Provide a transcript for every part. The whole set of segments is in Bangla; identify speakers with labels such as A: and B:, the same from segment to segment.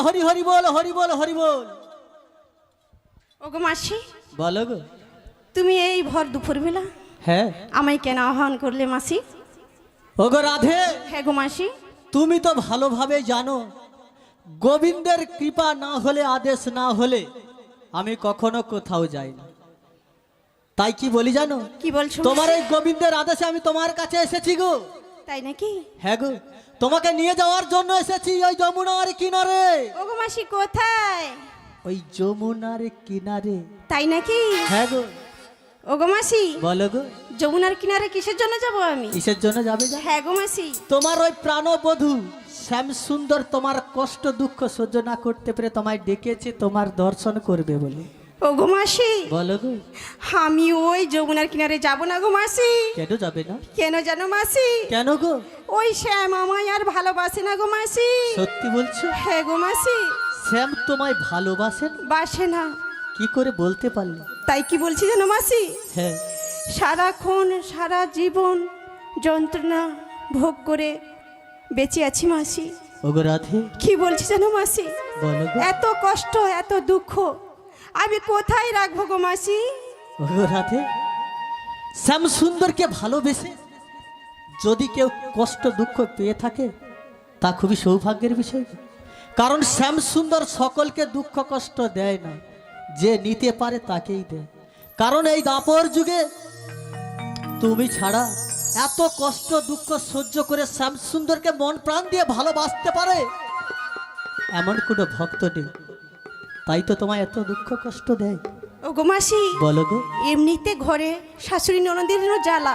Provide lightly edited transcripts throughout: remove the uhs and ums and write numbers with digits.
A: হরি হরি বল, হরি বল, হরি বল।
B: ওগো মাসি,
A: বলো গো।
B: তুমি এই ভর দুপুরবেলা
A: হ্যাঁ,
B: আমায় কেন আহ্বান করলে মাসি?
A: ওগো রাধে,
B: হ্যাঁ গো মাসি।
A: তুমি তো ভালোভাবে জানো গোবিন্দের কৃপা না হলে, আদেশ না হলে আমি কখনো কোথাও যাই না। তাই কি বলি জানো?
B: কি বলছো?
A: তোমার এই গোবিন্দের আদেশে আমি তোমার কাছে এসেছি গো।
B: তাই নাকি?
A: হ্যাঁ গো, তোমাকে নিয়ে যাওয়ার জন্য এসেছি ওই যমুনার কিনারে।
B: ওগো মাসি কোথায়?
A: ওই যমুনার কিনারে।
B: তাই নাকি?
A: হ্যাঁ গো।
B: ওগো মাসি,
A: বলো গো।
B: যমুনার কিনারে কিসের জন্য যাব আমি?
A: কিসের জন্য যাবে?
B: হ্যাঁ গো মাসি।
A: তোমার ওই প্রাণবধূ শ্যাম সুন্দর তোমার কষ্ট দুঃখ সহ্য না করতে পেরে তোমায় ডেকেছে তোমার দর্শন করবে বলে।
B: ওগো মাসি,
A: বলো গো।
B: আমি ওই যমুনার কিনারে যাব না গো মাসি।
A: কেন যাবে না?
B: কেন জানো মাসি?
A: কেন গো?
B: ওই শ্যাম আমায় আর ভালোবাসে না গো মাসি।
A: সত্যি বলছো?
B: হ্যাঁ গো মাসি।
A: শ্যাম তোমায় ভালোবাসেন?
B: বাসে না।
A: কি করে বলতে পারলে?
B: তাই কি বলছি জানো মাসি?
A: হ্যাঁ।
B: সারাক্ষণ সারা জীবন যন্ত্রণা ভোগ করে বেঁচে আছি মাসি।
A: ওগো রাধে,
B: কি বলছি জানো মাসি?
A: বলো গো।
B: এত কষ্ট এত দুঃখ আমি কোথায় রাখবো গো মাসি?
A: ওগো রাধে, শ্যাম সুন্দরকে ভালোবেসে যদি কেউ কষ্ট দুঃখ পেয়ে থাকে তা খুবই সৌভাগ্যের বিষয়। কারণ শ্যাম সুন্দর সকলকে দুঃখ কষ্ট দেয় না, যে নিতে পারে তাকেই দেয়। কারণ এই দাপর যুগে তুমি ছাড়া এত কষ্ট দুঃখ সহ্য করে শ্যাম সুন্দরকে মন প্রাণ দিয়ে ভালোবাসতে পারে এমন কোনো ভক্ত নেই। তাই তো তোমায় এত দুঃখ কষ্ট দেয়।
B: ও গো মাসি,
A: বলো গো।
B: এমনিতে ঘরে শাশুড়ি ননদেরও জ্বালা,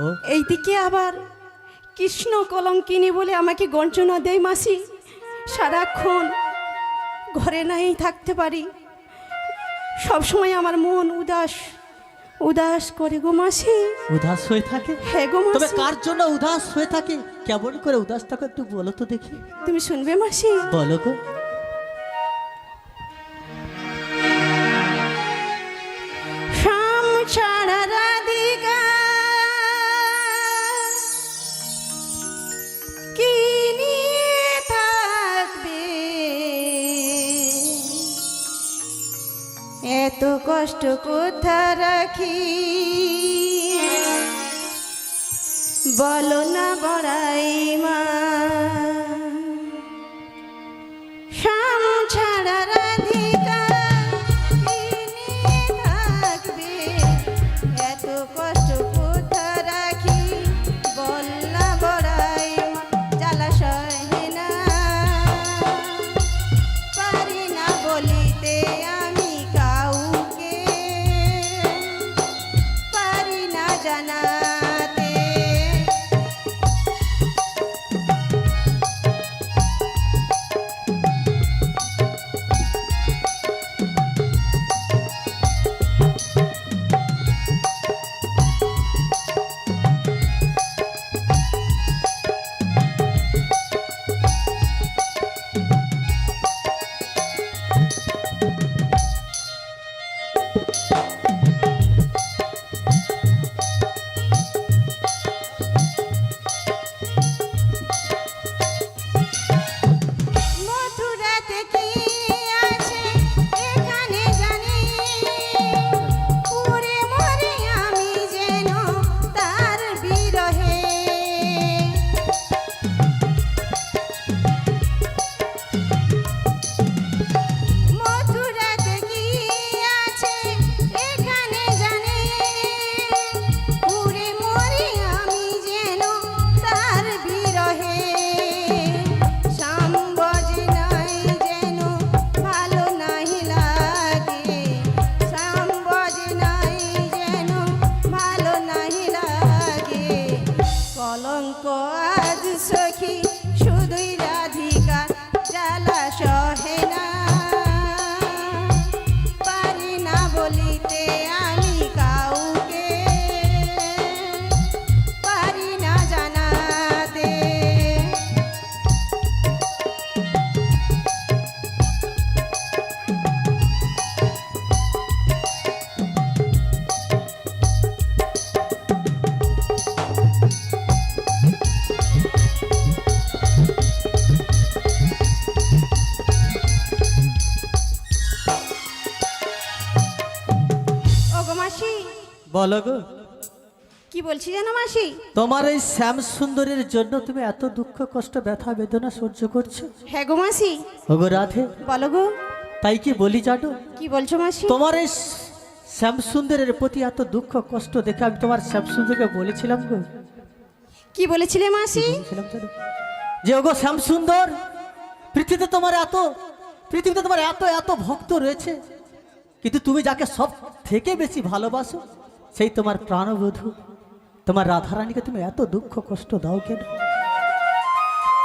A: ও
B: এইদিকে আবার কৃষ্ণ কলঙ্কিনী বলে আমাকে গঞ্জনা দেয় মাসি। সারাক্ষণ ঘরে নাই থাকতে পারি, সবসময় আমার মন উদাস উদাস করে গো মাসি।
A: উদাস হয়ে থাকে?
B: হ্যাঁ গো
A: তবে
B: মাসি।
A: কার জন্য উদাস হয়ে থাকে? কেমন করে উদাস থাকে একটু বলো তো দেখি।
B: তুমি শুনবে মাসি?
A: বলো গো।
B: শাম ছাড়া রাধিকা কি নিয়ে থাকবে, এত কষ্ট কোথা রাখি বলো না বড়াই মা। শাম ছাড়া রাধিকা কি নিয়ে থাকবে, এত কষ্ট কোথা রাখি বল না বড়াই মা। জ্বালা সহে না পারি না বলিতে আমি কাউকে, পারি না জানাতে
A: বলো গো,
B: কি বলছি জানো মাসি?
A: তোমার এই শ্যাম সুন্দরের জন্য তুমি এত দুঃখ কষ্ট ব্যথা বেদনা সহ্য করছো?
B: হ্যাঁ গো মাসি।
A: ওগো রাধে,
B: বলো গো।
A: তাই কি বলি জানো,
B: কি বলছো মাসি?
A: তোমার এই শ্যাম সুন্দরের প্রতি এত দুঃখ কষ্ট দেখে আমি তোমার শ্যাম সুন্দরকে বলেছিলাম গো,
B: কি বলেছিলে মাসি?
A: বলেছিলাম জানো, যে ওগো শ্যাম সুন্দর, পৃথিবীতে তোমার এত এত ভক্ত রয়েছে, কিন্তু তুমি যাকে সব থেকে বেশি ভালোবাসো সেই তোমার প্রাণবধূ তোমার রাধারানীকে তুমি এত দুঃখ কষ্ট দাও কেন?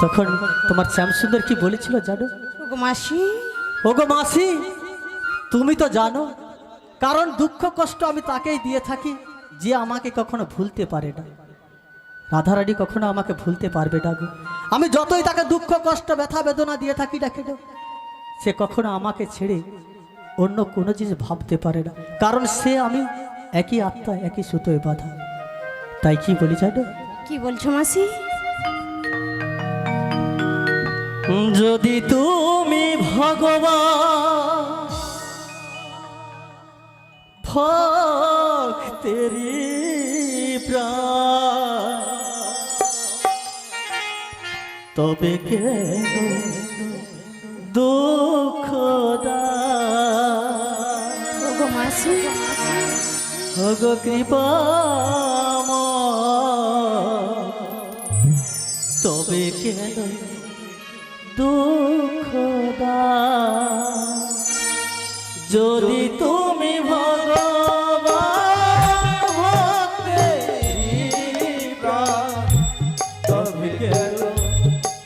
A: তখন তোমার শ্যাম সুন্দর কি বলেছিল জানো?
B: ওগো মাসি।
A: ওগো মাসি, তুমি তো জানো, কারণ দুঃখ কষ্ট আমি তাকেই দিয়ে থাকি যে আমাকে কখনো ভুলতে পারে না। রাধারানী কখনো আমাকে ভুলতে পারবে না গো। আমি যতই তাকে দুঃখ কষ্ট ব্যথা বেদনা দিয়ে থাকি না কেন, সে কখনো আমাকে ছেড়ে অন্য কোনো জিনিস ভাবতে পারে না, কারণ সে আমি একই আত্মা, একই সুতোয় বাঁধা। তাই কি বলি জানো?
B: কি বলছো মাসি?
A: যদি তুমি ভগবান ভক্তেরি প্রাণ, তবে কেন দুঃখ দাও?
B: ওগো মাসি।
A: ওগো কৃপাময়, তবে কেন দুঃখ দাও? যদি তুমি ভগবান ভক্তেরি প্রাণ, তবে কেন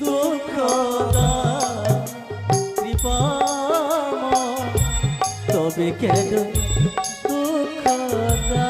A: দুঃখ দাও? কৃপাময়, তবে কেন দুঃখ দাও?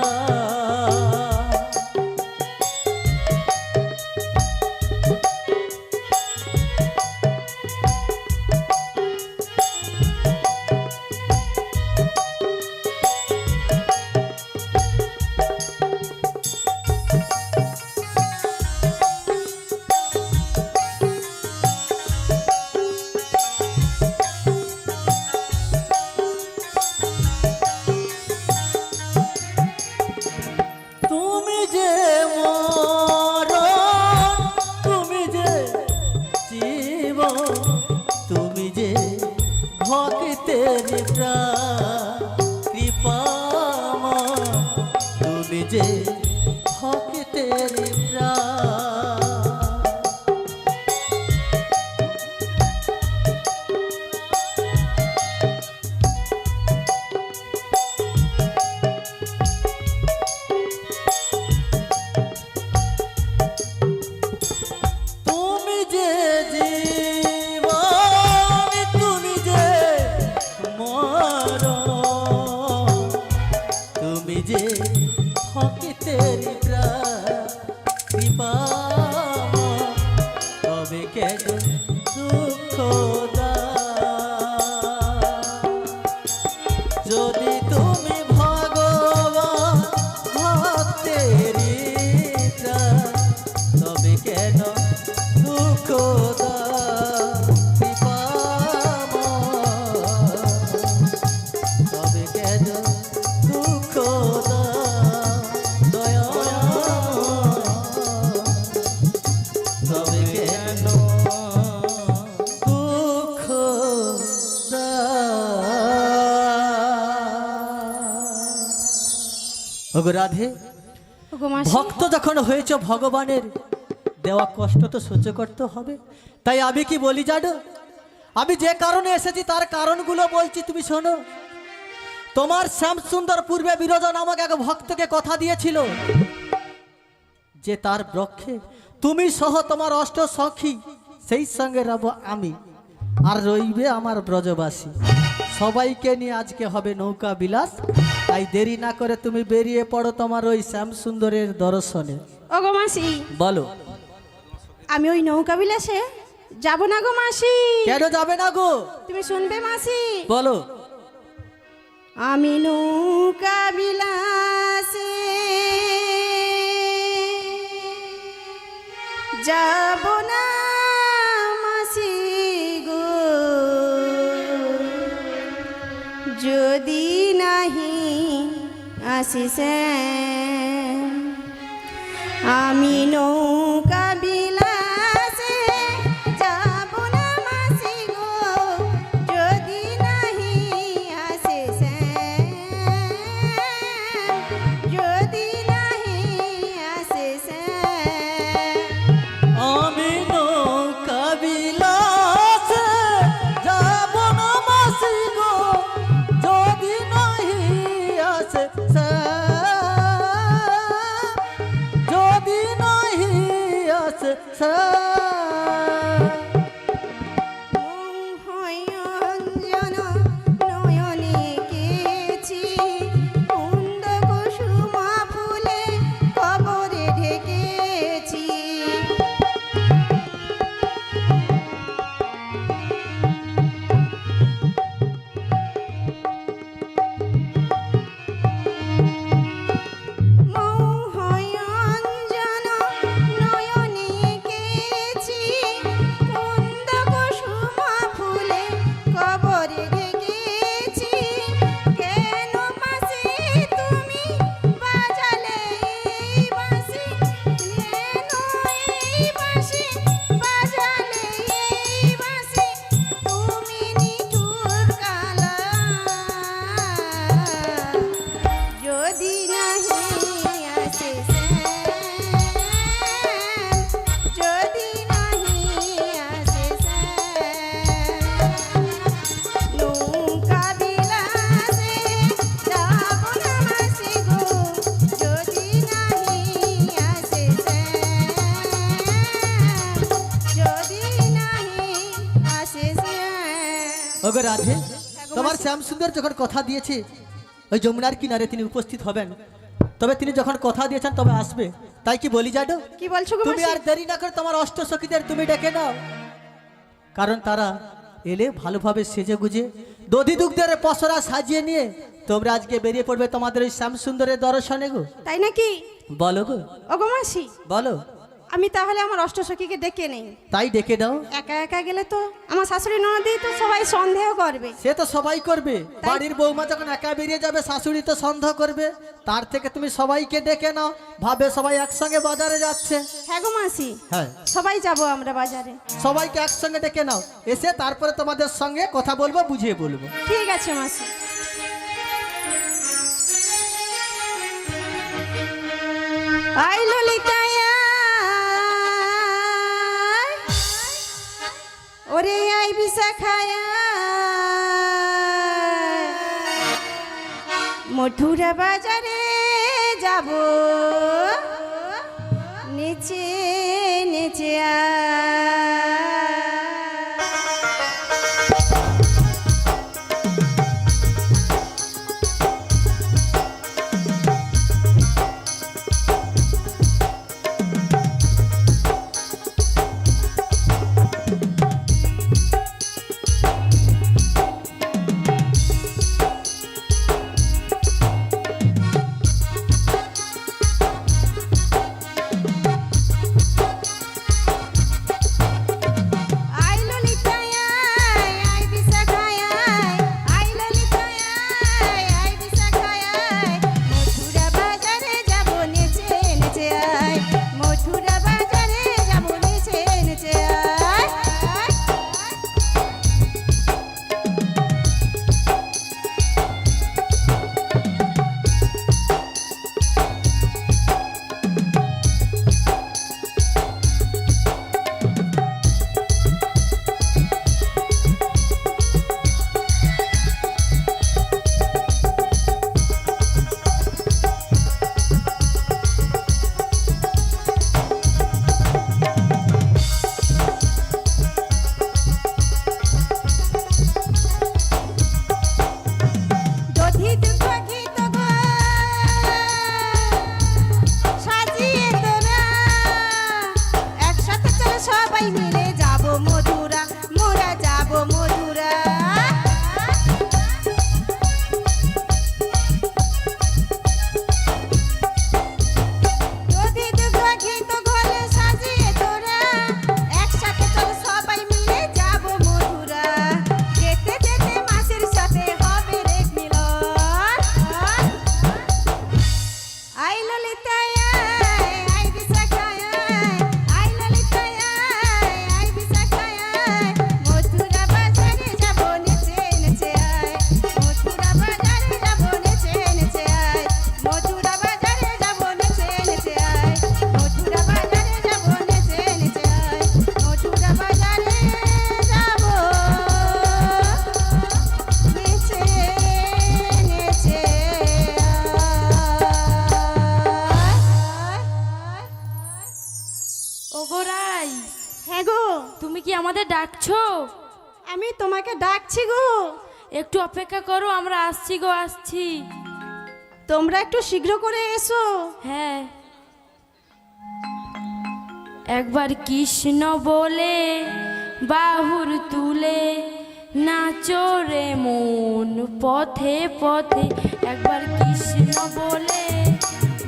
A: তুমি যে মরণ, তুমি যে জীবন, তুমি যে ভক্তের প্রাণ, কৃপাময়, তুমি যে ভক্তের প্রাণ। তুমি যে জীবন, তুমি যে মরণ, তুমি যে ভক্তের প্রাণ, কৃপাময়, তবে কেন দুঃখ দাও? যদি তুমি ভগবান ভক্তেরি প্রাণ, তবে কেন দুঃখ দাও? কৃপাময়, তবে কেন দুঃখ দাও? দয়াময়, তবে কেন দুঃখ দাও? ওগো রাধে,
B: ওগো মাসি।
A: ভক্ত যখন হয়েছে ভগবানের, দেওয়া কষ্ট তো সহ্য করতে হবে। তাই আমি কি বলি জানো, আমি যে কারণে এসেছি তার কারণগুলো বলছি, তুমি শোনো। তোমার শ্যাম সুন্দর পূর্বে বিরোধ নামক এক ভক্তকে কথা দিয়েছিল যে তার বক্ষে তুমি সহ তোমার অষ্ট সখী, সেই সঙ্গে রব আমি, আর রইবে আমার ব্রজবাসী। সবাইকে নিয়ে আজকে হবে নৌকা বিলাস। তাই দেরি না করে তুমি বেরিয়ে পড়ো তোমার ওই শ্যাম সুন্দরের দর্শনে।
B: ওগো মাসি।
A: বলো।
B: আমি ওই নৌকা বিলাসে যাব না গো মাসি।
A: কেন যাবে না গো?
B: তুমি শুনবে মাসি?
A: বলো।
B: আমি নৌকা বিলাসে যাব না মাসি গো, যদি নাহি আসিছে আমি নৌকা বিলাসে যাব না মাসি গো যদি নাহি আসিছে যদি নাহি আসিছে
A: আমি নৌকা বিলাসে যাব না মাসি গো যদি নাহি আসে যদি নাহি আসে
B: অঞ্জন নয়নে কেছি কুন্দ কুসুমা ফুলে কবরে ঢেকেছি অঞ্জন নয়নে কেছি কুন্দ কুসুমা ফুলে কবরে ঢেকেছি কেন মাসি তুমি বাজালে এই বাঁশি কেন এই বাঁশি বাজালে এই বাঁশি তুমি নিঠুর কালা যদি নাহি আসে যদি নাহি আসে নৌকা বিলাসে যাব না মাসি গো যদি নাহি আসে যদি নাহি আসে
A: ওগো রাধে, তোমার শ্যাম সুন্দর যখন কথা দিয়েছে ওই যমুনার কিনারে তিনি উপস্থিত হবেন, তবে তিনি যখন কথা দিয়েছেন তবে আসবে, তাই কি বলি জানো?
B: কি বলছো গো
A: তুমি
B: মাসি?
A: আর দেরি না করে তোমার অষ্টসখীদের তুমি ডেকে নাও, কারণ তারা এলে ভালোভাবে সেজে গুজে দধি দুগ্ধের পসরা সাজিয়ে নিয়ে তোমরা আজকে বেরিয়ে পড়বে তোমাদের ওই শ্যাম সুন্দরের দর্শনে গো।
B: তাই নাকি?
A: বলো গো,
B: ওগো মাসি,
A: বলো।
B: আমি তাহলে আমার অষ্টসখীকে ডেকে নেই।
A: তাই ডেকে দাও।
B: একা একা গেলে তো আমার শাশুড়ি ননদই তো সবাই সন্দেহ করবে।
A: সে তো সবাই করবে, বাড়ির বৌমা যখন একা বেরিয়ে যাবে শাশুড়ি তো সন্দেহ করবে, তার থেকে তুমি সবাইকে ডেকে নাও, ভাবে সবাই একসঙ্গে বাজারে যাচ্ছে।
B: হ্যাঁ গো মাসি,
A: হ্যাঁ,
B: সবাই যাব আমরা বাজারে।
A: সবাইকে একসঙ্গে ডেকে নাও, এসে তারপরে তোমাদের সঙ্গে কথা বলবো, বুঝিয়ে বলবো।
B: ঠিক আছে মাসি। আই ললিতায় ওরে আই বিশাখায় মথুরা বাজারে যাব নেচে নেচে
C: ডাকছো?
B: আমি তোমাকে ডাকছি গো।
C: একটু অপেক্ষা করো, আমরা আসছি গো, আসছি।
B: তোমরা একটু শীঘ্র করে এসো।
C: হ্যাঁ। একবার কৃষ্ণ বলে বাহুর তুলে নাচো রে মন পথে পথে। একবার কৃষ্ণ বলে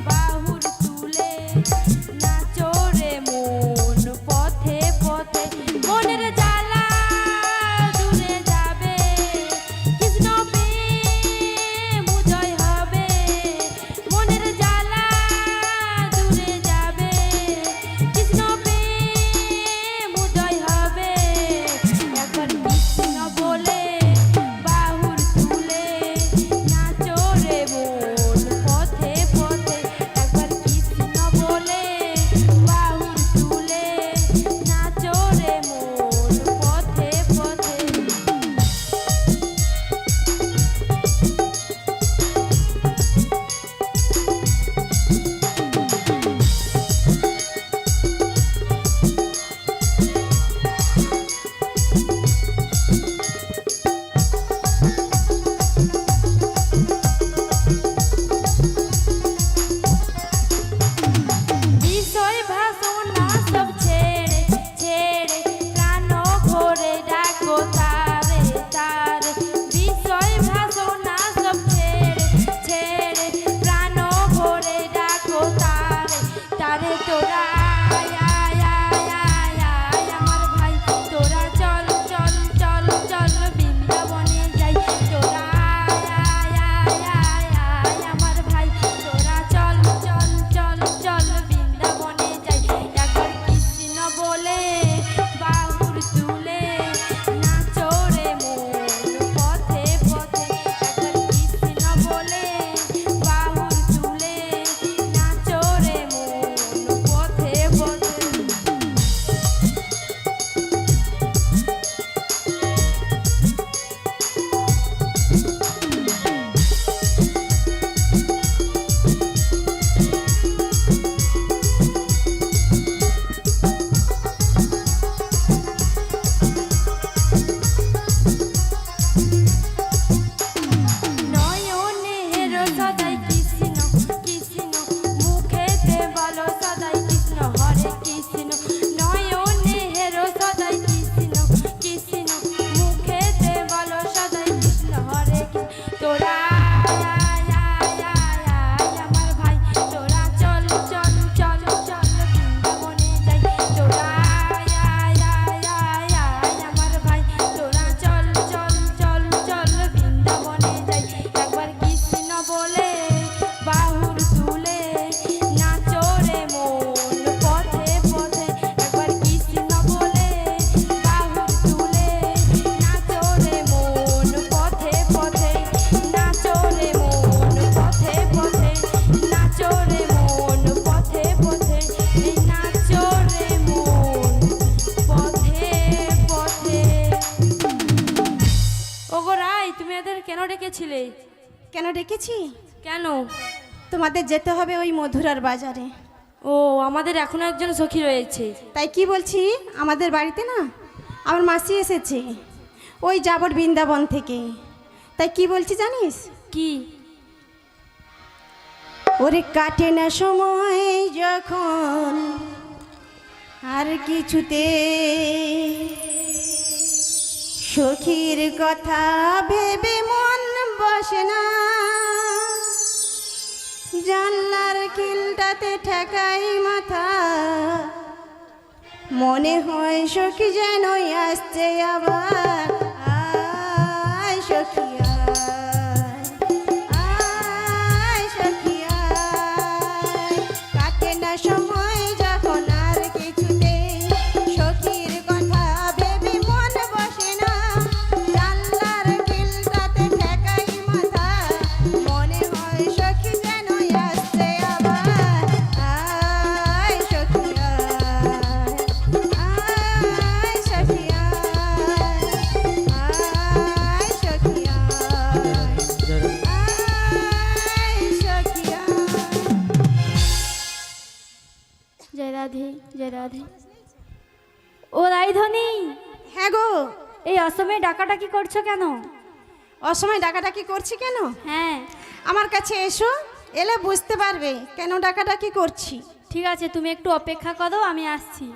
C: বাহুর তুলে নাচো রে মন পথে পথে। মনের জ্বালা দূরে যাবে, কৃষ্ণ প্রেম উদয় হবে। মনের জ্বালা দূরে যাবে, কৃষ্ণ প্রেম উদয় হবে। একবার কৃষ্ণ বলে বাহুর তুলে নাচো রে মন পথে পথে। একবার কৃষ্ণ বলে বাহুর তুলে নাচো রে মন পথে পথে। বিষয় ভাষণা সব ছেড়ে ছেড়ে প্রাণ ভরে ডাকো তারে তারে। বিষয় ভাষণা সব ছেড়ে ছেড়ে প্রাণ ভরে ডাকো তারে তারে। তোরা আয় আয় আয় আয় আয় আমার ভাই, তোরা চল চল চল চল বৃন্দাবনে যাই। তোরা আয় আয় আয় আয় আমার ভাই, তোরা চল চল চল চল বৃন্দাবনে যাই। একবার কৃষ্ণ বলে বাহুর তুলে নাচো রে মন পথে পথে। একবার কৃষ্ণ বলে বাহুর তুলে নাচো রে মন পথে পথে। নয়নে হেরো সদাই কৃষ্ণ কৃষ্ণ, মুখেতে বলো সদাই কৃষ্ণ হরে কৃষ্ণ। নয়নে হেরো সদাই কৃষ্ণ কৃষ্ণ, মুখেতে বলো সদাই কৃষ্ণ হরে কৃষ্ণ। তোরা আয় আয় আয় আয় আমার ভাই, তোরা চল চল চল চল বৃন্দাবনে যাই। তোরা আয় আয় আয় আয় আয় আমার ভাই, তোরা চল চল চল চল বৃন্দাবনে যাই। একবার কৃষ্ণ বলে বাহুর তুলে নাচো রে মন পথে পথে। একবার কৃষ্ণ বলে বাহুর তুলে নাচো রে মন পথে পথে। নাচো রে মন পথে পথে, নাচো রে মন পথে পথে, নাচো রে মন পথে পথে। ওগো রাই, তুমি এদের কেন ডেকেছিলে?
B: কেন ডেকেছি?
C: কেন?
B: তোমাদের যেতে হবে ওই মধুরার বাজারে।
C: ও, আমাদের এখনো একজন সখী রয়েছে।
B: তাই কি বলছি, আমাদের বাড়িতে না আমার মাসি এসেছে ওই যাবর বৃন্দাবন থেকে। তাই কি বলছি জানিস?
C: কি?
B: ওরে কাটে না সময় যখন আর কিছুতে, সখীর কথা ভেবে মন বসে না। জানলার কিলটাতে ঠেকাই মাথা, মনে হয় সখী যেন আসছে আবার। আয় সখী আয় সখী আয়। কাটে না সময় যখন আর কিছুতে, সখীর কথা ভেবে মন বসে না। জানলার কিলটাতে ঠেকাই মাথা, মনে হয় সখী যেন আসছে আবার। আয় সখী আয় সখী আয় সখী
C: জয় রাধে জয় রাধে। ও রাইধনি,
B: হ্যাঁ গো।
C: এই অসময়ে ডাকাডাকি করছো কেন?
B: অসময় ডাকাডাকি করছি কেন?
C: হ্যাঁ।
B: আমার কাছে এসো, এলে বুঝতে পারবে কেন ডাকাডাকি করছি।
C: ঠিক আছে, তুমি একটু অপেক্ষা করো, আমি আসছি।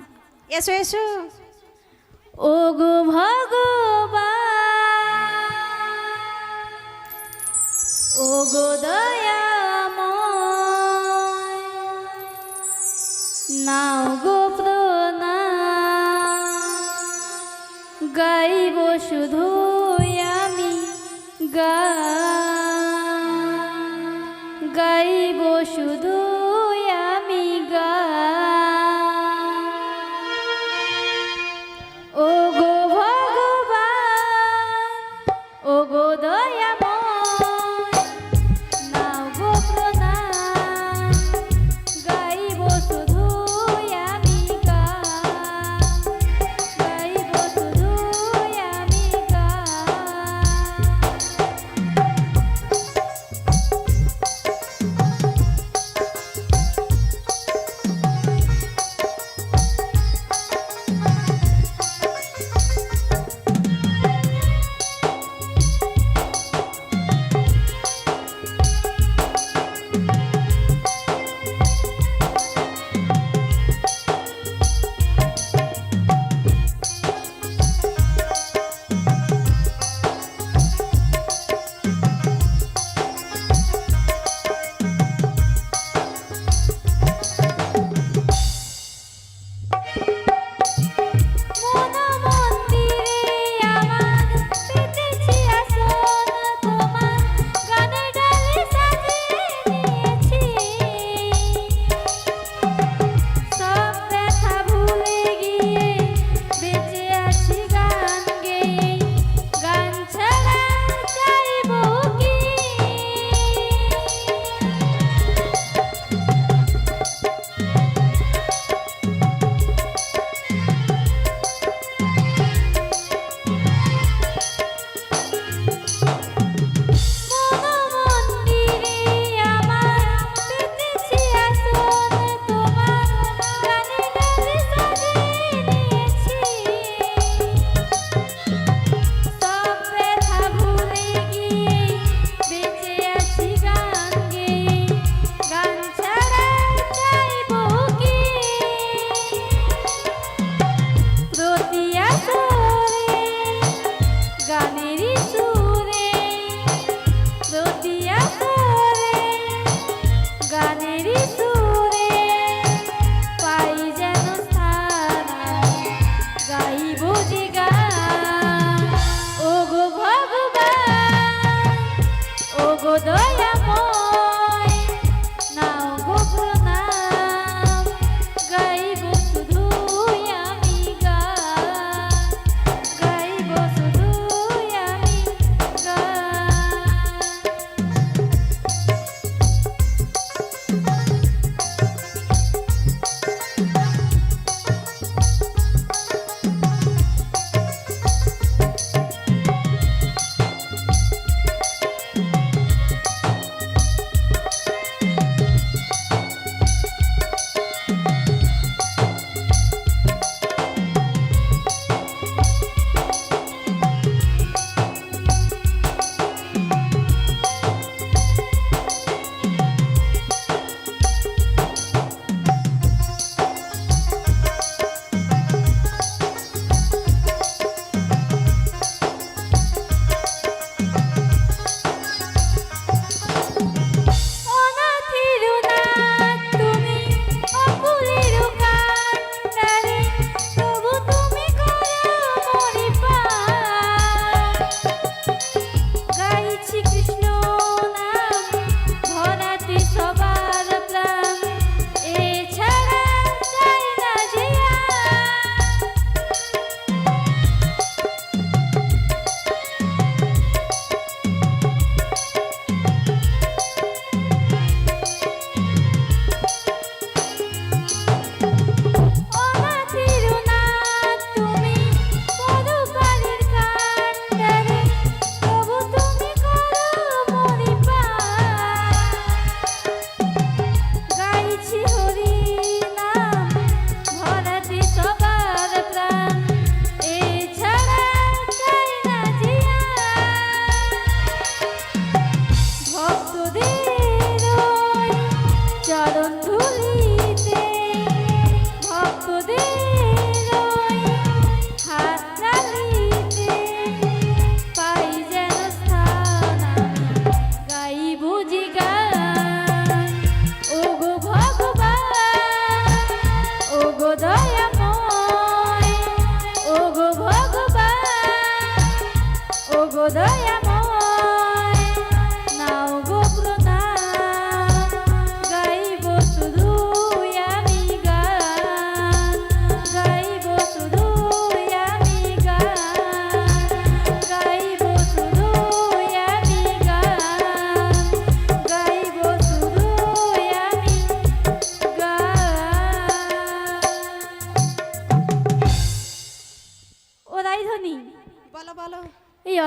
B: এসো এসো।
C: ও গো ভগবান, ও গো দয়াময়, নাও গো প্রণাম, গাইব শুধু আমি গান, গাইব শুধু আমি গান। ও গো ভগবান, ও গো দয়াময়, নাও গো প্রণাম, গাইব শুধু আমি গান, গাইব শুধু আমি গান।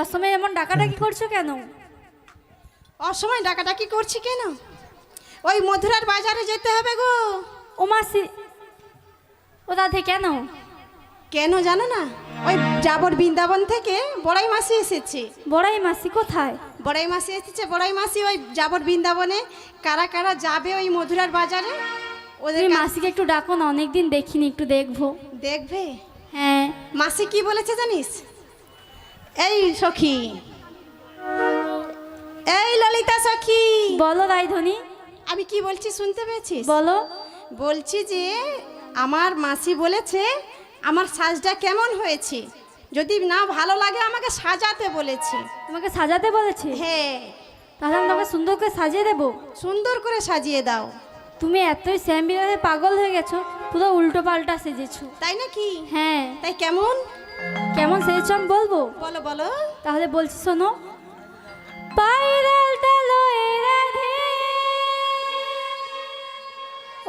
C: অসময়ে এমন ডাকাডাকি করছো কেন?
B: অসময় ডাকাডাকি করছি কেন? ওই মধুরার বাজারে যেতে হবে গো।
C: ও মাসি, ও দাদে কেন?
B: কেন জানো না? ওই যাবর বৃন্দাবন থেকে বড়াই মাসি এসেছে।
C: বড়াই মাসি কোথায়?
B: বড়াই মাসি এসেছে। বড়াই মাসি ওই যাবর বৃন্দাবনে কারা কারা যাবে ওই মধুরার বাজারে ওদের
C: তুমি মাসিকে একটু ডাকো না, অনেকদিন দেখিনি, একটু দেখবো।
B: দেখবে?
C: হ্যাঁ।
B: মাসি কি বলেছে জানিস? এই সখী, এই ললিতা সখী,
C: বলো রাইধনি।
B: আমি কি বলছি শুনতে পেয়েছিস?
C: বলো।
B: বলছি যে আমার মাসি বলেছে আমার সাজটা কেমন হয়েছে, যদি না ভালো লাগে আমাকে সাজাতে বলেছে।
C: তোমাকে সাজাতে বলেছে?
B: হ্যাঁ।
C: তাহলে আমি তোমাকে সুন্দর করে সাজিয়ে দেবো।
B: সুন্দর করে সাজিয়ে দাও।
C: তুমি এতই শ্যামবিরাতে পাগল হয়ে গেছো, পুরো উল্টো পাল্টা সেজেছো।
B: তাই নাকি?
C: হ্যাঁ।
B: তাই কেমন
C: কেমন সেজেছো আমি বলবো?
B: বলো বলো।
C: তাহলে বলছি শোনো। পায়রালটা লয়ে রাধে,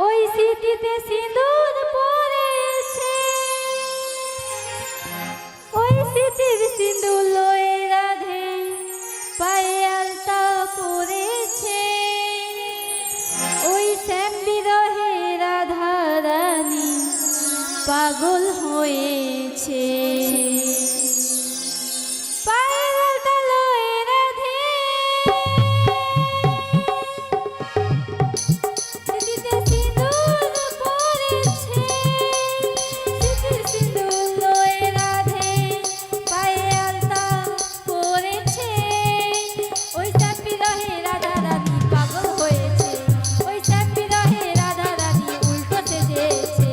C: ওই সিটিতে সিঁদুর পড়েছে, ওই সিটির সিঁদুর লয়ে রাধে পায়রালটা পড়েছে, ওই শ্যাম বিরহে রাধা রানী পাগল হয়েছে। পায়রালটা লয়ে রাধে, সিটিতে সিঁদুর পড়েছে, সিটির সিঁদুর লয়ে রাধে পায়রালটা পড়েছে, ওই শ্যাম বিরহে রাধা রানী পাগল হয়েছে, ওই শ্যাম বিরহে রাধা রানী উল্টো সেজেছে।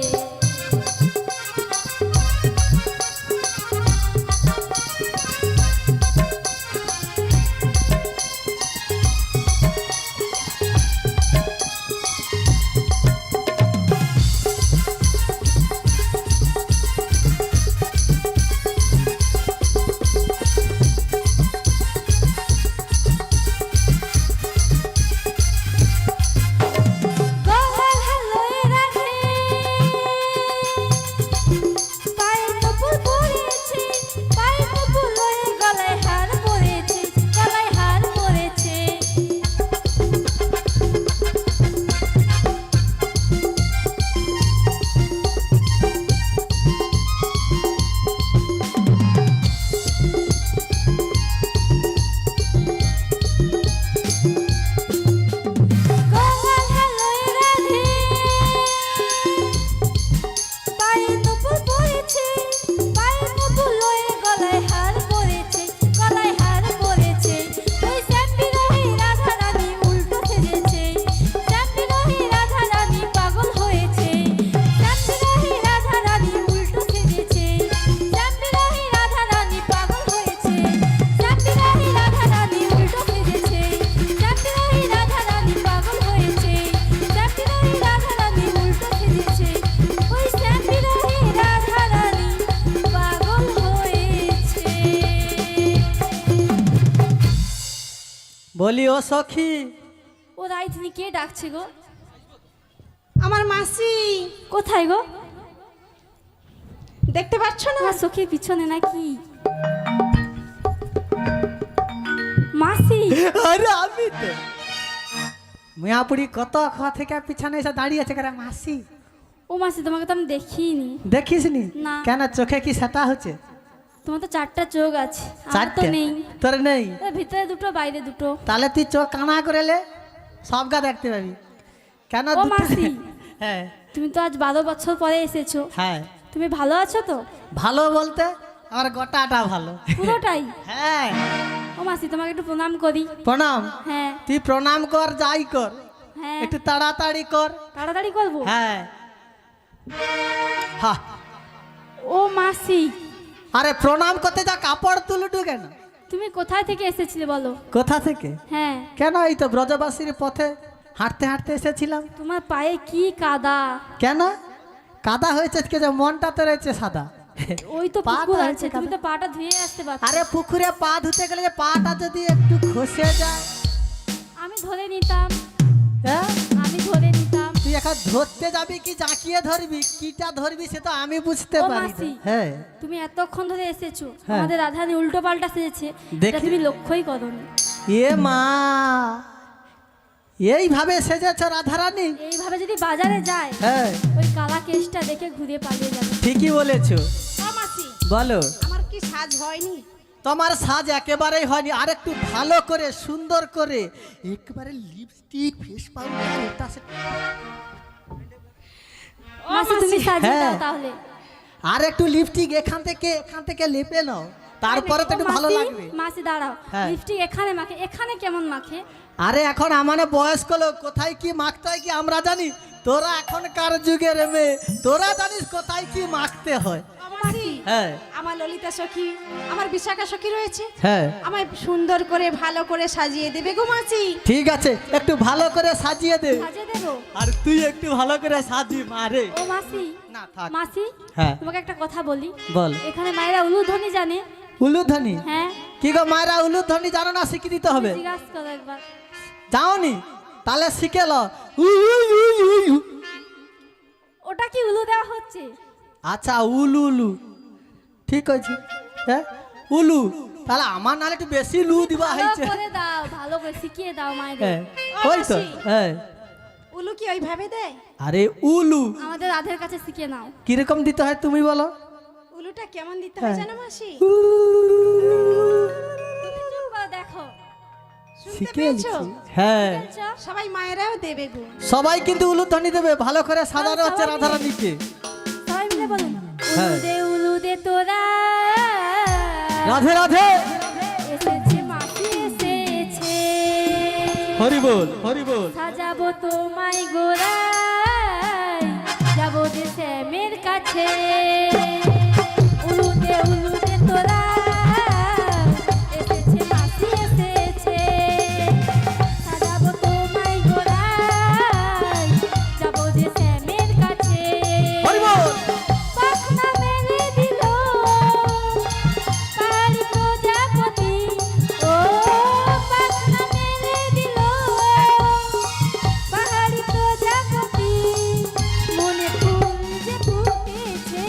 A: বলি ও সখী,
C: ও রাইধনি কে ডাকছে গো?
B: আমার মাসি।
C: কোথায় গো?
B: দেখতে পাচ্ছ না?
C: আমার চোখের পিছনে নাকি? মাসি।
A: আরে আমি তো মিয়াপুরি কত খা থেকে পিছনে এসে দাঁড়িয়ে আছে করে মাসি।
C: ও মাসি, তোমাকে তো আমি দেখিনি।
A: দেখিসনি?
C: না।
A: কেন চোখে কি সেটা হচ্ছে?
C: তোমার তো 4টা চোখ আছে, আর তো
A: চারটে
C: নেই।
A: তোর নেই?
C: এর ভিতরে দুটো, বাইরে দুটো।
A: তাহলে তুই চোখ কানা করে লে, সব গা দেখতে পাবি। কেন
C: ও
A: দুটো?
C: মাসি,
A: হ্যাঁ
C: তুমি তো আজ 12 বছর পরে এসেছো।
A: হ্যাঁ।
C: তুমি ভালো আছো তো?
A: ভালো বলতে আমার গোটাটা ভালো।
C: পুরোটাই?
A: হ্যাঁ।
C: ও মাসি, তোমাকে একটু প্রণাম করি।
A: প্রণাম?
C: হ্যাঁ।
A: তুই প্রণাম কর, যাই কর,
C: হ্যাঁ।
A: একটু তাড়াতাড়ি কর।
C: তাড়াতাড়ি করবো?
A: হ্যাঁ। হ্যাঁ।
C: ও মাসি,
A: আরে প্রণাম করতে যা কাপড় তুলুটু কেন?
C: তুমি কোথায় থেকে এসেছিলে বলো?
A: কোথা থেকে?
C: হ্যাঁ।
A: কেন এই তো ব্রজবাসীর পথে হাঁটতে হাঁটতে এসেছিলাম।
C: তোমার পায়ে কি কাদা!
A: কেন কাদা হয়েছে? কে যে মনটা তো রয়েছে সাদা।
C: ওই তো
A: পা
C: পুকুর
A: টা
C: আছে,
A: আছে
C: তুমি
A: কাদা।
C: তো পাটা ধুয়ে আসতে পারছো।
A: আরে পুকুরে পা ধুতে গেলে যে পাটা যদি একটু খসে যায়।
C: আমি ধরে নিতাম,
A: হ্যাঁ
C: আমি ধরে নিতাম।
A: তুই এখন ধরতে যাবি কি জাঁকিয়ে ধরবি, কিটা ধরবি সে তো আমি বুঝতে
C: ও
A: পারি না।
C: মাসি।
A: হ্যাঁ
C: তুমি এতক্ষণ ধরে এসেছো,
A: হ্যাঁ।
C: আমাদের রাধারানী উল্টো পাল্টা সেজেছে,
A: দেখি।
C: এটা তুমি লক্ষ্যই করোনি।
A: এ মা, এইভাবে সেজেছ রাধারানী?
C: এইভাবে যদি বাজারে যায়,
A: হ্যাঁ
C: ওই কালা কেশটা দেখে ঘুরে পালিয়ে যাবে।
A: ঠিকই বলেছো।
B: ও মাসি,
A: বলো।
B: আমার কি সাজ হয়নি?
A: তোমার সাজ একেবারেই হয়নি, আর একটু ভালো করে সুন্দর করে একেবারে লিপস্টিক ফেস পাউডার এটা
C: মাসি তুমি সাজিয়ে
A: হ্যাঁ।
C: দাও তাহলে।
A: আর একটু লিপস্টিক এখান থেকে লেপে নাও, তারপরে তো
C: ও
A: একটু ভালো
C: মাসি,
A: লাগবে।
C: মাসি দাঁড়াও,
A: হ্যাঁ।
C: লিপস্টিক এখানে মাখে, এখানে কেমন মাখে?
A: আরে এখন আমার বয়স্ক লোক, কোথায় কি মাখতে হয় কি আমরা জানি? তোরা এখনকার যুগের মেয়ে, তোরা জানিস কোথায় কি মাখতে হয়।
B: ও মাসি,
A: হ্যাঁ
B: আমার ললিতা সখী, আমার বিশাখা সখী রয়েছে,
A: হ্যাঁ
B: আমায় সুন্দর করে ভালো করে সাজিয়ে দেবে গো মাসি।
A: ঠিক আছে, একটু ভালো করে সাজিয়ে দে।
C: সাজিয়ে দেবো।
A: আর তুই একটু ভালো করে সাজি মারে।
C: ও মাসি,
A: না থাক।
C: মাসি
A: হ্যাঁ
C: তোমাকে একটা কথা বলি।
A: বল।
C: এখানে মায়েরা উলুধ্বনি জানে?
A: উলুধ্বনি?
C: হ্যাঁ,
A: কি গো মায়েরা উলুধ্বনি জানো না? শিখে দিতে হবে।
C: জিজ্ঞাসা করো একবার।
A: যাওনি? তাহলে শিখে লো।
C: ওটা কি উলু দেওয়া হচ্ছে?
A: আচ্ছা উলু উলু, ঠিক আছে। হ্যাঁ উলু, তাহলে আমার নাহলে একটু বেশি লু দিবা
C: ভালো
A: হয়েছে।
C: করে দাও, ভালো করে শিখিয়ে দাও মায়েদের।
A: হ্যাঁ ওই তো। হ্যাঁ
B: উলু কি ওইভাবে দেয়?
A: আরে উলু
C: আমাদের রাধের কাছে শিখিয়ে নাও।
A: কিরকম দিতে হয় তুমি বলো?
B: উলুটা কেমন দিতে
A: হ্যাঁ।
B: হয় জানো মাসি?
C: তুমি চুপ করো, দেখো।
B: শুনতে
A: শিখে
B: পেয়েছো?
A: নিচ্ছি। হ্যাঁ
C: দেখছো?
B: সবাই মায়েরাও দেবে গো।
A: সবাই কিন্তু উলুধ্বনি দেবে, ভালো করে সাজানো হচ্ছে
C: সবাই মিলে।
A: রাধারানীকে।
C: সবাই মিলে বলুন।
A: হ্যাঁ।
C: উলু দে তোরা,
A: রাধে রাধে,
C: এসেছে মাসি এসেছে,
A: হরি বল হরি বল।
C: সাজাবো তোমায় গোড়ায়, যাবো যে শ্যামের কাছে। উলু দে তোরা, এসেছে মাসি এসেছে, সাজাবো তোমায় গোড়ায়, যাবো যে শ্যামের কাছে।
A: হরি বল।
C: পাখনা মেলে দিল পাহাড়ি প্রজাপতি, ও পাখনা মেলে দিল পাহাড়ি প্রজাপতি, মনে ফুল যে ফুটেছে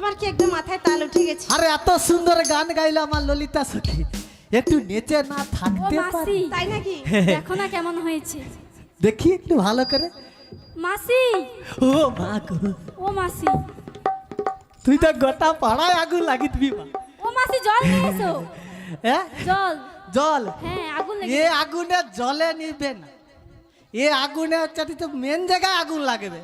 B: তোমার কি একদম মাথায় তাল উঠে গেছে?
A: আরে এত সুন্দর গান গাইলো আমার ললিতা সখী, একটু নেচে না
C: ও
A: থাকতে
C: মাসি
A: পারি?
B: তাই নাকি?
C: দেখো না কেমন হয়েছে।
A: দেখি একটু ভালো করে।
C: মাসি,
A: ও মা গো,
C: ও মাসি,
A: তুই তো গোটা পাড়ায় আগুন লাগি দিবি মা।
C: ও মাসি জল নিয়ে এসো।
A: হ্যাঁ
C: জল,
A: জল?
C: হ্যাঁ আগুন লেগে
A: এ আগুনে জলে নিবে না, এ আগুনে হচ্ছে তো মেন জায়গায় আগুন লাগবে,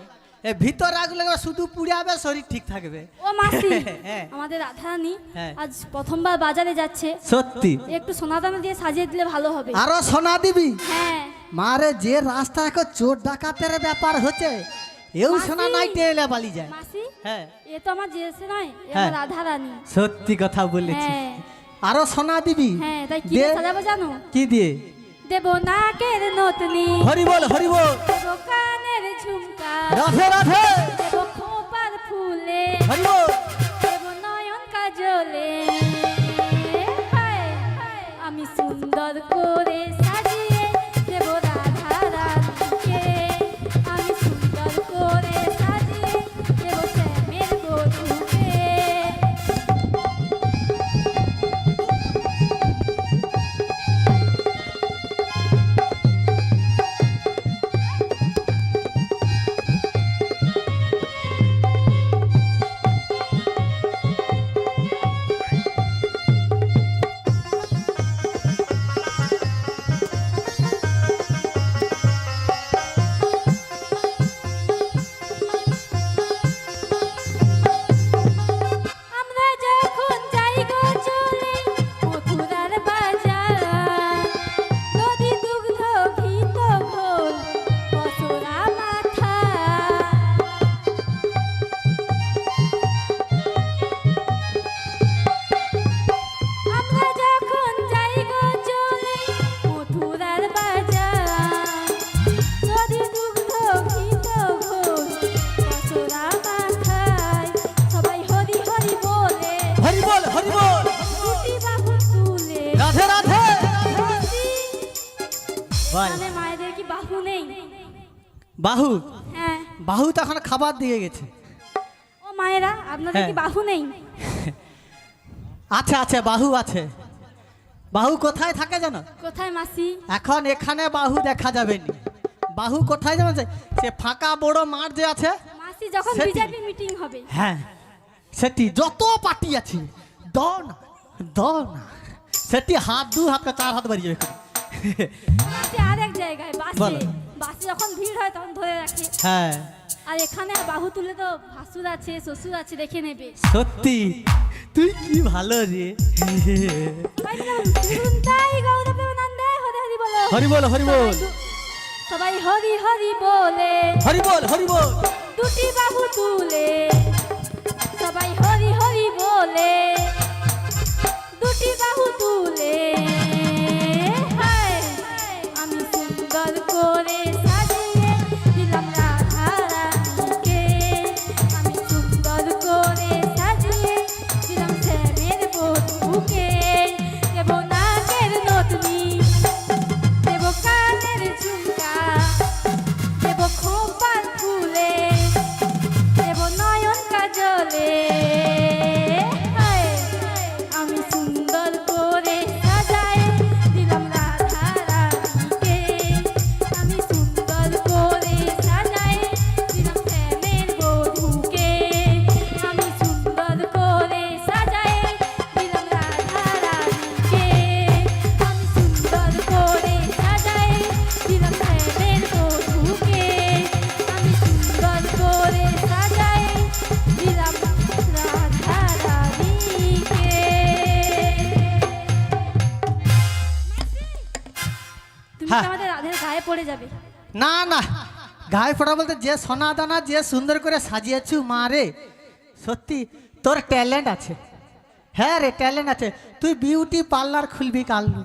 A: এ ভিতরে আগুন লাগবে, শুধু পুড়াবে, শরীর ঠিক থাকবে।
C: ও মাসি,
A: হ্যাঁ।
C: আমাদের রাধারানী
A: হ্যাঁ।
C: আজ প্রথমবার বাজারে যাচ্ছে,
A: সত্যি?
C: একটু সোনাদানা দিয়ে সাজিয়ে দিলে ভালো হবে।
A: আরো সোনা দিবি?
C: হ্যাঁ
A: মারে যে রাস্তা এখন চোর ডাকাতের ব্যাপার হচ্ছে, এও
C: মাসি।
A: সোনা নাই টেলে বালি যায়।
C: মাসি,
A: হ্যাঁ
C: এ তো আমার জেসে নয়, এ
A: হ্যাঁ।
C: আমার রাধারানী।
A: সত্যি কথা বলেছি।
C: হ্যাঁ
A: আরো সোনা দিবি?
C: হ্যাঁ, তাই কি
A: দে।
C: দিয়ে সাজাবো জানো?
A: কি দিয়ে?
C: দেব নাকের নতনি,
A: হরি বল, হরি বল।
C: দেব কানের ঝুমকা,
A: রাধে রাধে।
C: দেব খোপার ফুলে,
A: হরি বল।
C: দেব নয়ন কাজলে। হায়, আমি সুন্দর করে সাজিয়ে দেব রাধারানীকে, আমি সুন্দর করে সাজিয়ে দেব শ্যামের বধূকে। আমরা যখন যাই গো চলে মথুরার বাজার, নদী দুগ্ধ ঘিত ঘোল অসরা মাথা। আমরা যখন যাই গো চলে মথুরার বাজার, নদী দুগ্ধ ঘিত ঘোল অসরা মাথায়। সবাই হরি হরি বলে
A: হরি বল, হরি বল।
C: দুটি বাহু তুলে।
A: রাধে রাধে। বল।
C: মানে মায়েদের কি বাহু নেই?
A: বাহু?
C: হ্যাঁ।
A: বাহু তো এখন খাবার দিয়ে গেছে।
C: ও মায়েরা, আপনাদের কি
A: হ্যাঁ।
C: বাহু নেই?
A: আচ্ছা আচ্ছা, বাহু আছে। বাহু কোথায় থাকে জানো?
C: কোথায় মাসি?
A: এখন এখানে বাহু দেখা যাবে না। বাহু কোথায় যাবে? সে ফাঁকা বড় মাঠ যে আছে,
C: মাসি যখন
A: সেটি।
C: বিজেপি মিটিং হবে।
A: হ্যাঁ সেটি যত পার্টি আছে দন দন, সেটি হাত দু হাত চার হাত বাড়িয়ে যাবে।
C: মাসি আর এক জায়গায় বাসে,
A: বলো।
C: বাসে যখন ভিড় হয় তখন ধরে রাখে।
A: হ্যাঁ
C: আর এখানে বাহু তুলে তো ভাসুর আছে, শ্বশুর আছে, দেখে নেবে।
A: সত্যি, তুই কি ভালো রে।
C: সবাই মিলে শুনতাই গৌর প্রেমানন্দে হরি হরি বলো।
A: হরি বল, হরি বল।
C: সবাই হরি হরি বলে
A: হরি বল, হরি বল।
C: দুটি বাহু তুলে। সবাই হরি হরি বলে দুটি বাহু তুলে। হায়, আমি সুন্দর করে সাজিয়ে দিলাম রাধারানীকে, আমি সুন্দর করে সাজিয়ে দিলাম শ্যামের বধূকে। দেব নাকের নতনি, দেব কানের ঝুমকা, দেব খোপার ফুলে, দেব নয়ন কাজলে। হায়, আমি সুন্দর করে সাজাই দিলাম রাধারানীকে, আমি সুন্দর করে সাজাই দিলাম শ্যামের বধূকে, আমি সুন্দর করে সাজাই দিলাম রাধারানীকে, আমি সুন্দর করে সাজাই দিলাম শ্যামের বধূকে, আমি সুন্দর করে সাজাই দিলাম রাধারানীকে। তুমি
A: হ্যাঁ।
C: তো আমাদের রাধের গায়ে পড়ে যাবে।
A: না না, গায়ে পড়া বলতে যে সোনা দানা যে সুন্দর করে সাজিয়েছু মা রে, সত্যি তোর ট্যালেন্ট আছে। হ্যাঁ রে, ট্যালেন্ট আছে। তুই বিউটি পার্লার খুলবি কালনু,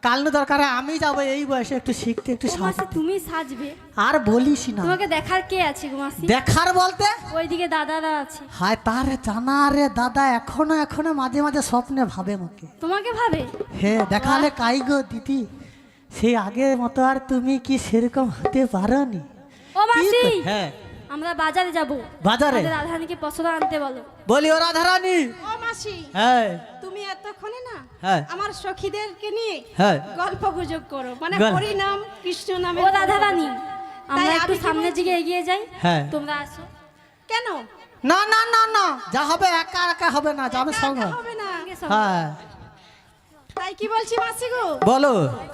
A: কালনু দরকার হয় আমি যাবো এই বয়সে একটু শিখতে, একটু
C: ও মাসি,
A: সাজতে।
C: তুমি সাজবে?
A: আর বলিস না।
C: তোমাকে দেখার কে আছে গো মাসি?
A: দেখার বলতে
C: ওইদিকে দাদারা আছে।
A: হায় তার জানা রে দাদা, এখনো এখনো মাঝে মাঝে স্বপ্নে ভাবে মুখে।
C: তোমাকে ভাবে?
A: হ্যাঁ দেখালে কাই গো দিদি, সেই আগের মতো আর তুমি কি সেরকম হতে পারোনি?
C: ও মাসি,
A: হ্যাঁ
C: আমরা বাজারে যাব।
A: বাজারে?
C: আমাদের রাধারানীকে পছরা আনতে বলো।
A: বলি ও রাধারানী।
B: ও মাসি,
A: হ্যাঁ
B: তুমি এতক্ষণে না
A: হ্যাঁ
B: আমার সখীদেরকে নিয়ে
A: হ্যাঁ
B: গল্প গুজব করো, মানে
A: গল্প।
B: হরি নাম কৃষ্ণ নামে।
C: ও রাধারানী, আমরা
B: তাই
C: একটু
B: আমি কি
C: সামনের
B: বলছি?
C: দিকে এগিয়ে যাই,
A: হ্যাঁ।
C: তোমরা আসো।
B: কেন?
A: না না না না, যা হবে একা একা হবে না, যাবে
B: একা
A: সঙ্গে।
B: হবে না।
A: হ্যাঁ
B: তাই কি বলছি মাসি গো,
A: বলো।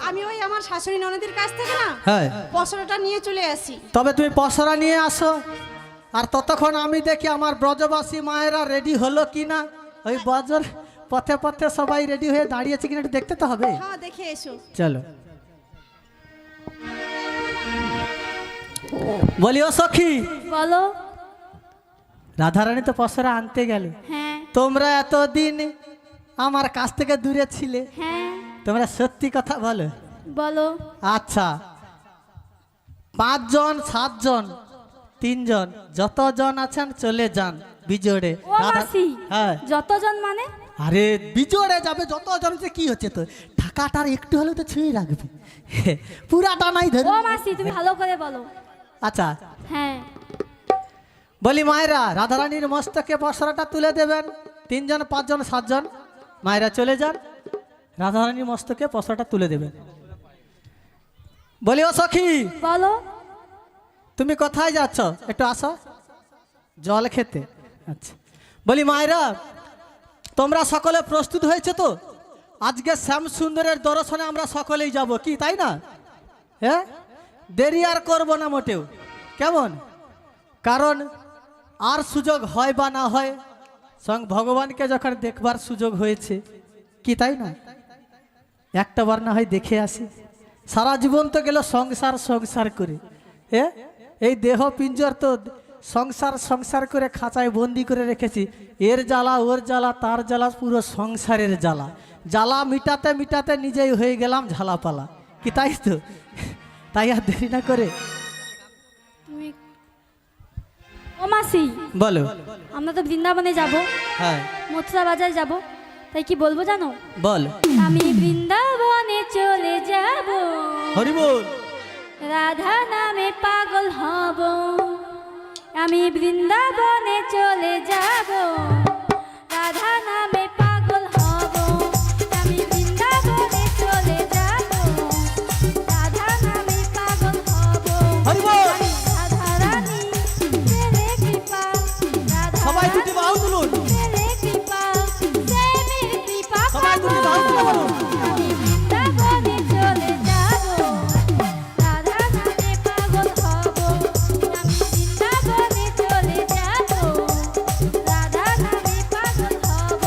B: আমি ওই আমার শাশুড়ি ননদের কাছ থেকে না
A: হ্যাঁ
B: পশরাটা নিয়ে চলে আসি।
A: তবে তুমি পসরা নিয়ে আসো, আর ততক্ষণ আমি দেখি আমার ব্রজবাসী মায়েরা রেডি হলো কি না। ওই বজর পথে পথে সবাই রেডি হয়ে দাঁড়িয়েছে কিনা একটু দেখতে তো হবে।
B: হ্যাঁ দেখে এসো।
A: চলো। বলি ও সখী,
C: বলো।
A: রাধারানী তো পসরা আনতে গেল,
C: হ্যাঁ
A: তোমরা এতদিন আমার কাছ থেকে দূরে ছিলে,
C: হ্যাঁ
A: তোমরা সত্যি কথা বলো।
C: বলো।
A: আচ্ছা 5 জন 7 জন 3 জন যতজন আছেন চলে যান বিজোড়ে।
C: ও মাসি,
A: হ্যাঁ
C: যতজন মানে?
A: আরে বিজোড়ে যাবে যতজন, কি হচ্ছে তো টাকাটার একটু হলেও তো ছুঁয়ে রাখবে, পুরাটা নাই ধরে।
C: ও মাসি তুমি ভালো করে বলো।
A: আচ্ছা
C: হ্যাঁ
A: বলি মায়েরা, রাধারানীর মস্তকে পসরাটা তুলে দেবেন। 3 জন 5 জন 7 জন মায়েরা চলে যান, রাধারানীর মস্তকে পসরাটা তুলে দেবেন। বলি ও সখী,
C: বলো।
A: তুমি কোথায় যাচ্ছ? একটু আসো জল খেতে। আচ্ছা বলি মায়েরা, তোমরা সকলে প্রস্তুত হয়েছে তো? আজকে শ্যাম সুন্দরের দর্শনে আমরা সকলেই যাব, কি তাই না? হ্যাঁ দেরি আর করবো না মোটেও, কেমন? কারণ আর সুযোগ হয় বা না হয়, স্বয়ং ভগবানকে যখন দেখবার সুযোগ হয়েছে, কি তাই না? একটা বার না হয় দেখে আসি। সারা জীবন তো গেল সংসার সংসার করে, এই দেহ পিঞ্জর তো সংসার সংসার করে খাঁচায় বন্দি করে রেখেছি। এর জ্বালা ওর জ্বালা তার জ্বালা, পুরো সংসারের জ্বালা। জ্বালা মিটাতে মিটাতে নিজেই হয়ে গেলাম ঝালাপালা, কি তাই তো? তাই আর দেরি না করে
C: তুমি ও মাসি,
A: বলো।
C: আমরা তো বৃন্দাবনে যাব,
A: হ্যাঁ
C: মথুরা বাজার যাব, তাই কি বলবো জানো?
A: বল।
C: আমি বৃন্দাবনে চলে যাব,
A: হরি বল।
C: রাধা নামে পাগল হব। আমি বৃন্দাবনে চলে যাব, রাধা নামে পাগল হব। আমি বৃন্দাবনে চলে যাব, রাধা নামে পাগল হব।
A: হরি বল।
C: রাধারানী তেরে কৃপা,
A: সবাই দুটি বাহু তুলুন।
C: তেরে কৃপা, প্রেমের কৃপা
A: সবাই দুটি বাহু তুলে বলুন।
C: আমি বৃন্দাবনে চলে যাব, রাধা নামে পাগল হব। আমি বৃন্দাবনে চলে যাব, রাধা নামে পাগল হব।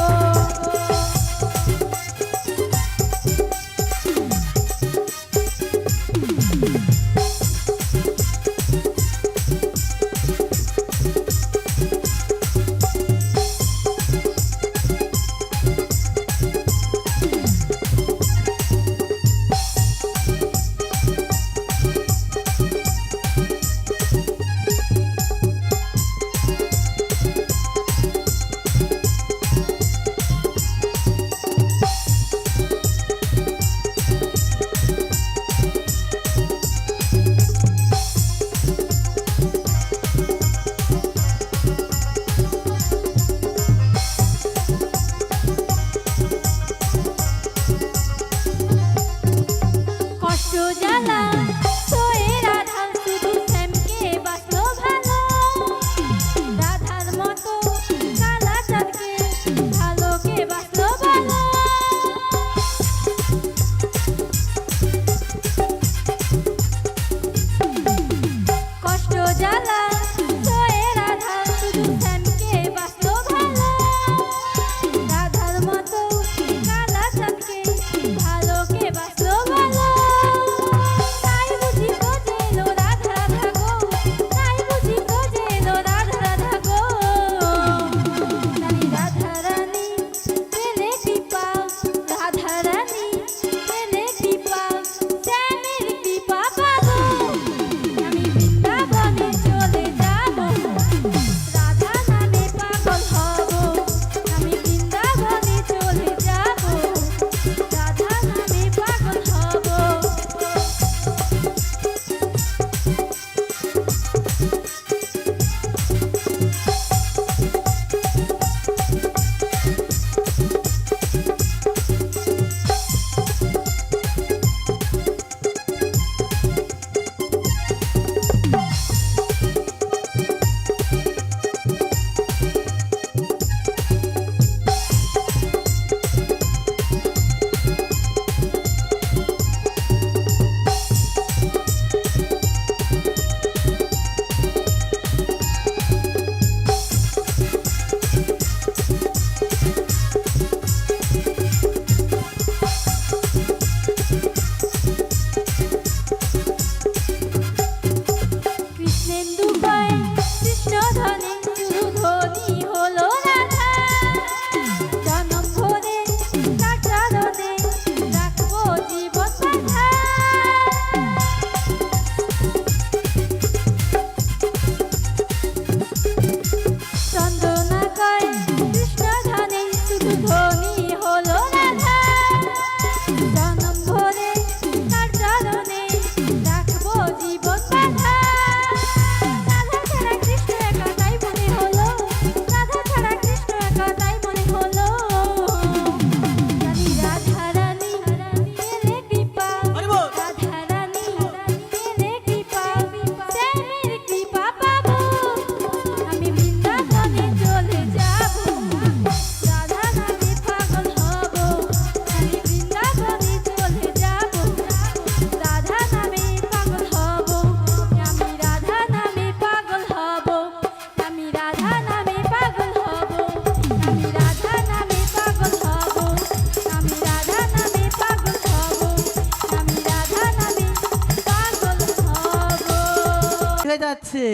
A: গেছে।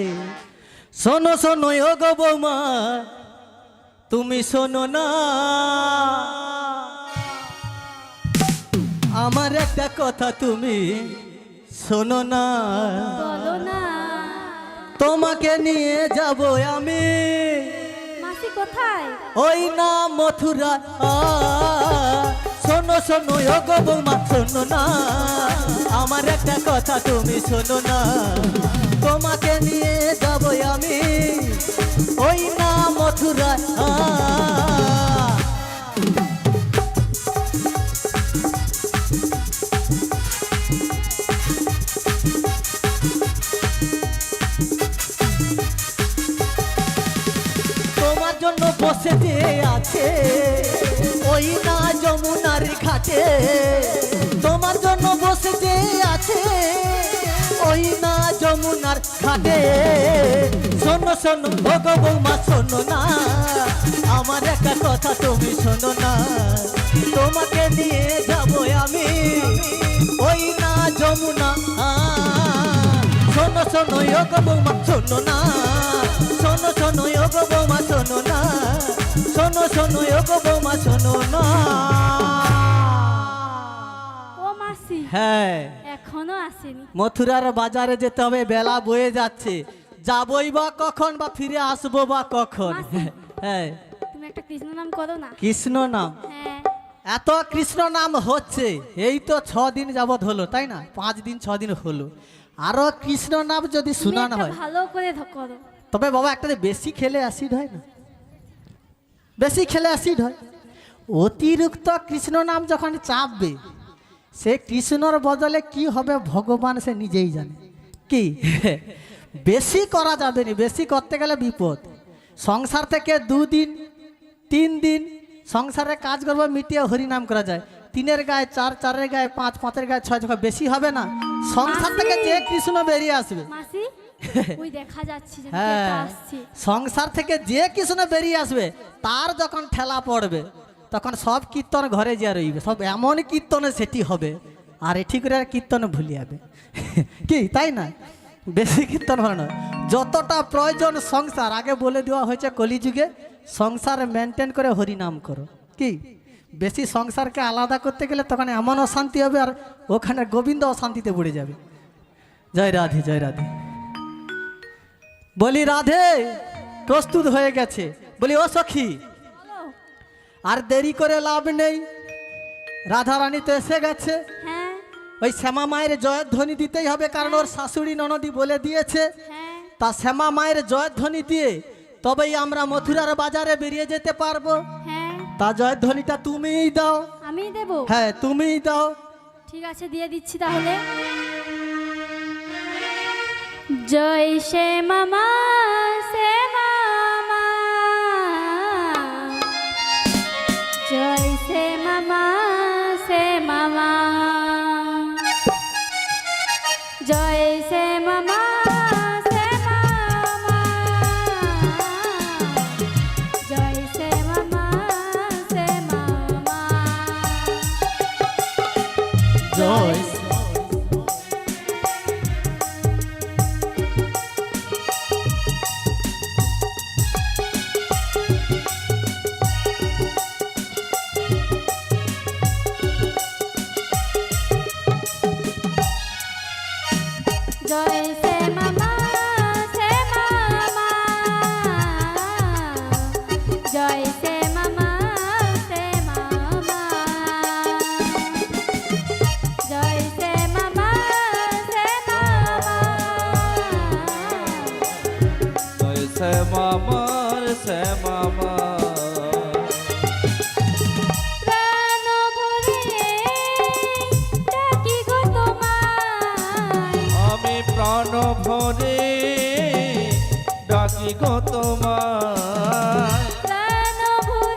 A: শোনো শোনো ও গো বৌমা, তুমি শোনো না, আমার একটা কথা তুমি শোনো না।
C: বলো না
A: তোমাকে নিয়ে যাব আমি
C: মাসি কোথায়?
A: ওই না মথুরা। শোনো শোনো ও গো বৌমা, শোনো না, আমার একটা কথা তুমি শোনো না। তোমাকে নিয়ে যাব আমি ওই না মথুরা। তোমার জন্য বসে যে আছে ওই না যমুনার ঘাটে, তোমার জন্য বসে যে আছে ওই না যমুনার ঘাটে। শোনো শোনো ও গো বৌমা, শোনো না, আমার একটা কথা তুমি শোনো না। তোমাকে নিয়ে যাব আমি ওই না যমুনা। শোনো শোনো ও গো বৌমা, শোনো না, শোনো শোনো ও গো বৌমা, শোনো না, শোনো শোনো ও গো বৌমা, শোনো না।
C: ও মাসি
A: হ্যাঁ,
C: এখনো আসেনি।
A: মথুরার বাজারে যেতে হবে, বেলা বয়ে যাচ্ছে। যাবই বা কখন, বা ফিরে আসবো বা কখন?
C: মাসি।
A: হ্যাঁ,
C: তুমি একটা কৃষ্ণ নাম করো না।
A: কৃষ্ণ নাম,
C: হ্যাঁ
A: এত কৃষ্ণ নাম হচ্ছে, এই তো 6 দিন যাবৎ হলো, তাই না? 5 দিন 6 দিন হলো, আরো কৃষ্ণ নাম যদি
C: তুমি
A: শোনানো
C: একটা
A: হয়।
C: ভালো করে করো।
A: তবে বাবা একটা যে বেশি খেলে অ্যাসিড হয় না, বেশি খেলে অ্যাসিড হয়। অতিরিক্ত কৃষ্ণ নাম যখন চাপবে, সে কৃষ্ণর বদলে কি হবে ভগবান সে নিজেই জানে। কি বেশি করা যাবে না, বেশি করতে গেলে বিপদ। সংসার থেকে 2 দিন 3 দিন সংসারে কাজ করবো, মিটিয়ে হরিনাম করা যায়। 3-এর গায়ে 4, 4-এর গায়ে 5, 5-এর গায়ে 6, যখন বেশি হবে না, সংসার থেকে যে কৃষ্ণ বেরিয়ে আসবে।
C: মাসি ওই দেখা যাচ্ছে যে
A: হ্যাঁ,
C: কে আসছে।
A: সংসার থেকে যে কৃষ্ণ বেরিয়ে আসবে, তার যখন ঠেলা পড়বে, তখন সব কীর্তন ঘরে যা রইবে, সব এমন কীর্তনে সেটি হবে, আর এটি করে আর কীর্তন ভুলে যাবে। কি তাই না? বেশি কীর্তন হয় না, যতটা প্রয়োজন সংসার, আগে বলে দেওয়া হয়েছে কলিযুগে সংসার মেনটেন করে হরিনাম করো। কি বেশি সংসারকে আলাদা করতে গেলে তখন এমন অশান্তি হবে, আর ওখানে গোবিন্দ অশান্তিতে পড়ে যাবে। জয় রাধে, জয় রাধে। বলি রাধে প্রস্তুত হয়ে গেছে। বলি ও সখী,
C: বলো।
A: আর দেরি করে লাভ নেই, রাধারানী তো এসে গেছে।
C: হ্যাঁ
A: ওই শ্যামা মায়ের জয়ধ্বনি দিতেই হবে, কারণ ওর শাশুড়ি ননদি বলে দিয়েছে।
C: হ্যাঁ
A: তা শ্যামা মায়ের জয়ধ্বনি দিয়ে তবেই আমরা মথুরার বাজারে বেরিয়ে যেতে পারবো।
C: হ্যাঁ
A: তা জয়ধ্বনিটা তুমিই দাও।
C: আমি দেবো।
A: হ্যাঁ, তুমিই দাও।
C: ঠিক আছে, দিয়ে দিচ্ছি তাহলে। জয় সে মামা, সে মামা, জয় সে মামা, সে মামা, জয় সে মামা, সে মামা, জয় সে মামা, সে মামা,
A: জয়
C: জয় সে মামা, সে মামা, জয় সে মামা, সে মামা, জয় সে মামা, সে মামা,
D: জয় সে মামার সে মামা,
C: প্রাণ ভরে ডাকি গো তোমায়,
D: আমি প্রাণ ভরে ডাকি গো তোমায়,
C: প্রাণ ভরে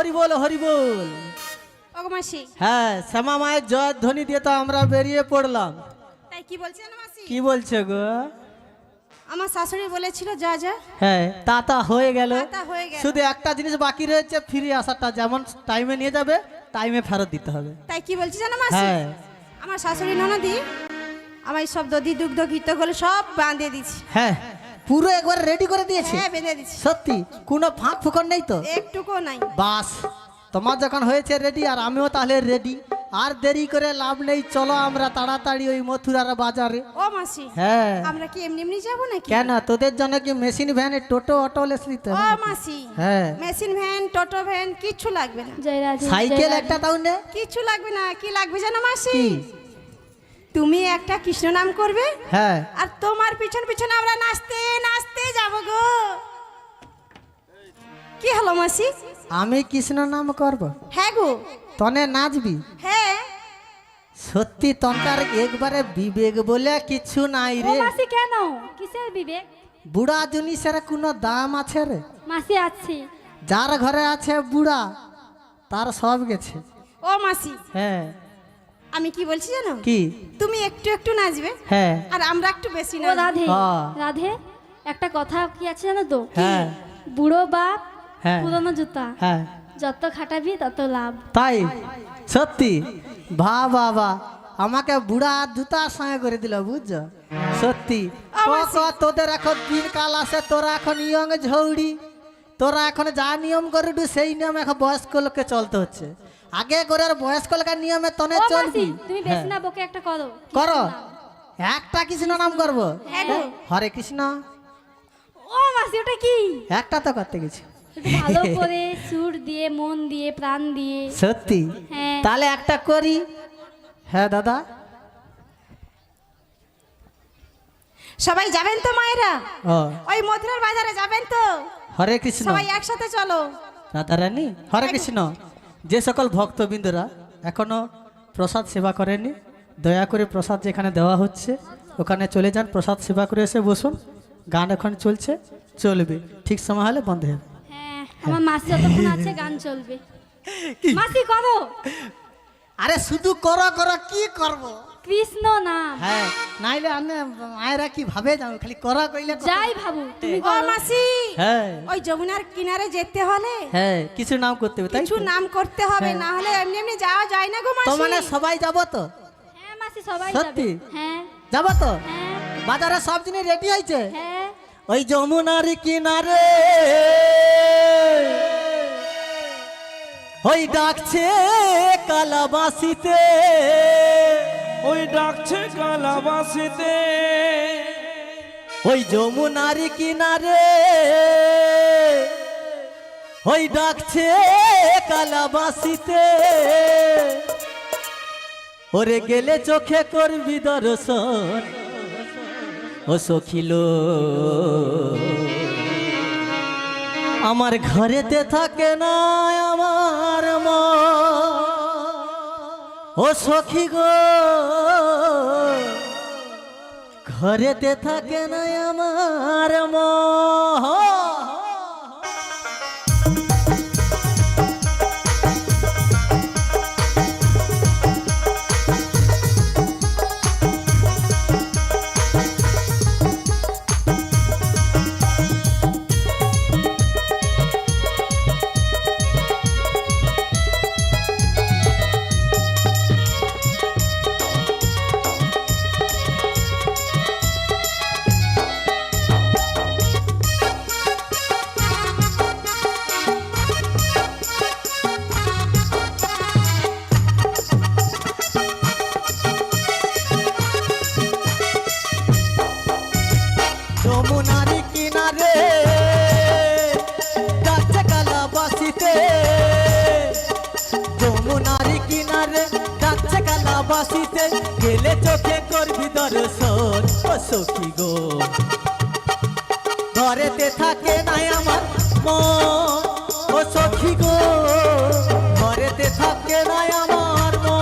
A: হরি বল হরি বল।
B: ওগো মাসি,
A: হ্যাঁ, শ্যামা মায়ের জয় ধ্বনি দিয়ে তো আমরা বেরিয়ে পড়লাম।
B: তাই কি বলছেন মাসি?
A: কি বলছে গো?
B: আমার শাশুড়ি বলেছিল যা যা,
A: হ্যাঁ, তা হয়ে গেল।
B: তা হয়ে গেল।
A: শুধু একটা জিনিস বাকি রয়েছে, ফিরে আসাটা। যেমন টাইমে নিয়ে যাবে, টাইমে ফেরত দিতে হবে।
B: তাই কি বলছি জানো মাসি?
A: হ্যাঁ।
B: আমার শাশুড়ি ননদি আমার সব দধি দুগ্ধ ঘিতগুলো সব বাঁধে দিচ্ছে।
A: হ্যাঁ, পুরো একবার রেডি করে দিয়েছে।
B: হ্যাঁ, বেঁধে দিচ্ছে,
A: সত্যি কোনো ফাঁক ফুকন নেই তো?
B: একটুকু নাই।
A: বাস, তোমার যখন হয়েছে রেডি, আর আমিও তাহলে রেডি। আর দেরি করে লাভ নেই, চলো আমরা তাড়াতাড়ি ওই মথুরার বাজারে।
B: ও মাসি,
A: হ্যাঁ।
B: আমরা কি এমনি এমনি যাবো নাকি?
A: কেন, তোদের জন্য কি মেশিন ভ্যানে টোটো অটো লেস নিতে
B: ও
A: হবে?
B: মাসি,
A: হ্যাঁ।
B: মেশিন ভ্যান টোটো ভ্যান কিচ্ছু লাগবে না,
C: জয় রাধে,
A: সাইকেল একটা তাও নে।
B: কিচ্ছু লাগবে না। কি লাগবে জানো মাসি?
A: কি?
B: তুমি একটা কৃষ্ণ নাম করবে,
A: হ্যাঁ।
B: আর তোমার পিছন পিছন আমরা নাচতে নাচতে যাবো গো। কি হলো মাসি?
A: আমি কৃষ্ণ নাম করব,
B: হ্যাঁ গো।
A: তনে নাচবি?
B: হ্যাঁ।
A: সত্যি তনকার একবারে বিবেক বলে কিছু নাই
C: ও
A: রে।
C: মাসি কেন? কিসের বিবেক?
A: বুড়া জিনিসের কোনো দাম আছে রে?
C: মাসি আছে।
A: যার ঘরে আছে বুড়া, তার সব গেছে।
B: ও মাসি,
A: হ্যাঁ।
B: আমি কি বলছি জানো?
A: কি?
B: তুমি একটু একটু নাচবে,
A: হ্যাঁ।
B: আর আমরা একটু বেশি
C: ও
B: নাচবো।
C: রাধে,
A: হ্যাঁ।
C: রাধে, একটা কথা কি আছে জানো তো?
A: হ্যাঁ।
C: বুড়ো বাপ,
A: হ্যাঁ।
C: পুরনো জুতা,
A: হ্যাঁ।
C: যত খাটাবি তত লাভ।
A: তাই? সত্যি? বাবা, আমাকে বুড়া জুতার সঙ্গে করে দিল, বুঝছো? সত্যি তোদের এখন দিন কাল আসে, তোরা এখন ইয়ং ঝৌড়ি, তোরা এখন যা নিয়ম করে সেই নিয়ম এখন বয়স্ক লোককে চলতে হচ্ছে। আগে করে আর বয়স্ক লোকের নিয়মে তনে
C: ও মাসি,
A: চলবি।
C: তুমি বেশি না বকে একটা করো।
A: করো,
C: কৃষ্ণ নাম।
A: একটা কৃষ্ণ নাম করবো।
B: হ্যাঁ গো।
A: হরে কৃষ্ণ।
C: ও মাসি, ওটা কি?
A: একটা তো করতে গেছি।
C: একটু ভালো করে সুর দিয়ে, মন দিয়ে, প্রাণ দিয়ে।
A: সত্যি?
C: হ্যাঁ।
A: তাহলে একটা করি। হ্যাঁ দাদা।
B: সবাই যাবেন তো মায়েরা?
A: ও,
B: ওই মথুরার বাজারে যাবেন তো?
A: হরে কৃষ্ণ।
B: সবাই একসাথে চলো।
A: রাধা রানী, হরে কৃষ্ণ। যে সকল ভক্তবৃন্দরা এখনো প্রসাদ সেবা করেনি, দয়া করে প্রসাদ যেখানে দেওয়া হচ্ছে ওখানে চলে যান, প্রসাদ সেবা করে এসে বসুন। গান এখন চলছে, চলবে, ঠিক সময় হলে বন্ধ হবে।
C: হ্যাঁ, আমার মাসি যতক্ষণ আছে গান চলবে। মাসি করো।
A: আরে শুধু করো করো, কি করব?
C: কৃষ্ণ নাম।
A: হ্যাঁ, নাইলে আমি মায়েরা কি ভাবে যাও, খালি করা কইলে কত-
C: যাই ভাবু তুমি
B: ও
C: করো।
B: মাসি,
A: হ্যাঁ।
B: ওই যমুনার কিনারে যেতে হলে
A: হ্যাঁ, কিছু নাম করতে হবে, তাই
B: কিছু
A: তো?
B: নাম করতে হবে,
A: হ্যাঁ।
B: না হলে এমনি এমনি যাওয়া যায় না গো
A: তো
B: মাসি।
A: মানে সবাই যাব তো?
C: হ্যাঁ মাসি, সবাই
A: সত্যি?
C: যাবে। হ্যাঁ
A: যাব তো?
C: হ্যাঁ
A: বাজারে সব জিনিস রেডি হয়েছে?
C: হ্যাঁ।
A: ওই যমুনার কিনারে ওই ডাকছে কালাবাসিতে,
D: ওই ডাকছে কালাবাসিতে,
A: ওই যমুনার কিনারে ওই ডাকছে কালাবাসিতে। ওরে গেলে চোখে করবি দর্শন, ও সখিল আমার ঘরেতে থাকে না আমার মা, ও সখী গো ঘরেতে থাকে না আমার মা। যমুনার কিনারে ডাকছে কালাবাসিতে, যমুনার কিনারে ডাকছে কালাবাসিতে। গেলে চোখে করবি দর্শন, ও সখী গো ঘরেতে থাকে নাই আমার মন, ও সখী গো ঘরেতে থাকে নাই আমার মন।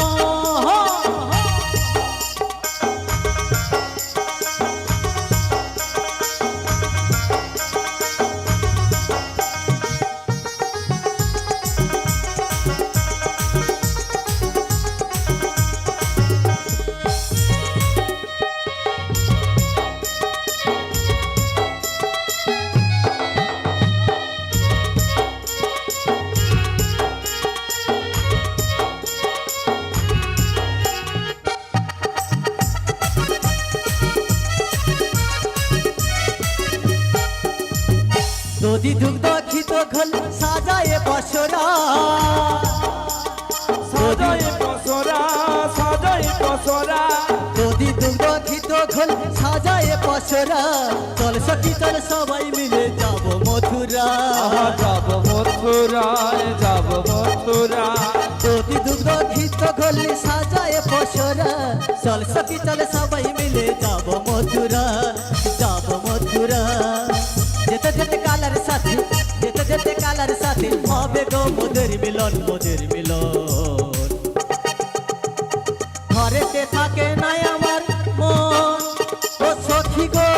A: ঘোল সাজায় পসরা, চল সখী চল সবাই মিলে যাব মথুরা।
D: যাব মথুরায়, যাব মথুরা।
A: দধি দুগ্ধ ঘিত ঘোল সাজায় পসরা, চল সখী চল সবাই মিলে যাব মথুরা, যাব মথুরা। যেতে যেতে কালার সাথে, যেতে যেতে কালার সাথে হবে গো মোদের মিলন, মোদের মিলন। ঘরেতে থাকে নাই আমার মন ও সখী গো,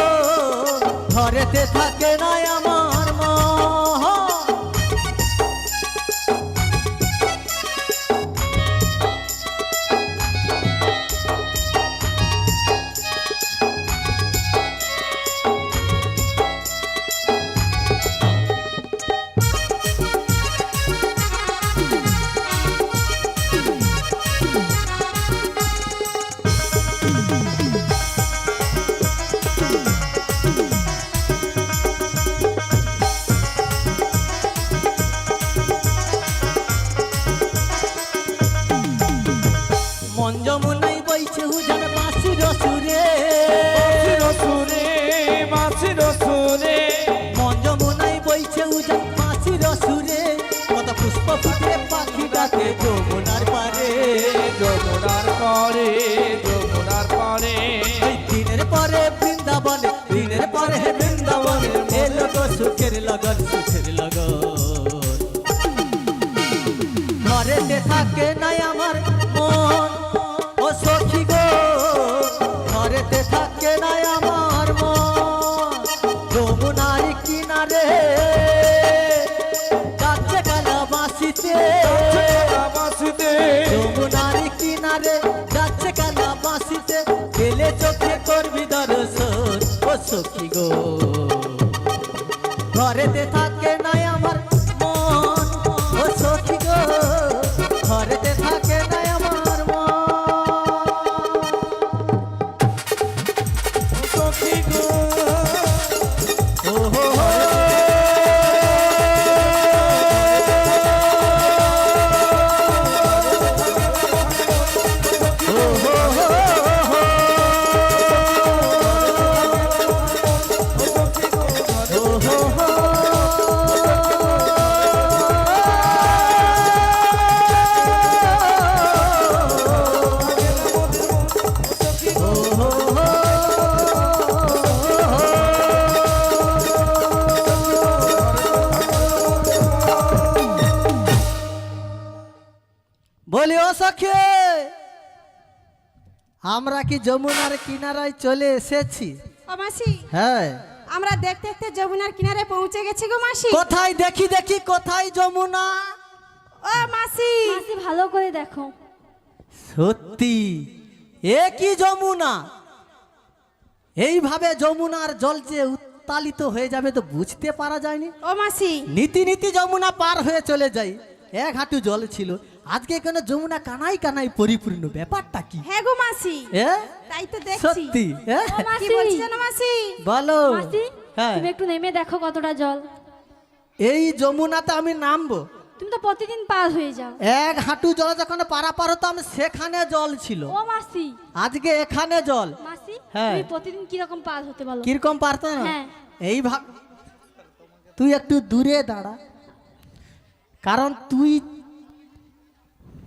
A: ঘরেতে থাকে নাই আমার মন। মন যমুনাই বইছে উজান বাঁশির সুরে,
D: বাঁশির সুরে, বাঁশির সুরে।
A: মন যমুনাই বইছে উজান বাঁশির সুরে, কত পুষ্প ফুটে পাখি ডাকে যমুনার পারে,
D: যমুনার পরে, যমুনার পরে।
A: এই দিনের পরে বৃন্দাবনে, দিনের পরে বৃন্দাবনে এলো গো সুখের লগন, সুখের লগন। ঘরেতে থাকে নাই আমার মন ও সখী গো, ঘরেতে থাকে নাই আমার মন। যমুনার কিনারে যাচ্ছে কালা বাঁশিতে,
D: বাঁশিতে
A: যমুনার কিনারে যাচ্ছে কালা বাঁশিতে, গেলে চোখে করবি দর্শন ও সখী গো। ঘরেতে থাকে নাই আমার মন ও সখী গো, ঘরেতে থাকে নাই আমার মন।
D: সখী গো।
A: ও হো হো। ও হো হো হো। ও হো হো। বলি ও সখী, আমরা কি যমুনার কিনারায় চলে এসেছি?
B: ও মাসি,
A: হ্যাঁ।
B: আমরা দেখতে দেখতে যমুনার কিনারে পৌঁছে গেছি গো মাসি।
A: কোথায় দেখি দেখি, কোথায় যমুনা?
B: ও মাসি,
C: মাসি ভালো করে দেখো।
A: সত্যি এ কি যমুনা? এইভাবে যমুনার জল যে উত্তালিত হয়ে যাবে তো বুঝতে পারা যায়নি।
B: ও মাসি,
A: নীতি নীতি যমুনা পার হয়ে চলে যাই, এক হাঁটু জল ছিল, আজকে কেন যমুনা কানাই কানাই পরিপূর্ণ, ব্যাপারটা কি?
B: হ্যাঁ গো মাসি,
A: এ
B: তাই তো দেখছি।
A: সত্যি এ?
C: ও
B: কি
C: মাসি,
B: বলছি জানো মাসি?
A: বলো।
C: মাসি
A: হ্যাঁ,
C: তুমি একটু নেমে দেখো কতটা জল।
A: এই যমুনাতে আমি নামবো?
C: তুমি তো প্রতিদিন পার হয়ে যাও।
A: এক হাঁটু জল যখন পারাপার হতাম সেখানে জল ছিল,
C: ও মাসি,
A: আজকে এখানে জল।
C: মাসি
A: হ্যাঁ।
C: তুমি প্রতিদিন কি রকম পার হতে বলো?
A: কিরকম পারতো না?
C: হ্যাঁ।
A: এই ভাব, তুই একটু দূরে দাঁড়া, কারণ তুই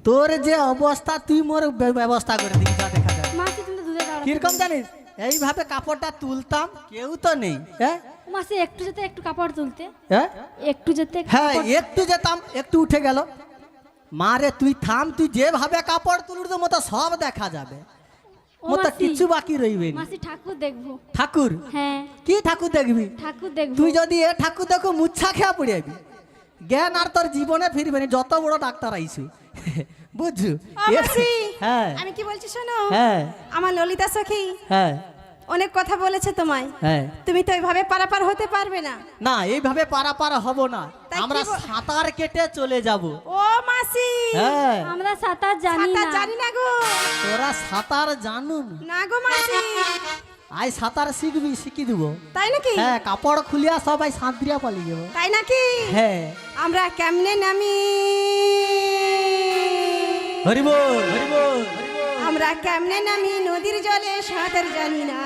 A: তোর যে অবস্থা তুই মোর ব্যবস্থা করে দিবি, যা দেখা যায়।
C: মাসি তুমি তো দূরে দাঁড়াও।
A: কিরকম জানিস, এইভাবে কাপড়টা তুলতাম, কেউ তো নেই। হ্যাঁ
C: মাসি একটু যেতে একটু কাপড় তুলতে,
A: হ্যাঁ
C: একটু যেতে একটু
A: হ্যাঁ,
C: কাপড়-
A: একটু যেতাম, একটু উঠে গেল। মারে তুই থাম, তুই যেভাবে কাপড় তুলুর তো মতো সব দেখা যাবে,
C: ও
A: মতো
C: মাসি,
A: কিছু বাকি রইবে না।
C: মাসি ঠাকুর দেখবো।
A: ঠাকুর?
C: হ্যাঁ
A: কি ঠাকুর দেখবি?
C: ঠাকুর দেখবো।
A: তুই যদি এ ঠাকুর দেখো মুচ্ছা খেয়া পড়ে যাবি, জ্ঞান আর তোর জীবনে ফিরবে না, যত বড় ডাক্তার আইসু। বুঝছু?
B: ও মাসি,
A: হ্যাঁ
B: আমি কি বলছি শোনো।
A: হ্যাঁ
B: আমার ললিতা সখী
A: হ্যাঁ
B: অনেক কথা বলেছে তোমায়,
A: হ্যাঁ।
B: তুমি তো এইভাবে পারাপার হতে পারবে না।
A: না, এইভাবে পারাপার হব না,
B: তাই কি
A: আমরা সাঁতার কেটে চলে যাব।
B: ও মাসি,
A: হ্যাঁ,
C: আমরা সাঁতার জানি
B: সাঁতার
C: না।
B: জানি না গো।
A: তোরা সাঁতার জানুন?
B: না গো মাসি।
A: আই সাঁতার শিখবি, শিখি দেবো।
B: তাই নাকি?
A: হ্যাঁ, কাপড় খুলিয়া সবাই সাঁতরিয়া পালিয়ে যাবো।
B: তাই নাকি?
A: হ্যাঁ।
B: আমরা কেমনে নামি?
A: হরিবল হরিবল।
B: আমরা কেমনে নামি নদীর জলে সাঁতার জানি না।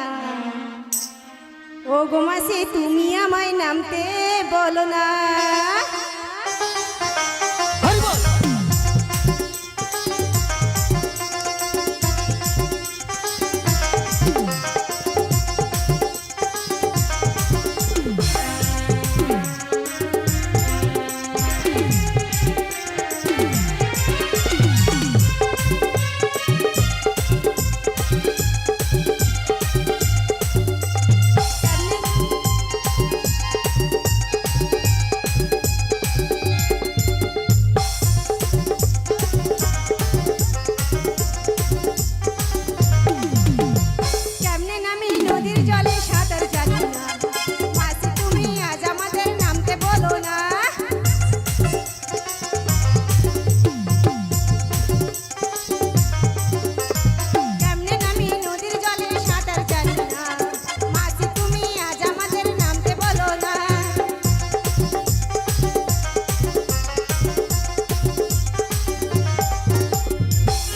B: ও গো মাসি তুমি আমায় নামতে বলো না।
A: হরি বল।
B: কেমনে নামি নদীর জলে সাঁতার জানি না। মাসি তুমি আজ আমাদের নামতে বলো না। কেমনে নামি নদীর জলে সাঁতার জানি না। মাসি তুমি আজ আমাদের নামতে বলো না।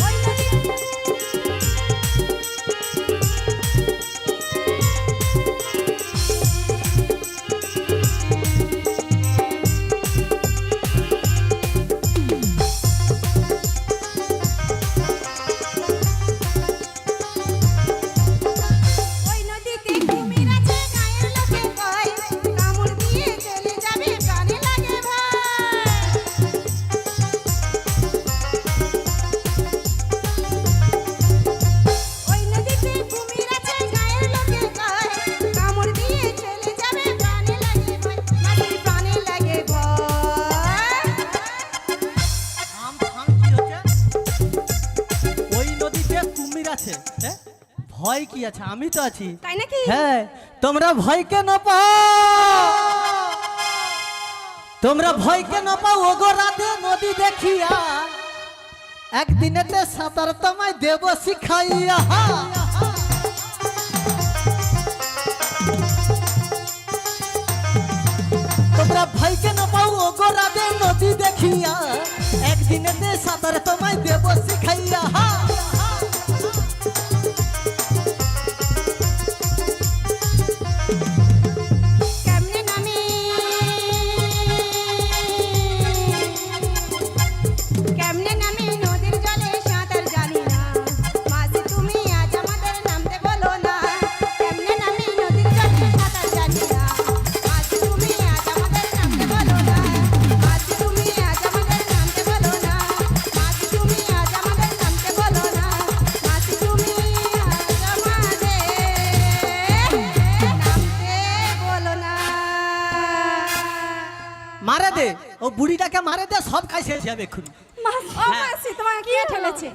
B: ওই নদী ওই নদীতে কুমির আছে গায়ের লোকে কয় কামড় দিয়ে চলে যাবে প্রাণে লাগে ভয়। ওই নদীতে কুমির আছে গায়ের লোকে কয় কামড় দিয়ে চলে যাবে প্রাণে লাগে ভয়। মাসি প্রাণে লাগে ভয়।
A: আম ফাম কি হচ্ছে? ওই নদীতে কুমির আছে, হ্যাঁ? ভয় কি আছে? আমি তো আছি।
B: তাই নাকি?
A: হ্যাঁ, তোমরা ভয়কে না পাও, তোমরা ভয়কে না পাও। ওগো রাতে নদী দেখিয়া একদিনেতে সাঁতার তোমায় দেব শিখাইয়া। তোমরা ভয়কে না পাও, ওগো রাতে নদী দেখিয়া একদিনেতে সাঁতার তোমায় দেব শিখাইয়া।
B: কেমনে নামি কেমনে নামি নদীর জলে সাঁতার জানি না। মাসি তুমি আজ আমাদের নামতে বলো না। কেমনে নামি নদীর জলে সাঁতার জানি না। মাসি তুমি আজ আমাদের নামতে বলো না। মাসি তুমি আজ আমাদের নামতে বলো না। মাসি তুমি আজ আমাদের নামতে বলো না। মাসি তুমি আজ আমাদের নামতে বলো না।
A: মারে দে, ও বুড়িটাকে মারে দে, সব খাই শেষ যাবে এক্ষুনি।
B: ও মাসি তোমাকে কে ঠেলেছে?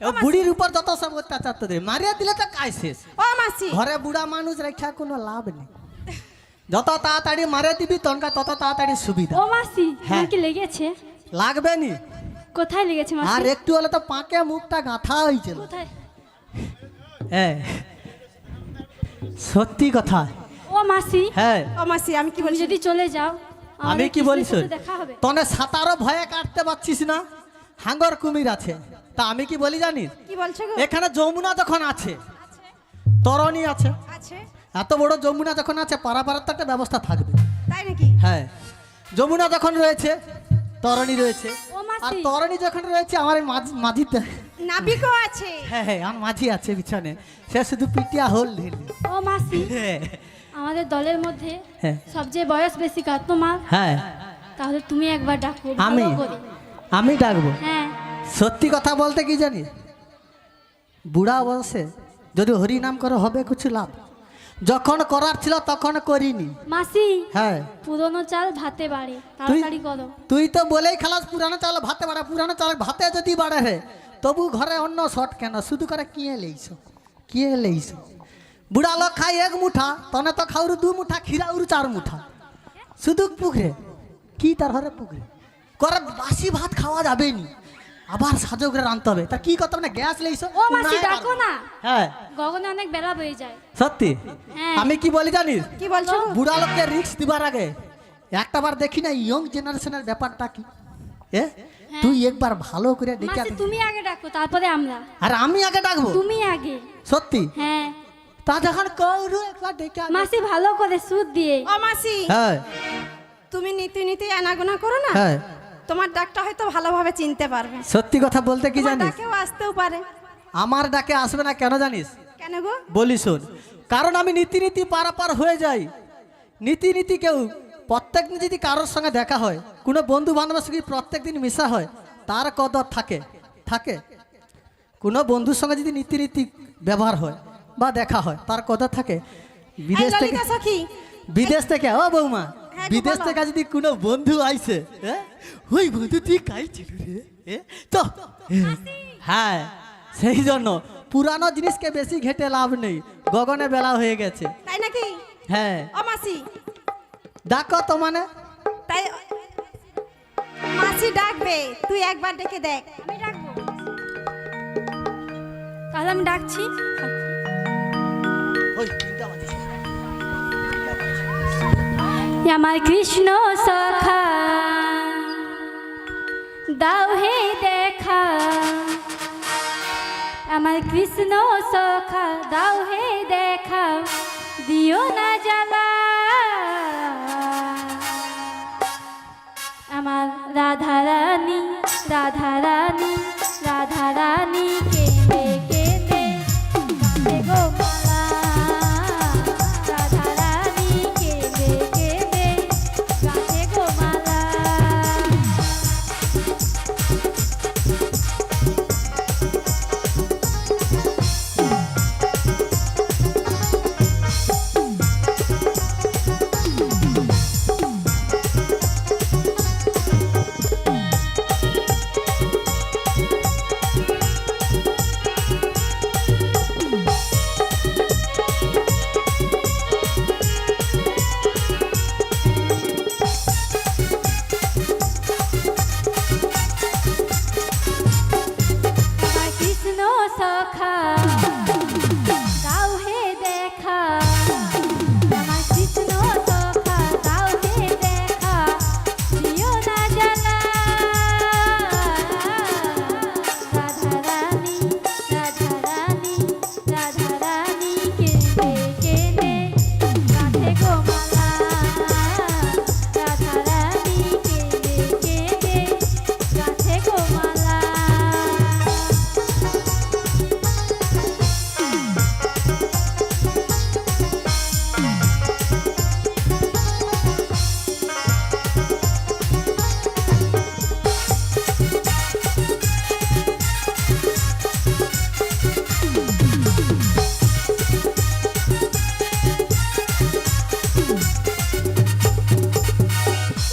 A: ও বুড়ির উপর যত সব অত্যাচার তো দে, মারিয়া দিলে তো কাজ শেষ।
B: ও মাসি
A: ঘরে বুড়া মানুষ রেখা কোনো লাভ নেই। যত তাড়াতাড়ি মারে দিবি তনকা তত তাড়াতাড়ি সুবিধা।
C: ও মাসি
A: হ্যাঁ।
C: তোমার কি লেগেছে?
A: লাগবে নি।
C: কোথায় লেগেছে
A: আর
C: মাসি?
A: একটু হলে তো পাকে মুখটা গাঁথা হয়েছিল।
C: কোথায়?
A: হ্যাঁ, সত্যি কথা।
C: ও মাসি
A: হ্যাঁ,
B: ও মাসি আমি কি
C: তুমি
B: বলছি?
C: যদি চলে যাও
A: আমি
C: আমাদের
A: কি বলি
C: কৃষ্ণের
A: শোন,
C: সাথে দেখা হবে।
A: তনে সাঁতারও ভয়ে কাটতে পারছিস না, হাঙ্গর কুমির আছে। তা আমি কি বলি জানিস,
B: কি বলছো গো?
A: এখানে যমুনা যখন আছে, তরণী আছে,
B: আছে
A: এত বড় যমুনা যখন আছে, পারাপারের তো একটা ব্যবস্থা থাকবে।
B: তাই নাকি?
A: হ্যাঁ, যমুনা যখন রয়েছে, তরণী রয়েছে।
C: ও মাসি।
A: আর তরণী যখন রয়েছে, আমার এই মাঝিতে,
B: নাবিকও আছে।
A: হ্যাঁ হ্যাঁ, আমার মাঝি আছে পিছনে, সে শুধু পিটিয়া হোল ঢিলি।
C: ও মাসি
A: হ্যাঁ
C: আমাদের দলের মধ্যে
A: হ্যাঁ।
C: সবচেয়ে বয়স বেশি কার তোমার?
A: হ্যাঁ,
C: তাহলে তুমি একবার ডাকো
A: আমি
C: ভালো করে।
A: আমি ডাকবো।
C: হ্যাঁ
A: সত্যি কথা বলতে কি জানি, বুড়া বয়সে যদি হরি নাম করে হবে কিছু লাভ? যখন করার ছিল তখন করিনি।
C: মাসি
A: হ্যাঁ,
C: পুরনো চাল ভাতে বাড়ে, তাড়াতাড়ি করো।
A: তুই তো বলেই খালাস পুরানো চাল ভাতে বাড়ে, পুরানো চাল ভাতে যদি বাড়ে রে, তবু ঘরে অন্য শট কেন, শুধু করে কিয়ে লেইছ, কিয়ে লেইছ। বুড়া লোক খাই এক মুঠা, তনে তো খাউরু 2 মুঠা, খিরাউরু 4 মুঠা, শুধু পুকুরে কি তার ঘরে পুকুরে করে বাসি ভাত খাওয়া যাবে নি, আবার সাজো করে রাঁধতে হবে। তা কি করতে হবে, গ্যাস লেইছ।
C: ও মাসি ডাকো না,
A: হ্যাঁ
C: গগনে অনেক বেলা হয়ে যায়।
A: সত্যি।
C: হ্যাঁ।
A: আমি কি বলি জানিস,
B: কি বলছো?
A: বুড়া লোককে রিস্ক দিবার আগে একটাবার দেখি না ইয়ং জেনারেশনের ব্যাপারটা কি। তুই একবার ভালো করে ডেকে
C: মাসি তুমি আগে ডাকো তারপরে আমরা।
A: আর আমি আগে ডাকবো?
C: তুমি আগে।
A: সত্যি?
C: হ্যাঁ
A: তা যখন কৌরু একবার ডেকে আগে।
C: মাসি ভালো করে সুদ দিয়ে।
B: ও মাসি,
A: হ্যাঁ
B: তুমি নীতি নীতি আনাগোনা করো না,
A: হ্যাঁ
B: তোমার ডাকটা হয়তো ভালোভাবে চিনতে পারবে।
A: সত্যি কথা বলতে কি
B: তোমার
A: জানিস,
B: ডাকেও আসতেও পারে।
A: আমার ডাকে আসবে না কেন জানিস?
B: কেন গো?
A: বলি শোন, কারণ আমি নীতি নীতি পারাপার হয়ে যাই। নীতি নীতি কেউ প্রত্যেক দিন যদি কারোর সঙ্গে দেখা হয়, কোনো বন্ধু বান্ধবের সঙ্গে প্রত্যেক দিন মেশা হয়, তার কদর থাকে থাকে। কোনো বন্ধুর সঙ্গে যদি নীতি নীতি ব্যবহার হয় বা দেখা হয়, তার কদর থাকে। বিদেশ
B: এই
A: থেকে
B: ললিতা সখী,
A: বিদেশ থেকে ও বৌমা,
B: হ্যাঁ গো,
A: বিদেশ
B: বলো।
A: থেকে যদি কোনো বন্ধু আইছে, ওই বন্ধু তুই কাই ছিল রে, তো হ্যাঁ, সেই জন্য পুরানো জিনিসকে বেশি ঘেটে লাভ নেই, গগনে বেলা হয়ে গেছে।
B: তাই নাকি?
A: হ্যাঁ
B: ও মাসি,
A: ডাকো তো মানে।
B: তাই মাসি ডাকবে, তুই একবার ডেকে দেখ।
C: আমি ডাকবো, তাহলে আমি ডাকছি। আমার কৃষ্ণ সখা দাও হে দেখা, আমার কৃষ্ণ সখা দাও হে দেখা, দিও না জ্বালা। আমার রাধা রানী রাধা রানী রাধা রানী কেঁদে কেঁদে কাঁদে গো মালা। রাধা রানী কেঁদে কেঁদে কাঁদে গো মালা। আমার কৃষ্ণ সখা দাও হে দেখা, আমার কৃষ্ণ সখা দাও হে দেখা, দিও না জ্বালা। রাধা রানী রাধা রানী রাধা রানী কেঁদে কেঁদে কাঁদে গো মালা। রাধা রানী কেঁদে কেঁদে কাঁদে গো মালা।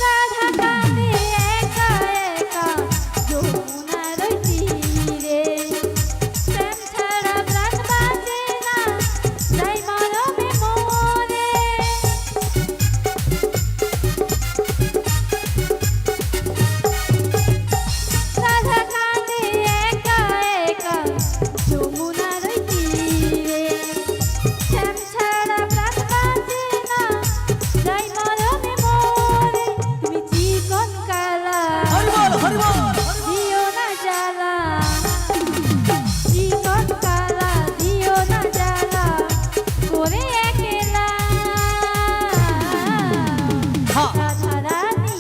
C: রাধা কাঁদে একা একা যমুনার তীরে, প্রেম ছাড়া প্রাণ বাঁচে না, যাই মরমে মরে। রাধা কাঁদে একা একা যমুনার তীরে, প্রেম ছাড়া প্রাণ বাঁচে না, যাই মরমে মরে। তুমি চিকন কালা দিও না জ্বালা, চিকন কালা দিও না জ্বালা, করে একলা।
A: হ্যাঁ।
C: রাধা রানী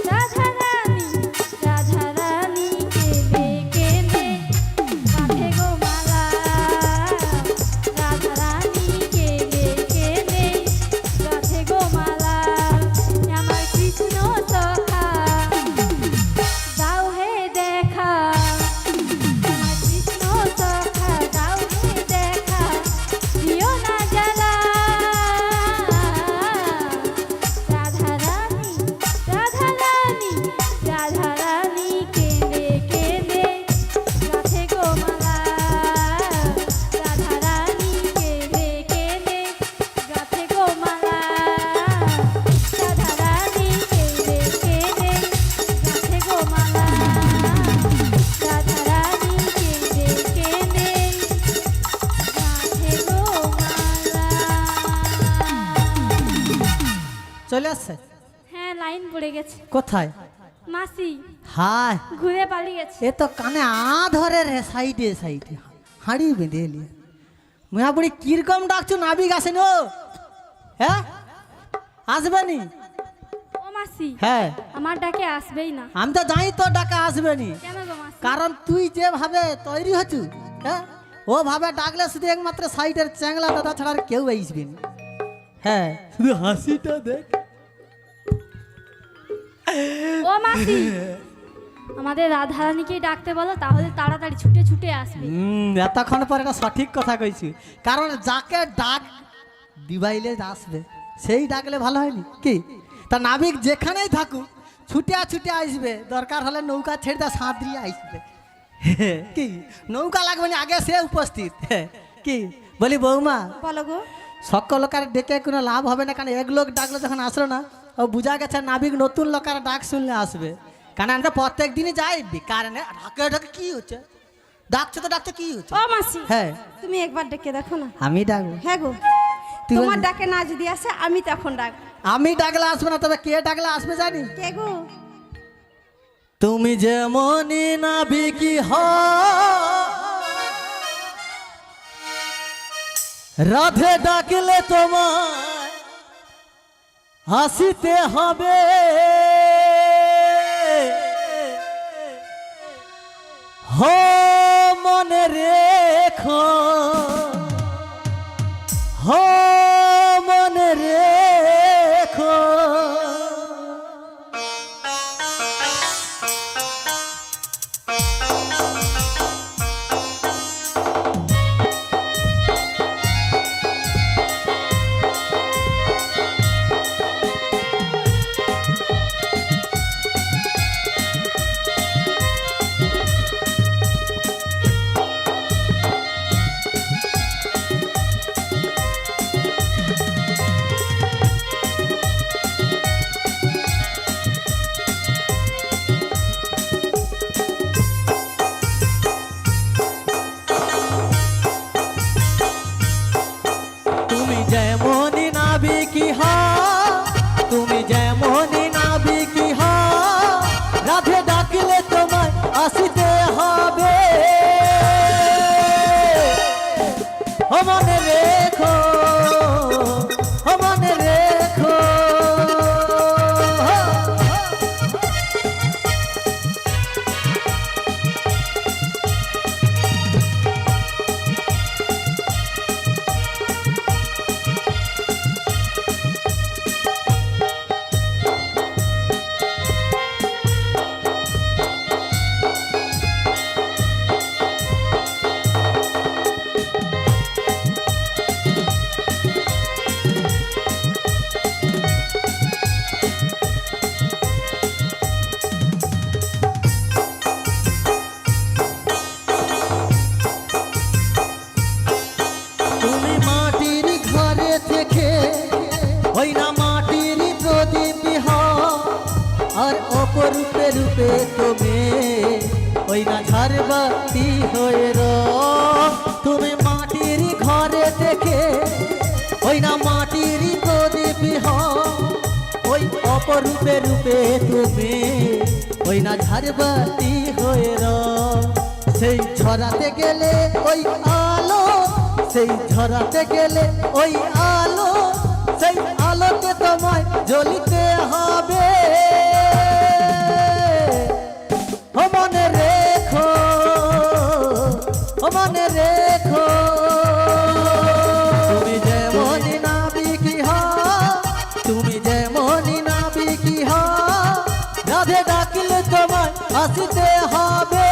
C: রাধা রানী রাধা রানী কেঁদে কেঁদে কাঁদে গো মালা। রাধা রানী কেঁদে কেঁদে কাঁদে গো মালা। আমার কৃষ্ণ সখা দাও হে দেখা, আমার কৃষ্ণ সখা দাও হে দেখা, দিও না জ্বালা। রাধা রানী রাধা রানী রাধা রানী কেঁদে কেঁদে গাঁথে গো মালা। রাধা রানী কেঁদে কেঁদে গাঁথে গো মালা। রাধা রানী কেঁদে কেঁদে গাঁথে গো মালা। রাধা রানী কেঁদে কেঁদে গাঁথে গো মালা।
A: চলে আসছে?
C: হ্যাঁ লাইন পড়ে গেছে।
A: কোথায়?
C: মাসি
A: হায়
C: ঘুরে পালিয়ে গেছে।
A: এ তো কানে ধরে রে সাইডে সাইডে হাঁড়ি বেঁধে এলি মুয়া বুড়ি কিরকম ডাকছো নাবিক আসেন ও হ্যাঁ আসবে নি
C: ও মাসি,
A: হ্যাঁ
C: আমার ডাকে আসবেই না।
A: আমি তো জানি তোর ডাকা আসবে নি
C: কেন গো মাসি?
A: কারণ তুই যেভাবে তৈরি হচ্ছু হ্যাঁ ও ভাবে ডাকলে শুধু একমাত্র সাইডের চ্যাংলা দাদা ছাড়া আর কেউ আসবে না হ্যাঁ শুধু হাসিটা দেখ
C: ও মাসি, আমাদের রাধারানীকেই ডাকতে বলো, তাহলে তাড়াতাড়ি ছুটে ছুটে আসবে।
A: এতক্ষণ পর এটা সঠিক কথা কইছি কারণ যাকে ডাক দিবাইলে আসবে সেই ডাকলে ভালো হয়নি কি তা নাবিক যেখানেই থাকুক ছুটিয়া ছুটে আসবে দরকার হলে নৌকা ছেড়ে দেওয়া সাঁতরিয়ে আসবে কি নৌকা লাগবে না আগে সে উপস্থিত কি বলি বৌমা
B: বলো গো।
A: সকল লোকের ডেকে কোনো লাভ হবে না কারণ এক লোক ডাকলে যখন আসলো না ও বুঝা গেছে নাবিক নতুন লোকের ডাক শুনলে আসবে কারণ আমরা প্রত্যেক দিনই যাই কারণে ডাকে ডাকে কি হচ্ছে ডাকছে তো ডাকছে কি হচ্ছে
B: ও মাসি,
A: হ্যাঁ
B: তুমি একবার ডেকে দেখো না।
A: আমি ডাকবো
B: হ্যাঁ গো,
A: তুই
B: তোমার
A: বলবি?
B: ডাকে না যদি আসে আমি তখন ডাক।
A: আমি ডাকলে আসবে না তবে কে ডাকলে আসবে জানি
B: কে গো?
A: তুমি যেমনই নাবিকি হ রাধে ডাকলে তোমায় হাসিতে হবে হো মনে রেখো হো মনে রেখো তুমি যেমনই নাবিকি হও তুমি যেমনই নাবিকি হও রাধে ডাকলে তোমায় আসিতে হবে ও মনে রেখো ও মনে রেখো তুমি মাটির ঘরে থেকে ওই না মাটির প্রদীপ হও আর অপরূপে রূপে তুমি ওই না ঝাড়বাতি হয়ে তুমি মাটির ঘরে থেকে ওই না মাটির প্রদীপ হও ওই অপরূপে রূপে তুমি ওই না ঝাড়বাতি হয়ে সেই ছড়াতে গেলে ওই আলো সেই ঝরাতে গেলে ওই আলো সেই আলোকে তোমায় জ্বলিতে হবে ও মনে রেখো ও মনে রেখো তুমি যেমনই নাবিকি হও তুমি যেমনই নাবিকি হও রাধে ডাকলে তোমায় আসিতে হবে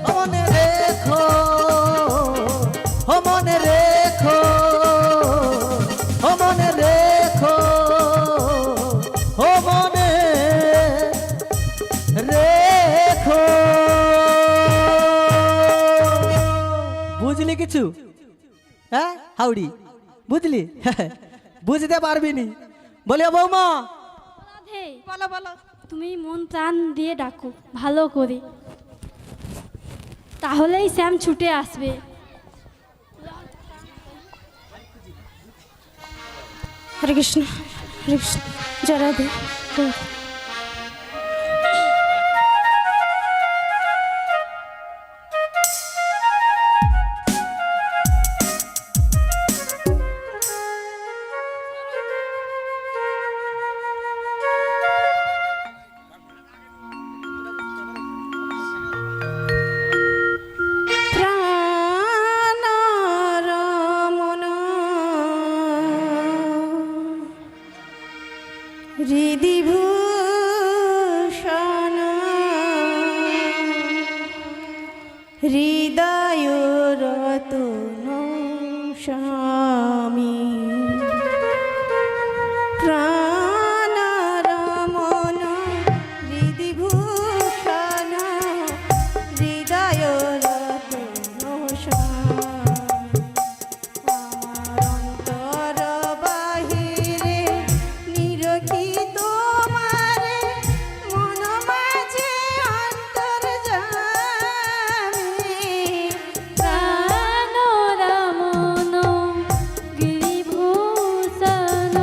A: ও মনে রেখো ও মনে রেখো ও মনে রেখো বুঝলি কিছু হ্যাঁ হাউড়ি বুঝলি বুঝতে পারবি নি বলে বৌমা
C: রাধে,
B: বলো বলো।
C: তুমি মন প্রাণ দিয়ে ডাকো ভালো করে, তাহলেই শ্যাম ছুটে আসবে।
B: হরে কৃষ্ণ জয় রাধে। নমস্কার। প্রাণরমণ হৃদিভূষণ হৃদয় রতন স্বামী প্রাণরমণ হৃদিভূষণ হৃদয় রতন স্বামী আমার অন্তর বাহিরে নিরখি তোমারে মন মাঝে অন্তর্যামী
C: প্রাণরমণ গিরিভূষণ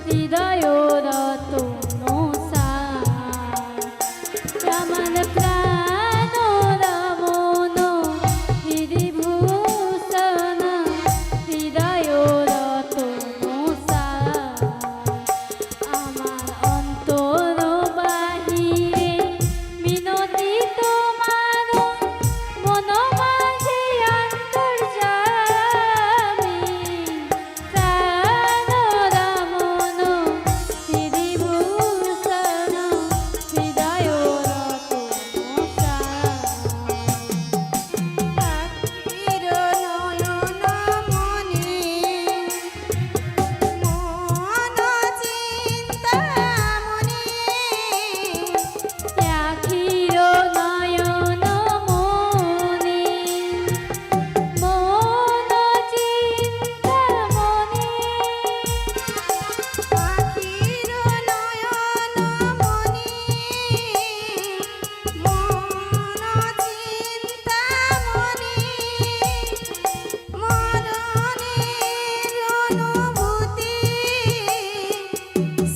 C: হৃদয় রতন আমার প্রাণরমণ গিরিভূষণ হৃদয় রতন আমার অন্তর বাহিরে মিনতি তোমার মন মাঝে অন্তর্যামী প্রাণরমণ গিরিভূষণ হৃদয় রতন
B: পাখির নয়ন মনি মন চিন্তামণি
C: আখির নয়ন মনি মন চিন্তামণি
B: পাখির নয়ন মনি মন চিন্তামণি মরণের অনুভূতি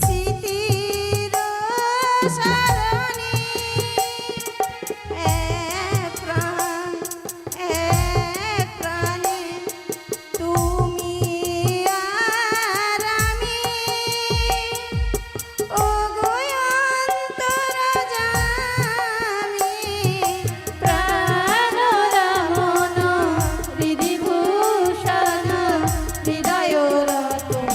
B: স্মৃতির সারণী এক প্রাণে তুমি আর আমি ও গো অন্তর্যামী
C: প্রাণরমণ হৃদিভূষণ হৃদয় রতন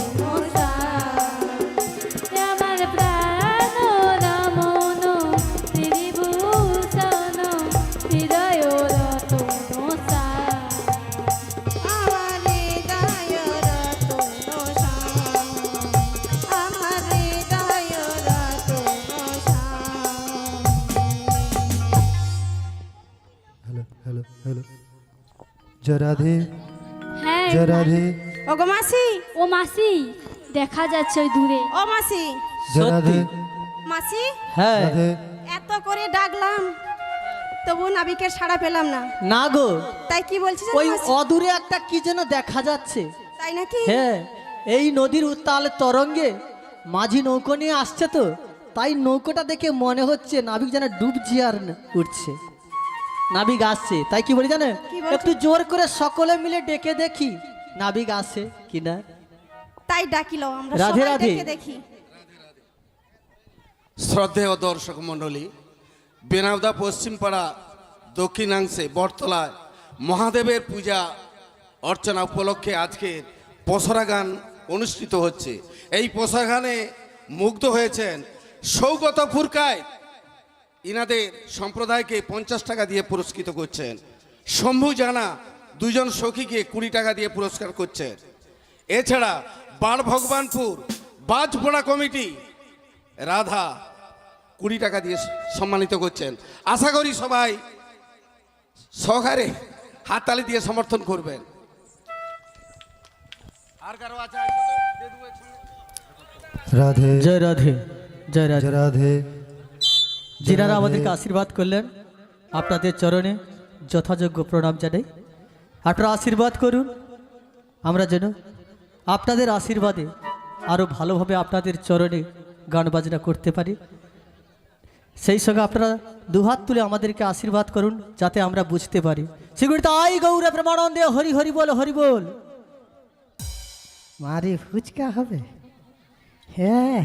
C: আমার প্রাণরমণ হৃদিভূষণ হৃদয় রতন
B: আমার হৃদয় রতন আমার হৃদয় রতন
E: हेलो हेलो हेलो जय राधे
C: হ্যাঁ
E: जय राधे
B: ও গো মাসি
C: ও মাসি দেখা যাচ্ছে ওই দূরে
B: ও মাসি
E: जय राधे
B: মাসি
A: হ্যাঁ
E: राधे
B: এত করে ডাকলাম তবু নাবিকের সাড়া পেলাম না
A: না গো,
B: তাই কি বলছিস
A: ওই অদূরে একটা কি যেন দেখা যাচ্ছে।
B: তাই নাকি
A: হ্যাঁ, এই নদীর উত্তাল তরঙ্গে মাঝি নৌকো নিয়ে আসছে তো, তাই নৌকোটা দেখে মনে হচ্ছে নাবিক যেন ডুবছে আর উঠছে। নাবিক আসছে, তাই কি বলি জানে,
B: কি বলছো?
A: একটু জোর করে সকলে মিলে ডেকে দেখি নাবিক আসে কিনা।
B: তাই ডাকিল আমরা
A: রাধে
B: সবাই
A: রাধে।
B: ডেকে দেখি।
F: শ্রদ্ধেয় দর্শক মণ্ডলী, বেনাবদা পশ্চিমপাড়া দক্ষিণাংশে বটতলায় মহাদেবের পূজা অর্চনা উপলক্ষে আজকে পসরা গান অনুষ্ঠিত হচ্ছে। এই পসরা গানে মুগ্ধ হয়েছেন সৌগত ফুরকায়, ইনাদের সম্প্রদায়কে 50 টাকা দিয়ে পুরস্কৃত করছেন। শম্ভু জানা দুজন সখীকে 20 টাকা দিয়ে পুরস্কার করছেন। এছাড়া বাড় ভগবানপুর বাজপড়া কমিটি রাধা 20 টাকা দিয়ে সম্মানিত করছেন। আশা করি সবাই সহকারে হাততালি দিয়ে সমর্থন করবেন। আর কারো আছে?
E: राधे
A: জয় রাধে, জয় রাধে।
E: जय राधे
A: যিনারা আমাদেরকে আশীর্বাদ করলেন, আপনাদের চরণে যথাযোগ্য প্রণাম জানাই। আপনারা আশীর্বাদ করুন, আমরা যেন আপনাদের আশীর্বাদে আরও ভালোভাবে আপনাদের চরণে গান বাজনা করতে পারি। সেই সঙ্গে আপনারা দুহাত তুলে আমাদেরকে আশীর্বাদ করুন যাতে আমরা বুঝতে পারি। শ্রীগুরু তাই গৌরে প্রেমানন্দে হরি হরি বল হরি বল। মারি ফুচকা হবে, হ্যাঁ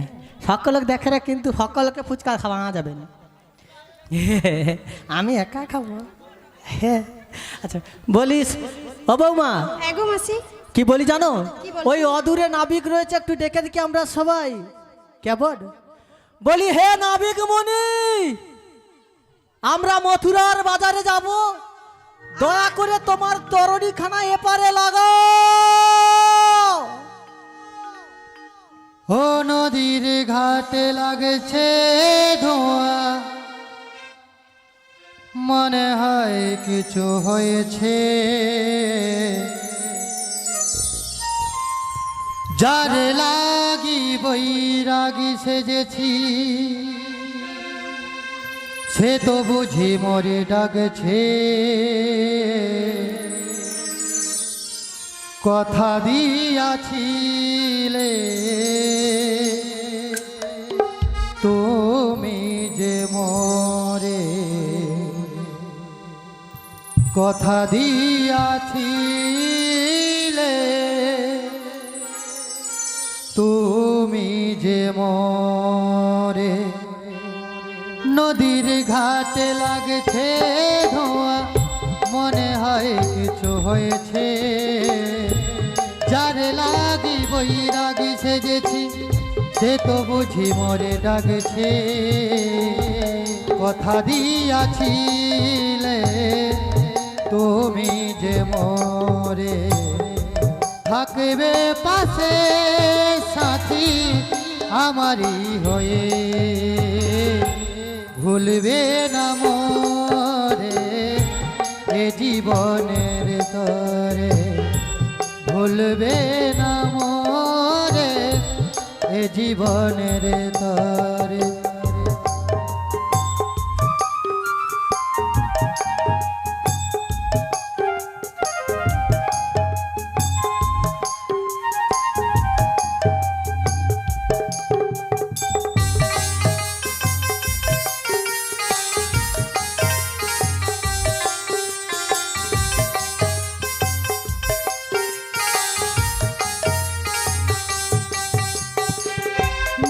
A: সকলকে দেখে রে, কিন্তু সকলকে ফুচকা খাওয়া যাবে না, আমি একা খাবো। হ্যাঁ আচ্ছা বলিস ও বৌমা,
B: এগো মাসি।
A: কি বলি জানো,
B: কি বলছো?
A: ওই অদূরে নাবিক রয়েছে, একটু ডেকে দেখি আমরা সবাই কেমন। বলি হে নাবিক মুনি, আমরা মথুরার বাজারে যাব, দয়া করে তোমার তরণীখানা এপারে লাগাও।
E: ও নদীর ঘাটে লাগছে ধোঁয়া, মনে হয় কিছু হয়েছে, যার লাগি বৈরাগী সেজেছি, সে তো বুঝি মরে ডাকছে। কথা দিয়াছিলে তুমি যে মরে, কথা দিয়াছিলে তুমি যে মরে। নদীর ঘাটে লাগছে ধোঁয়া, মনে হয় কিছু হয়েছে, যার লাগি বৈরাগী সেজেছি, সে তো বুঝি মরে ডাকছে। কথা দিয়াছিলে তুমি যে মরে, থাকবে পাশে সাথী আমারই হয়ে, ভুলবে না মোরে এ জীবনের তরে, ভুলবে না মোরে এ জীবনের তরে।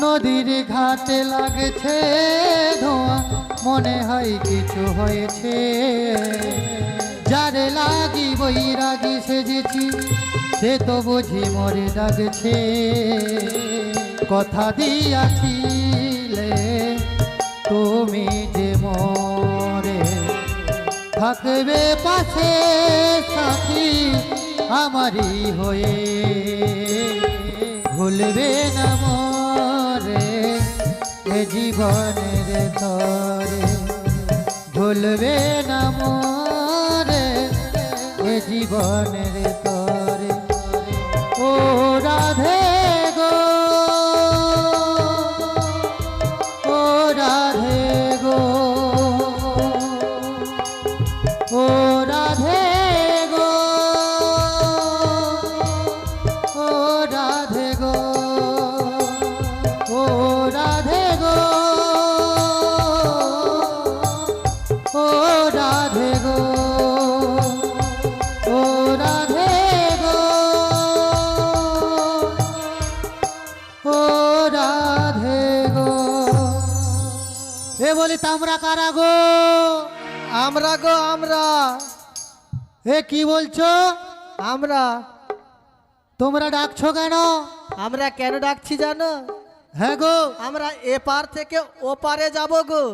E: নদীর ঘাটে লাগছে ধোঁয়া, মনে হয় কিছু হয়েছে, যার লাগি বৈরাগী সেজেছি, সে তো বুঝি মরে ডাকছে। কথা দিয়াছিলে তুমি যে মরে, থাকবে পাশে সাথী আমারই হয়ে, ভুলবে না মোরে এ জীবনের তরে, ভুলবে না মোরে এ জীবনের তরে। ও রাধে গো, ও রাধে গো, ও রাধে গো, ও রাধে গো, ও রাধে গো, ও রাধে গো, ও রাধে গো, ও রাধে গো। এ বলি তামরা কারা গো?
A: আমরা গো আমরা,
E: এ কি বলছো?
A: আমরা
E: তোমরা ডাকছো কেন?
A: আমরা কেন ডাকছি জানো?
E: হ্যাঁ গো,
A: আমরা এপার থেকে ওপারে যাব গো।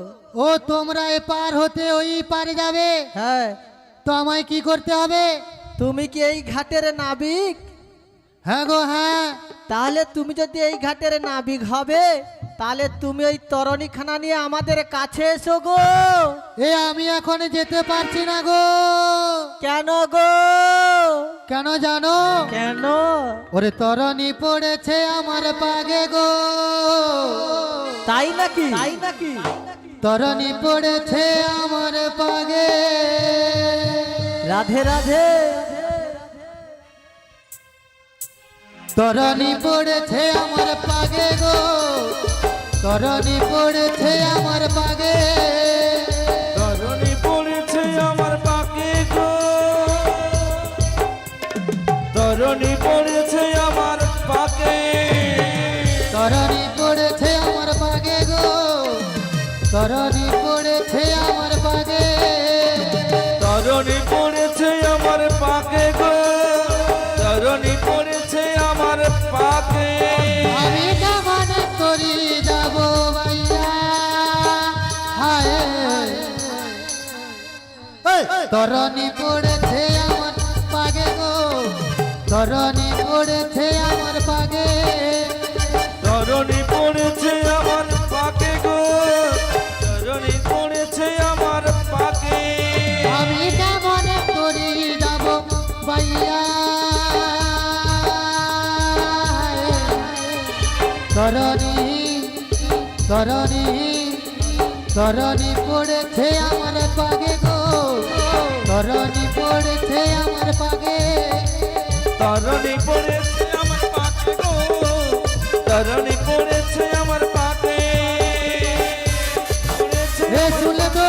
E: ও তোমরা এ পার হতে ওই পারে যাবে,
A: হ্যাঁ
E: তো আমায় কি করতে হবে?
A: তুমি কি এই ঘাটের নাবিক?
E: হ্যাঁ গো হ্যাঁ।
A: তাহলে তুমি যদি এই ঘাটের নাবিক হবে, তাহলে তুমি ওই তরণীখানা নিয়ে আমাদের কাছে এসো গো।
E: এ আমি এখন যেতে পারছি না গো।
A: কেন গো?
E: কেন জানো?
A: কেন?
E: ওরে তরণী পড়েছে আমার পাগে গো।
A: তাই নাকি? তাই নাকি?
E: তরণী পড়েছে আমার পাগে।
A: রাধে রাধে।
E: তরণী পড়েছে আমার পাগে গো, তরণী পড়েছে আমার পাগে
D: তরণী পড়েছে আমার পাকে গো তরণী পড়েছে আমার পাকে
E: তরণী পড়েছে আমার পাগে গো তরণী পড়েছে আমার পাগে
D: তরণী পড়েছে আমার পাকে গো তরণী পড়েছে আমার পাকে
E: আমি কেমন করি যাব ভাইয়া হায় তরণী পড়েছে আমার পাগে গো তরণী পড়েছে আমার পাগে
D: তরণী পড়েছে আমার পাকে গো তরণী পড়েছে আমার পাকে
E: আমি কেমন করি যাব ভাইয়া তরণী তরণী তরণী পড়েছে আমার পাগে গো তরণী পড়েছে আমার পাগে
D: তরণী পড়েছে আমার পাকে গো তরণী পড়েছে আমার পাকে পড়েছে
E: হে শুনলে তো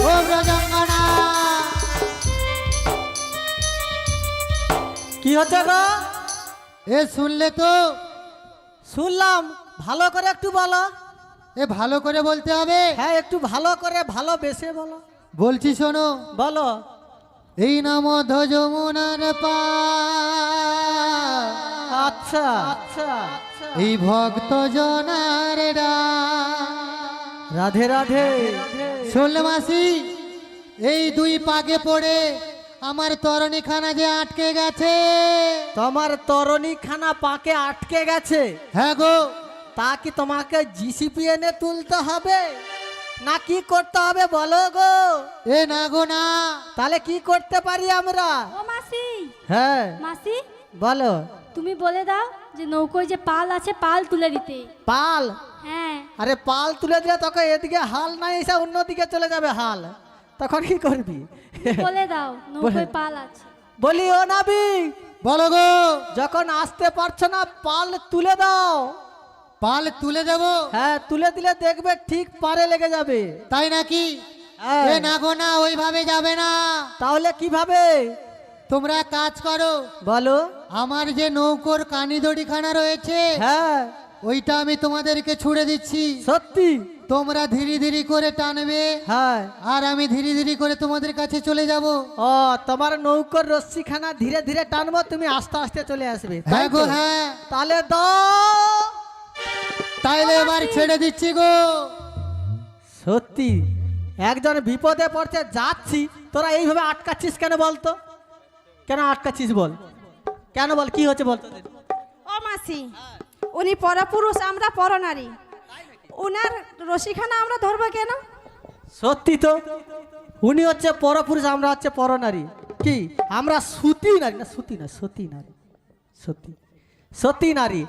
E: ও ব্রজঙ্গনা
A: কি হচ্ছে গো?
E: এ শুনলে তো
A: শুনলাম, ভালো করে একটু বলো।
E: এ ভালো করে বলতে হবে
A: হ্যাঁ, একটু ভালো করে ভালোবেসে বলো।
E: বলছি শোনো
A: বলো।
E: এই নাম যমুনার পা
A: আচ্ছা আচ্ছা,
E: এই ভক্ত জনার
A: রাধে রাধে।
E: শুনলে মাসি এই দুই পাকে পড়ে আমার তরণী খানা যে আটকে গেছে
A: তোমার তরণী খানা পাকে আটকে গেছে?
E: হ্যাঁ গো
A: তা কি তোমাকে জিসিপি এনে তুলতে হবে না কি করতে হবে বলো গো?
E: এ না গো না
A: তাহলে কি করতে পারি আমরা?
C: ও মাসি,
A: হ্যাঁ
C: মাসি
A: বলো।
C: তুমি বলে দাও যে নৌকোয় যে পাল আছে পাল তুলে দিতে।
A: পাল?
C: হ্যাঁ,
A: আরে পাল তুলে দিলে তখন এদিকে হাল নাই, এসে অন্যদিকে চলে যাবে হাল, তখন কি করবি?
C: বলে দাও নৌকোয় পাল আছে।
A: বলি ও নাবিক,
E: বলো গো
A: যখন আসতে পারছো না পাল তুলে দাও।
E: পাল তুলে দেবো
A: হ্যাঁ, তুলে দিলে দেখবে ঠিক পারে লেগে যাবে।
E: তাই নাকি?
A: হ্যাঁ।
E: এ না গো না ওইভাবে যাবে না,
A: তাহলে কিভাবে?
E: তোমরা কাজ করো
A: বলো।
E: আমার যে নৌকোর কানি দড়ি খানা রয়েছে
A: হ্যাঁ
E: ওইটা আমি তোমাদেরকে ছুড়ে দিচ্ছি,
A: সত্যি?
E: তোমরা ধীরে ধীরে করে টানবে
A: হ্যাঁ।
E: আর আমি ধীরে ধীরে করে তোমাদের কাছে চলে যাব।
A: ও, তোমার নৌকোর রশ্মিখানা ধীরে ধীরে টানবো, তুমি আস্তে আস্তে চলে আসবে, তাই
E: হ্যাঁ
A: তো?
E: গো হ্যাঁ,
A: তাহলে দাও।
E: তাইলে এবার ছেড়ে দিচ্ছি গো।
A: সত্যি একজন বিপদে পড়ছে, যাচ্ছি, তোরা এইভাবে আটকাচ্ছিস কেন বলতো? কেন আটকাচ্ছিস বল, কেন বল, কি হচ্ছে বলতো?
B: ও মাসি, উনি পরপুরুষ, আমরা পরনারী, উনার রশিখানা আমরা ধরবো কেন?
A: সত্যি তো, উনি হচ্ছে পরপুরুষ, আমরা হচ্ছে পরনারী। কি আমরা সতী নারী? না সতী না, সতী নারী, সতী সতী নারী।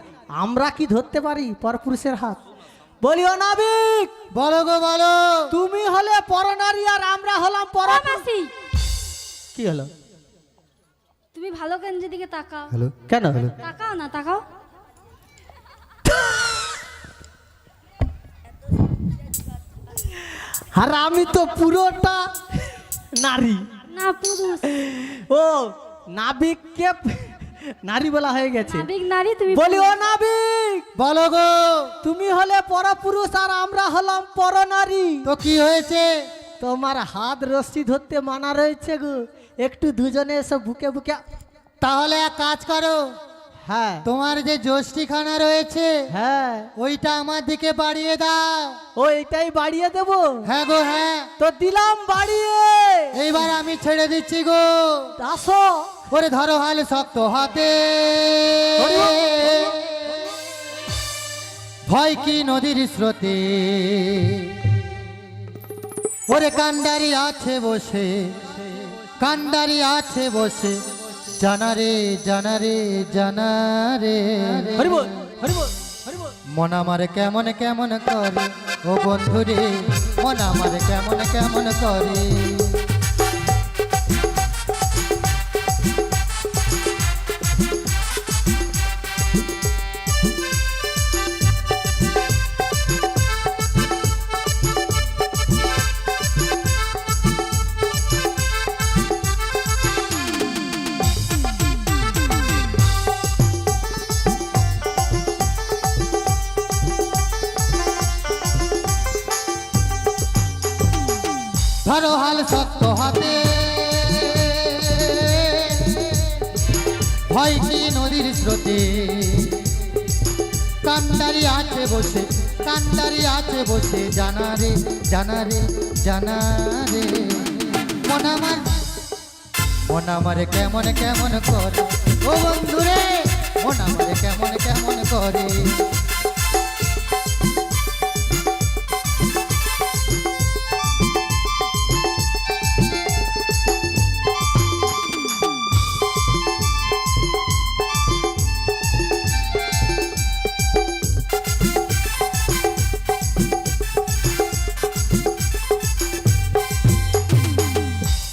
A: আমরা কি ধরতে পারি পরপুরুষের হাত? বলি ও নাবিক,
E: বলো গো বলো।
A: তুমি হলে পরনারী আর আমরা হলাম
C: ও
A: পরপুরুষ।
C: মাসি,
A: কি হলো?
C: তুমি ভালো কেন্দ্রের দিকে তাকাও।
E: হ্যালো
A: কেন?
C: তাকাও না, তাকাও।
A: আর আমি তো পুরোটা নারী।
C: না পুরুষ।
A: ও, নাবিককে নারী বলা হয়ে গেছে।
C: নাবিক নারী, তুমি
A: বলি ও নাবিক,
E: বলো গো।
A: তুমি হলে পরপুরুষ আর আমরা হলাম পরনারী।
E: তো কি হয়েছে?
A: তোমার হাত রশ্মি ধরতে মানা রয়েছে গো, একটু দুজনে এসে বুকে বুকে।
E: তাহলে এক কাজ করো,
A: হ্যাঁ
E: তোমার যে যষ্টিখানা রয়েছে
A: হ্যাঁ,
E: ওইটা আমার দিকে বাড়িয়ে দাও।
A: ও এইটাই বাড়িয়ে দেবো?
E: হ্যাঁ গো হ্যাঁ,
A: তো দিলাম বাড়িয়ে।
E: এইবার আমি ছেড়ে দিচ্ছি গো।
A: আসো।
E: ওরে ধরো হাল শক্ত হাতে, ভয় কি নদীর স্রোতে, ওরে কান্ডারি আছে বসে, কান্ডারি আছে বসে, জানারে জানারে জানারে।
A: হরি বল, হরি বল, হরি বল।
E: মন আমার কেমন কেমন করে, ও বন্ধুরে মন আমার কেমন কেমন করে। ধরো হাল শক্ত হাতে, ভয় কি নদীর স্রোতে, কান্ডারি আছে বসে, কান্ডারি আছে বসে, জানা রে জানা রে জানা রে। মন আমার, মন আমার কেমন কেমন করে, ও বন্ধু রে, মন আমার কেমন কেমন করে।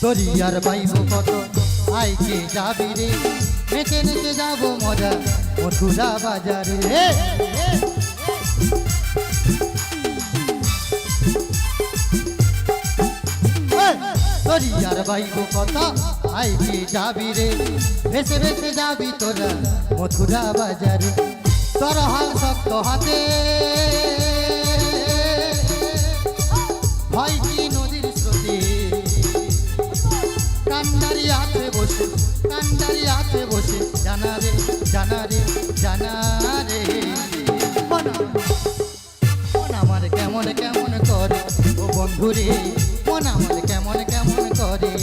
E: দরিয়ার বাইব কত, আইকে যাবি রে, নেচে নেচে যাবো মজা মথুরা বাজারে। দরিয়ার বাইব কত, আইকে যাবি রে, ভেসে ভেসে যাবি তোরা মথুরা বাজারে। তোর হাল শক্ত হাতে, ভয় কি নদীর স্রোতে, কান্ডারি আছে বসে, কান্ডারি আছে বসে, জানা রে জানা রে জানা রে। মন আমার কেমন কেমন করে, ও বন্ধু রে, মন আমার কেমন কেমন করে।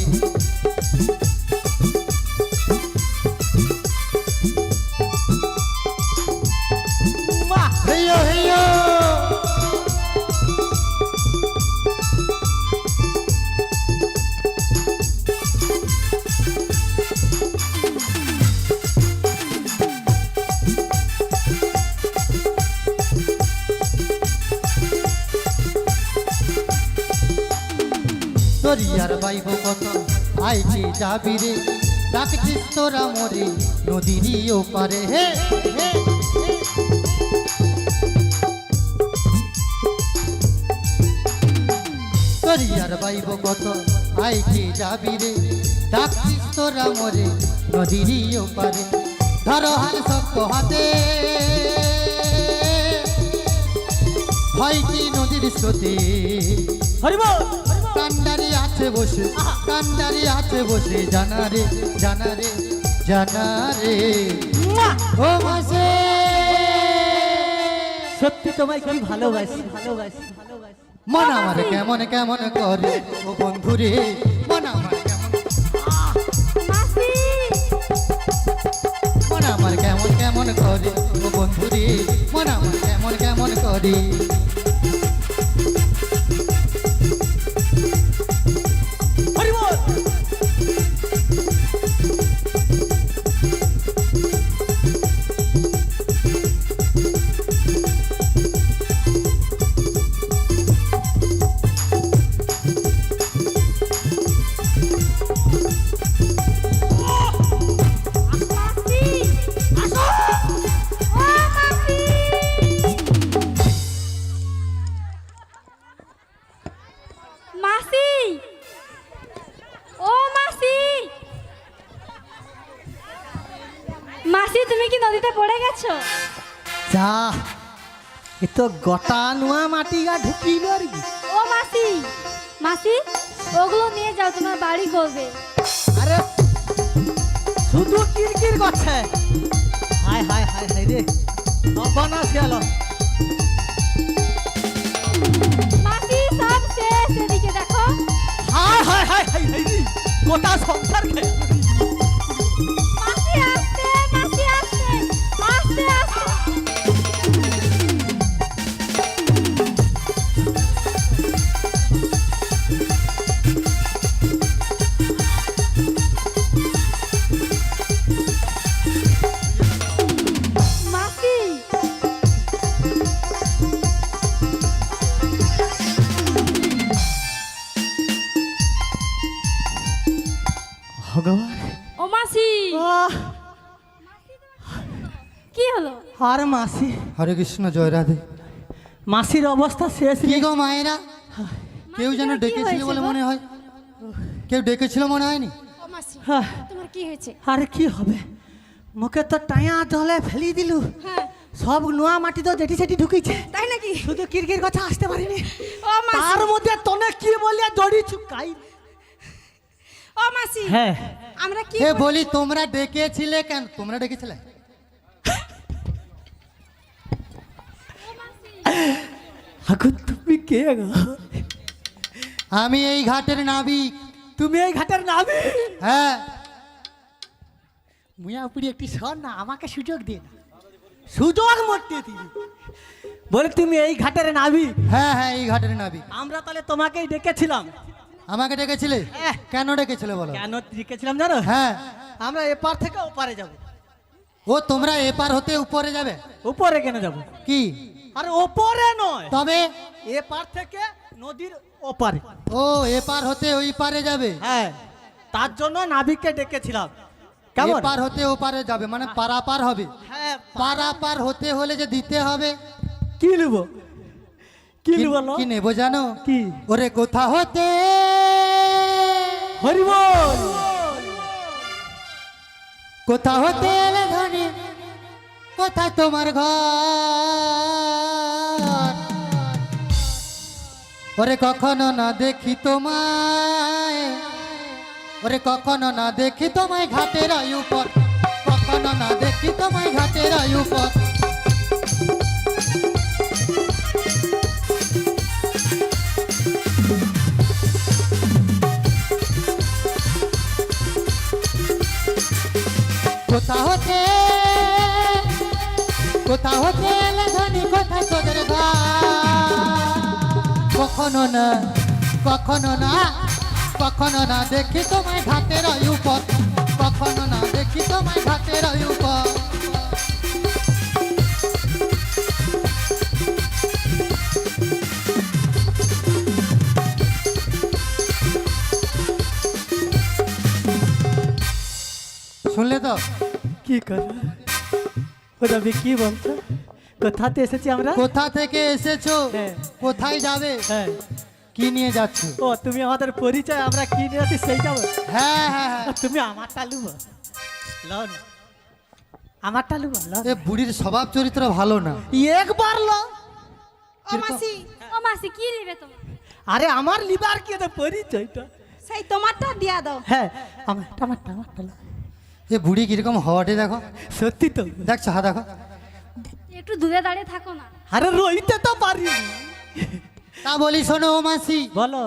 E: হেইয়ো হেইয়ো, দরিয়ার বাইব কত, আইকে যাবি রে, ডাকছিস তোরা মরে নদীরই ওপারে। হে হে, দরিয়ার বাইব কত, আইকে যাবি রে, ডাকছিস তোরা মরে নদীরই ওপারে। ধরো হাল শক্ত হাতে, ভয় কি নদীর স্রোতে,
A: হরিবল
E: কান্ডারি আছে বসে, কান্ডারি আছে বসে, জানা রে জানা রে জানা রে। ও মাসে,
A: সত্যি তোমায় কি ভালোবাসি ভালোবাসি ভালোবাসি।
E: মন আমার কেমন কেমন করে, ও বন্ধু রে, মন আমার কেমন,
C: মাসি
E: মন আমার কেমন কেমন করে, ও বন্ধু রে, মন আমার কেমন কেমন করে।
A: হরিবল
C: মাসি আসো, ও মাসি, মাসি, ও মাসি, মাসি তুমি কি নদীতে পড়ে গেছো?
A: যা, এ তো গোটা নোয়া মাটি গা ঢুকিল আর কি।
C: ও মাসি, মাসি ওগুলো নিয়ে যাও, তোমার বাড়ি করবে।
A: আরে শুধু কিরকির করছে, হায় হায় হায় হায় রে, সর্বনাশ গেল।
C: মাসি সব শেষ, এদিকে দেখো।
A: হায় হায় হায় হায় হায় রে, গোটা সংসার খেয়ে
C: মাসি আসছে, মাসি আসছে, আসছে আসছে। মাসি
A: ভগবান।
C: ও মাসি
A: আহ,
C: কি হলো?
A: আর মাসি,
E: হরে কৃষ্ণ জয় রাধে।
A: মাসির অবস্থা শেষ
E: কি
A: রে।
E: গো মায়েরা, কেউ যেন
C: মাসির কি
E: ডেকেছিল
C: হয়েছে
E: বলে
C: গো?
E: মনে হয়, কেউ ডেকেছিল মনে হয়নি।
C: ও মাসি
A: হ্যাঁ,
C: তোমার কি হয়েছে?
A: আর কি হবে, মুখে তো টায়া জলে ফেলি দিলু,
C: হ্যাঁ
A: সব নোয়া মাটি তো যেটি সেটি ঢুকিছে,
B: তাই নাকি?
A: শুধু কিরকির কথা আসতে পারিনি।
B: ও মাসি,
A: তার মধ্যে তনে কি বলিয়া দড়ি চুকাই।
B: ও মাসি,
A: হ্যাঁ
B: আমরা কি
E: এ বলি তোমরা ডেকেছিলে কেন? তোমরা ডেকেছিলে?
A: এখন তুমি কে গো?
E: আমি এই ঘাটের নাবিক।
A: তুমি এই ঘাটের নাবি?
E: হ্যাঁ,
A: মুয়াপুরি একটি শোন না, আমাকে সুযোগ দিয়ে না, সুযোগ মরতে দিবি। বলে তুমি এই ঘাটের নাবি?
E: হ্যাঁ, হ্যাঁ, এই ঘাটের নাবিক।
A: আমরা তাহলে তোমাকেই ডেকেছিলাম।
E: আমাকে ডেকেছিলে?
A: হ্যাঁ।
E: কেন ডেকেছিলে বলো?
A: কেন ডেকেছিলাম জানো?
E: হ্যাঁ।
A: আমরা এপার থেকে ওপারে যাব।
E: ও তোমরা এপার হতে উপরে যাবে?
A: উপরে কেন যাব?
E: কি?
A: আরে ওপরে নয়,
E: তবে?
A: এপার থেকে নদীর ওপারে।
E: ও এপার হতে ওই পারে যাবে?
A: হ্যাঁ, তার জন্য নাবিককে ডেকেছিলাম। কেমন?
E: এপার হতে ওপারে যাবে মানে পারাপার হবে।
A: হ্যাঁ,
E: পারাপার হতে হলে যে দিতে হবে।
A: কি নেবো? কি নেবো?
E: কি নেবো জানো?
A: কি?
E: ওরে কোথা হতে
A: হরিবল।
E: কোথা হতে এলে ধনী, কোথায় তোমার ঘর? ওরে কখনো না দেখি তোমায়, ওরে কখনো না দেখি তোমায় ঘাটের উপর, কখনো না দেখি তোমায় ঘাটের উপর। কোথা হতে, কোথা হতে এলে ধনী, কোথায় তোদের ঘর? কখনো না, কখনো না, কখনো না দেখি তোমায় ঘাটের উপর, কখনো না দেখি তোমায় ঘাটের উপর। শুনলে তো?
A: কি করো? ও যাবে কি বলছো? কোথাতে এসেছি আমরা?
E: কোথা থেকে এসেছো?
A: হ্যাঁ।
E: কোথায় যাবে?
A: হ্যাঁ।
E: কি নিয়ে যাচ্ছ?
A: ও তুমি আমাদের পরিচয়, আমরা কি নিয়ে আছি সেইটা বল।
E: হ্যাঁ, হ্যাঁ, হ্যাঁ।
A: তুমি আমারটা লুবো, লন আমারটা লুবো, লন।
E: এ বুড়ির স্বভাব চরিত্র ভালো না।
A: একবার লো।
B: ও মাসি,
C: ও মাসি কি নেবে তুমি?
A: আরে আমার লিবার কি তো পরিচয়টা?
B: সেই তোমারটা দিয়া দাও।
A: হ্যাঁ, আমারটা লো।
E: এ বুড়ি কিরকম হওয়াটে দেখো।
A: সত্যি তো?
E: দেখছো? হ্যাঁ দেখো।
C: একটু দূরে দাঁড়িয়ে থাকো না।
A: আরে রইতে তো পারিনি।
E: তা বলি শোনো ও মাসি,
A: বলো।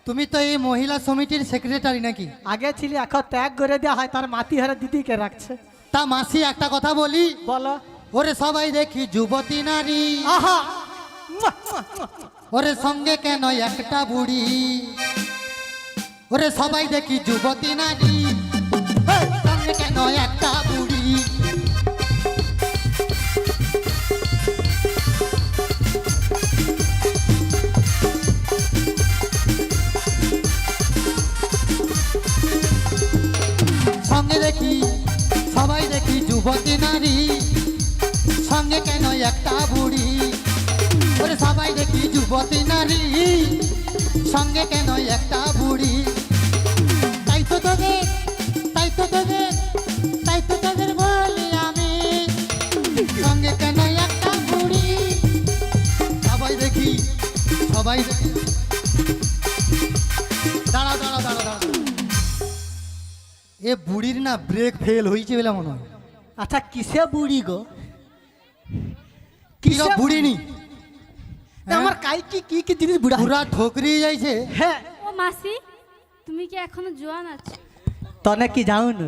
E: তুমি তো এই মহিলা সমিতির সেক্রেটারি নাকি?
A: আগে ছিলি, এখন ত্যাগ করে দেওয়া হয়, তার মাটি হারা দিদিকে রাখছে।
E: তা মাসি একটা কথা বলি,
A: বলো।
E: ওরে সবাই দেখি যুবতী নারী,
A: আহা,
E: ওরে সঙ্গে কেন একটা বুড়ি? ওরে সবাই দেখি যুবতী নারী, ওই সঙ্গে কেন একটা বুড়ি? সঙ্গে দেখি, সবাই দেখি যুবতী নারী, সঙ্গে কেন একটা বুড়ি? ওরে সবাই দেখি যুবতী নারী, সঙ্গে কেন একটা বুড়ি? তাই তো তোদের, তাই তো তোদের, তাই তো তোদের বলি আমি, সঙ্গে কেন একটা বুড়ি? সবাই দেখি, সবাই দেখি। দাঁড়া দাঁড়া দাঁড়া দাঁড়া, এ বুড়ির না ব্রেক ফেল হয়েছে বলে মনে হয়।
A: আচ্ছা কিসে বুড়ি গো?
E: কিসব বুড়ি নি,
A: আমার কাই কি কি কি জিনিস বুড়া?
E: পুরা ঠোকরি যাইছে।
A: হ্যাঁ,
C: ও মাসি তুমি কি এখনো জোয়ান আছো?
A: তনে কি জাউন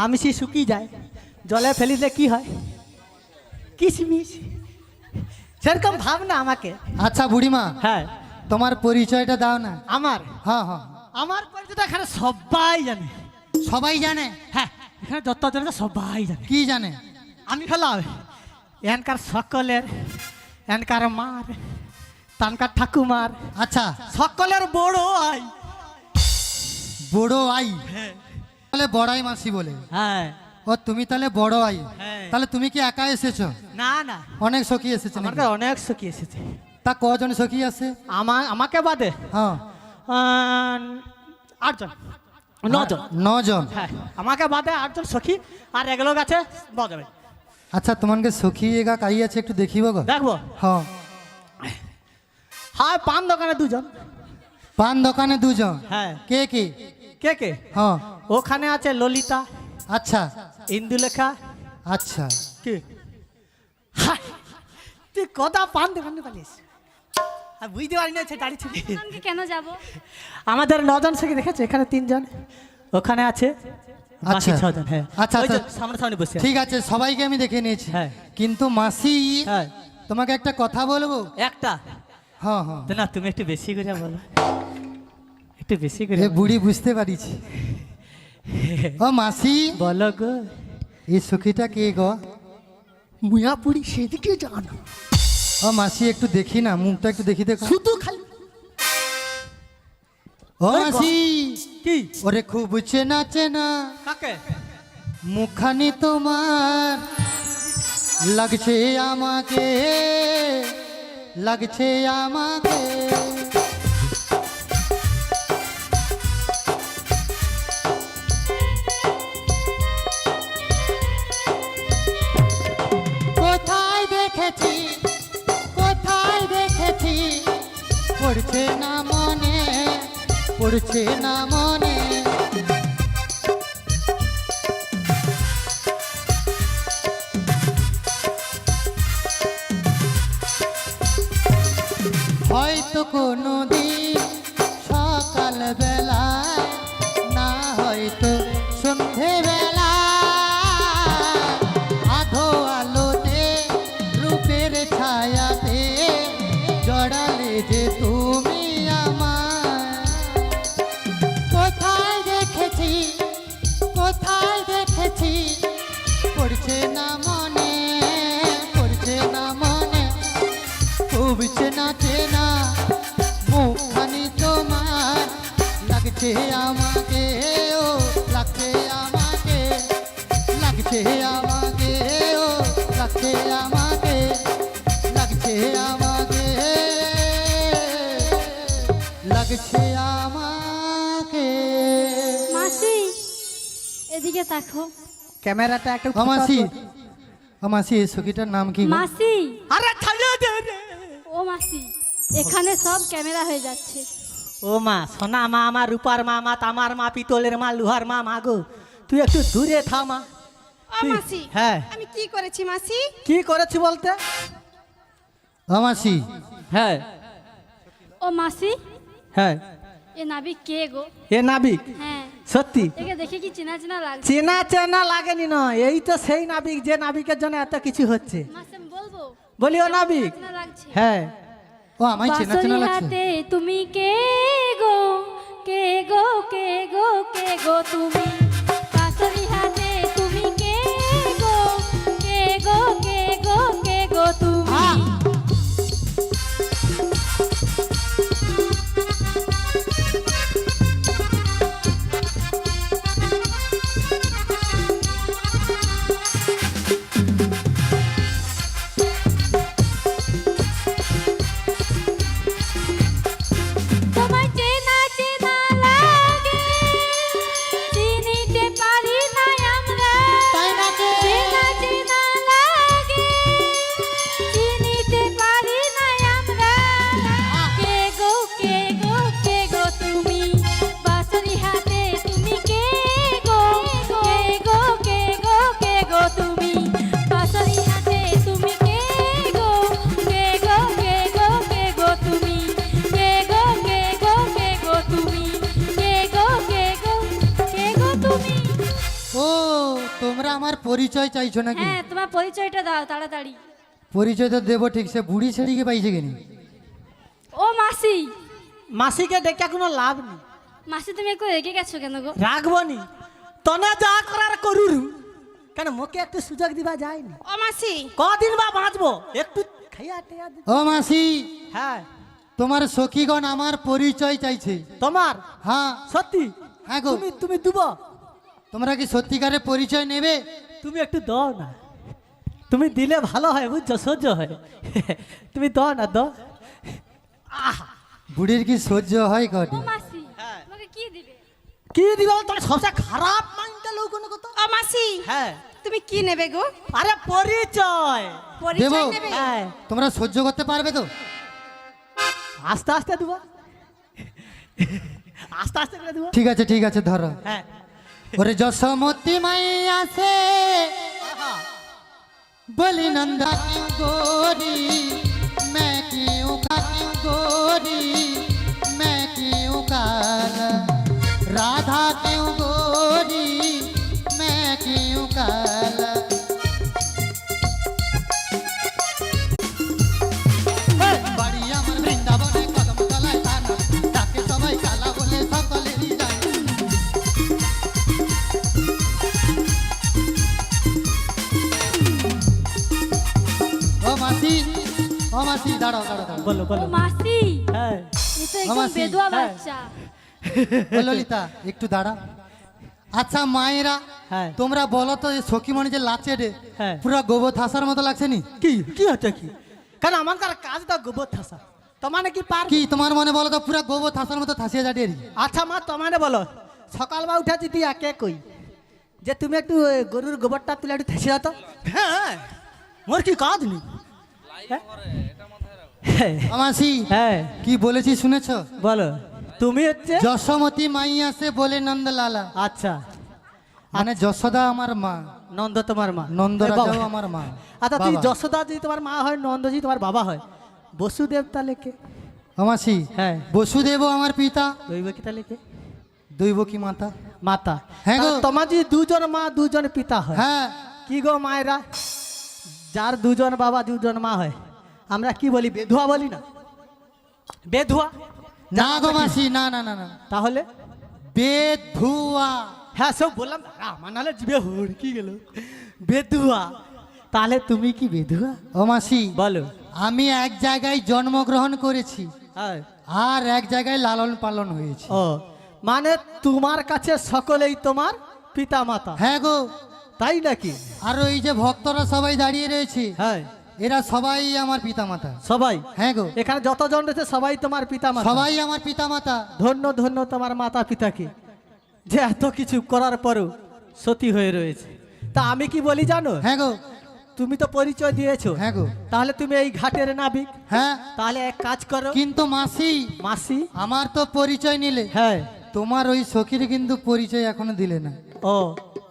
A: আমি সে শুকিয়ে যায়, জলে ফেলিলে কি হয়? কিশমিশ সেরকম ভাব না আমাকে।
E: আচ্ছা বুড়িমা,
A: হ্যাঁ,
E: তোমার পরিচয়টা দাও না।
A: আমার
E: হ্যাঁ হ্যাঁ,
A: আমার পরিচয়টা এখানে সবাই জানে।
E: সবাই জানে?
A: হ্যাঁ, এখানে যত জানে সবাই জানে।
E: কি জানে?
A: আমি হলাম এনকার সকলের, এনকার মার, তানকার ঠাকুমার,
E: আচ্ছা,
A: সকলের বড় আই।
E: বড় আই? তাহলে বড়াই মাসি বলে?
A: হ্যাঁ।
E: ও তুমি তাহলে বড় আই?
A: হ্যাঁ।
E: তাহলে তুমি কি একা এসেছো?
A: না না,
E: অনেক সখী এসেছে
A: আমার
E: নাকি?
A: কাছে অনেক সখী এসেছে।
E: তা কজন সখী আছে?
A: আমাকে বাদে
E: হ্যাঁ,
A: 8 জন, 9 জন।
E: 9 জন।
A: হ্যাঁ, আমাকে বাদে 8 জন সখী, আর এক লোক আছে বজাবে।
E: আচ্ছা তোমাকে সখী এগা কাই আছে একটু দেখিব গো
A: দেখবো
E: হ্যাঁ
A: হ্যাঁ পান দোকানে দুজন।
E: পান দোকানে দুজন
A: হ্যাঁ
E: কে কে
A: কে কে
E: হ্যাঁ
A: ওখানে আছে ললিতা,
E: আচ্ছা
A: ইন্দুলেখা।
E: আচ্ছা
A: কি হায়, তুই কথা পান দোকানে পালিস আর বুঝতে পারি না দাঁড়ি ছিল।
C: সঙ্গে কেন যাব?
A: আমাদের 9 জন থেকে দেখেছে, এখানে 3 জন, ওখানে আছে বাকি
E: আচ্ছা
A: 6 জন। হ্যাঁ
E: আচ্ছা
A: ওই যে
E: আচ্ছা
A: সামনাসামনি বসে আছে।
E: ঠিক আছে সবাইকে আমি দেখে নিয়েছি
A: হ্যাঁ।
E: কিন্তু মাসি
A: হ্যাঁ
E: তোমাকে একটা কথা বলবো
A: একটা
E: হ্যাঁ হ্যাঁ
A: তো না, তুমি একটু বেশি করে বলো, একটু বেশি করে
E: এ বুড়ি বুঝতে পারিছি ও মাসি
A: বলো গো।
E: এই সখীটা কে গো
A: মুয়া পুরি সেদিকে জানো,
E: ও মাসি একটু দেখি না মুখটা একটু দেখি দেখো
A: শুধু খালি
E: ও মাসি
A: কি
E: ওরে খুব চেনা চেনা
A: কাকে
E: মুখখানি তোমার লাগছে আমাকে লাগছে আমাকে কোথায় দেখেছি কোথায় দেখেছি পড়ছে না মনে পড়ছে না মনে হয়তো কোনো দিন সকাল বেলায় না হয়তো সন্ধে বেলা আধো আলোতে রূপের ছায়াতে জড়ালে যে তুমি আমায় কোথায় দেখেছি কোথায় দেখেছি পড়ছে না মনে পড়ছে না মনে খুব চেনা চেনা মুখখানি তোমার লাগছে আমাকে ও লাগছে আমাকে লাগছে আমাকে ও লাগছে আমাকে লাগছে আমাকে লাগছে আমাকে
C: মাসি এদিকে তাকো।
A: ক্যামেরাটা একটু
E: ও মাসি ও মাসি এই সখীটার নাম কি গো?
C: মাসি
A: আরে ছাড়িয়ে দে রে।
C: ও মাসি এখানে সব ক্যামেরা হয়ে যাচ্ছে।
A: ও মা, সোনা মা, আমার রূপার মা, মা তামার মা, পিতলের মা, লোহার মা, মাগো তুই একটু দূরে থামা।
B: ও মাসি
A: হ্যাঁ
B: আমি কি করেছি মাসি?
A: কি করেছি বলতে?
E: ও মাসি
A: হ্যাঁ
C: ও মাসি
A: হ্যাঁ
C: এ নাবিক কে গো?
A: এ নাবিক
C: হ্যাঁ
A: সত্যি
C: একে দেখে কি চেনা চেনা লাগছে?
A: চেনা চেনা লাগেনি না, এই তো সেই নাবিক যে নাবিকের জন্য এত কিছু হচ্ছে।
C: মাসি আমি বলবো
A: বলি ও নাবিক।
C: চেনা লাগছে।
A: হ্যাঁ
E: ও আমায় চেনা চেনা
C: বাঁশরি
E: লাগছে
C: হাতে তুমি কে গো কে গো কে গো কে গো তুমি? বাঁশরি হাতে তুমি কে গো কে গো কে গো কে গো তুমি? তোমায় চেনা চেনা লাগে, চিনিতে পারি না আমরা।
E: তাই নাকি?
C: চেনা চেনা লাগে, চিনিতে পারি না আমরা। কে গো কে গো কে গো তুমি? বাঁশরি হাতে তুমি কে গো কে গো কে গো কে গো তুমি? বাঁশরি হাতে তুমি কে গো কে গো কে গো কে গো তুমি? কে গো কে গো কে গো তুমি? কে গো কে গো কে গো তুমি?
E: ও তোমরা আমার পরিচয় চাইছো নাকি?
C: হ্যাঁ তোমার পরিচয়টা দাও তাড়াতাড়ি।
E: পরিচয় তো দেবো ঠিক, সে বুড়ি ছেড়িকে পাইছে কেন?
C: ও মাসি,
A: মাসিকে ডেকে কোনো লাভ নেই,
C: মাসি তুমি একটু রেগে গেছো কেন গো?
A: রাখবো নি, তনে যা করার করুরু, কেন মুখে একটু সুযোগ দিবা যায়নি?
B: ও মাসি
A: কদিন বা বাঁচবো, একটু খাইয়া টেয়া দি।
E: ও মাসি
A: হ্যাঁ
E: তোমার সখীগণ আমার পরিচয় চাইছে।
A: তোমার
E: হ্যাঁ
A: সত্যি?
E: হ্যাঁ গো।
A: তুমি তুমি দেবো?
E: তোমরা কি সত্যিকারের পরিচয় নেবে?
A: তুমি একটু দাও না, তুমি দিলে ভালো হয় বুঝছো, সহ্য হয়। তুমি দাও না, দাও।
E: বুড়ির কি সহ্য হয়
C: ও
E: কটি?
C: মাসি তোমাকে কি দিবে?
A: কি দিবা? তোমার সবচেয়ে খারাপ মাইন্ডটা লোক কোনো কথা।
B: ও মাসি
A: হ্যাঁ
B: তুমি তুমি কি নেবে গো?
A: আরে পরিচয়।
B: পরিচয়
E: দেবো?
B: নেবে?
A: হ্যাঁ,
E: তোমরা সহ্য করতে পারবে তো?
A: আস্তে আস্তে দেবো, আস্তে আস্তে করে দেবো।
E: ঠিক আছে ধরো।
A: হ্যাঁ,
E: ওরে যশোমতি মাই আছে বলি নন্দা क्यों गोरी मैं क्यों गोरी मैं क्यों काला राधा क्यों गोरी मैं क्यों काला বাড়ি আমার বৃন্দাবনে কদম তলায় থানা তাকে সবাই কালা বলে সকলেরই জানে ও মাসি দাঁড়াও
A: বলো
C: ও
A: বলো।
C: মাসি,
A: হ্যাঁ,
C: এ তো একদম
E: মাসি,
C: বেদুয়া
A: হ্যাঁ।
C: বাচ্চা।
E: ও ললিতা একটু দাঁড়া। আচ্ছা মায়েরা,
A: হ্যাঁ।
E: তোমরা বলো তো এই সখীমণি যে লাচে রে
A: হ্যাঁ।
E: পুরো গোবর থাসার মতো লাগছে নি?
A: কি কি হচ্ছে কি? কারণ আমাদের কাজ তো গোবর ঠাসা, তোমার কি পার?
E: কি তোমার মনে বলো তো পুরো গোবর থাসার মতো থাসিয়ে যাটিয়ে রি?
A: আচ্ছা মা, তোমার বলো, সকালবেলা উঠে যদি একে কই যে তুমি একটু গরুর গোবরটা তুলে একটু ঠেসে দাও তো। হ্যাঁ, মোর কি কাজ নেই। হ্যাঁ,
E: মাসি
A: হ্যাঁ,
E: কি বলেছি শুনেছো?
A: বলো। তুমি হচ্ছে
E: যশোমতি মাই আছে বলে নন্দলালা,
A: আচ্ছা,
E: মানে যশোদা আমার মা,
A: নন্দ তোমার মা,
E: নন্দরাজাও
A: বাবা।
E: আমার মা।
A: আচ্ছা, তুই
E: বাবা।
A: যশোদা যদি তোমার মা হয়, নন্দজি তোমার বাবা হয়, বসুদেব তাহলে কে?
E: মাসি
A: হ্যাঁ।
E: বসুদেব আমার পিতা,
A: দৈবকী তাহলে কে?
E: দৈবকী মাতা।
A: মাতা।
E: হ্যাঁ গো।
A: তাহলে তোমার যদি দুজন মা দুজন পিতা হয়,
E: হ্যাঁ
A: কি গো মায়েরা, যার দুজন বাবা দুজন মা হয়, আমরা কি বলি? বেধুয়া বলি না? বেধুয়া
E: না গো মাসি, না না না না,
A: তাহলে
E: বেধুয়া।
A: হ্যাঁ, সব বললাম, আমার নাহলে জিভে কি গেল। বেধুয়া, তাহলে তুমি কি বেধুয়া?
E: ও মাসি
A: বলো।
E: আমি এক জায়গায় জন্মগ্রহণ করেছি
A: হ্যাঁ।
E: আর এক জায়গায় লালন পালন হয়েছি।
A: ও, মানে তোমার কাছে সকলেই তোমার পিতা মাতা,
E: হ্যাঁ গো।
A: তাই নাকি?
E: আর ওই যে ভক্তরা সবাই দাঁড়িয়ে রয়েছে,
A: হ্যাঁ,
E: এরা সবাই আমার পিতা মাতা।
A: সবাই?
E: হ্যাঁ গো,
A: এখানে যতজন রয়েছে সবাই তোমার পিতা মাতা?
E: সবাই আমার পিতা মাতা।
A: ধন্য ধন্য তোমার মাতা পিতাকে, যে এত কিছু করার পরও সতী হয়ে রয়েছে। তা আমি কি বলি জানো?
E: হ্যাঁ গো,
A: তুমি তো পরিচয় দিয়েছো,
E: হ্যাঁ গো,
A: তাহলে তুমি এই ঘাটের নাবিক।
E: হ্যাঁ।
A: তাহলে এক কাজ করো
E: কিন্তু মাসি,
A: মাসি।
E: আমার তো পরিচয় নিলে,
A: হ্যাঁ।
E: তোমার ওই সখীর কিন্তু পরিচয় এখনো দিলে না।
A: ও,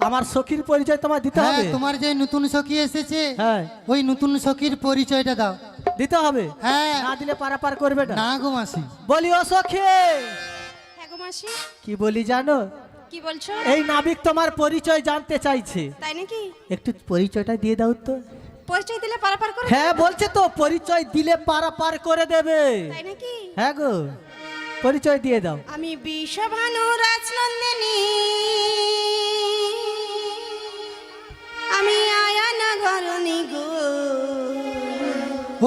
A: আমার সখীর পরিচয় তোমার দিতে
E: হ্যাঁ,
A: হবে?
E: তোমার যে নতুন সখী এসেছে,
A: হ্যাঁ,
E: ওই নতুন সখীর পরিচয়টা দাও।
A: দিতে হবে।
E: হ্যাঁ।
A: না দিলে পারাপার করবে না।
E: না গো মাসি।
A: বলি ও সখী,
B: হ্যাঁ গো মাসি,
A: কি বলি জানো?
B: কি বলছো?
A: এই নাবিক তোমার পরিচয় জানতে চাইছে,
B: তাই নাকি?
A: একটু পরিচয়টা দিয়ে দাও তো।
B: পরিচয় দিলে পারাপার করে?
A: হ্যাঁ, বলছে তো পরিচয় দিলে পারাপার করে দেবে।
B: তাই নাকি?
A: হ্যাঁ গো, পরিচয় দিয়ে দাও।
B: আমি বিশ্বভানু রাজনন্দিনী, আমি আয়ানা ঘরণী গো।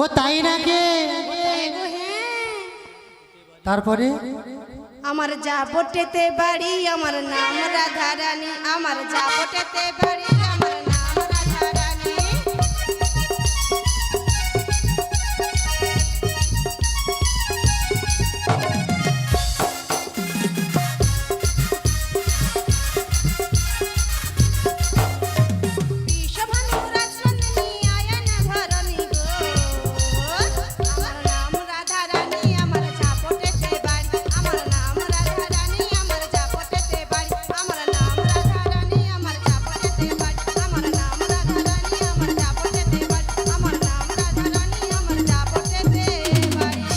E: ও তাই নাকি?
B: হ্যাঁ গো, হ্যাঁ।
E: তারপরে
B: আমার যাবটেতে বাড়ি, আমার নাম রাধা রানী। আমার যাবটেতে বাড়ি, আমার নাম রাধা রানী। বিশ্বভানু রাজনন্দিনী, আয়ানা ঘরণী গো। আমার নাম রাধা রানী, আমার যাবটেতে বাড়ি। আমার নাম রাধা রানী, আমার যাবটেতে বাড়ি। আমার নাম রাধা রানী, আমার যাবটেতে বাড়ি। আমার নাম রাধা রানী, আমার যাবটেতে বাড়ি। আমার নাম রাধা রানী, আমার যাবটেতে বাড়ি।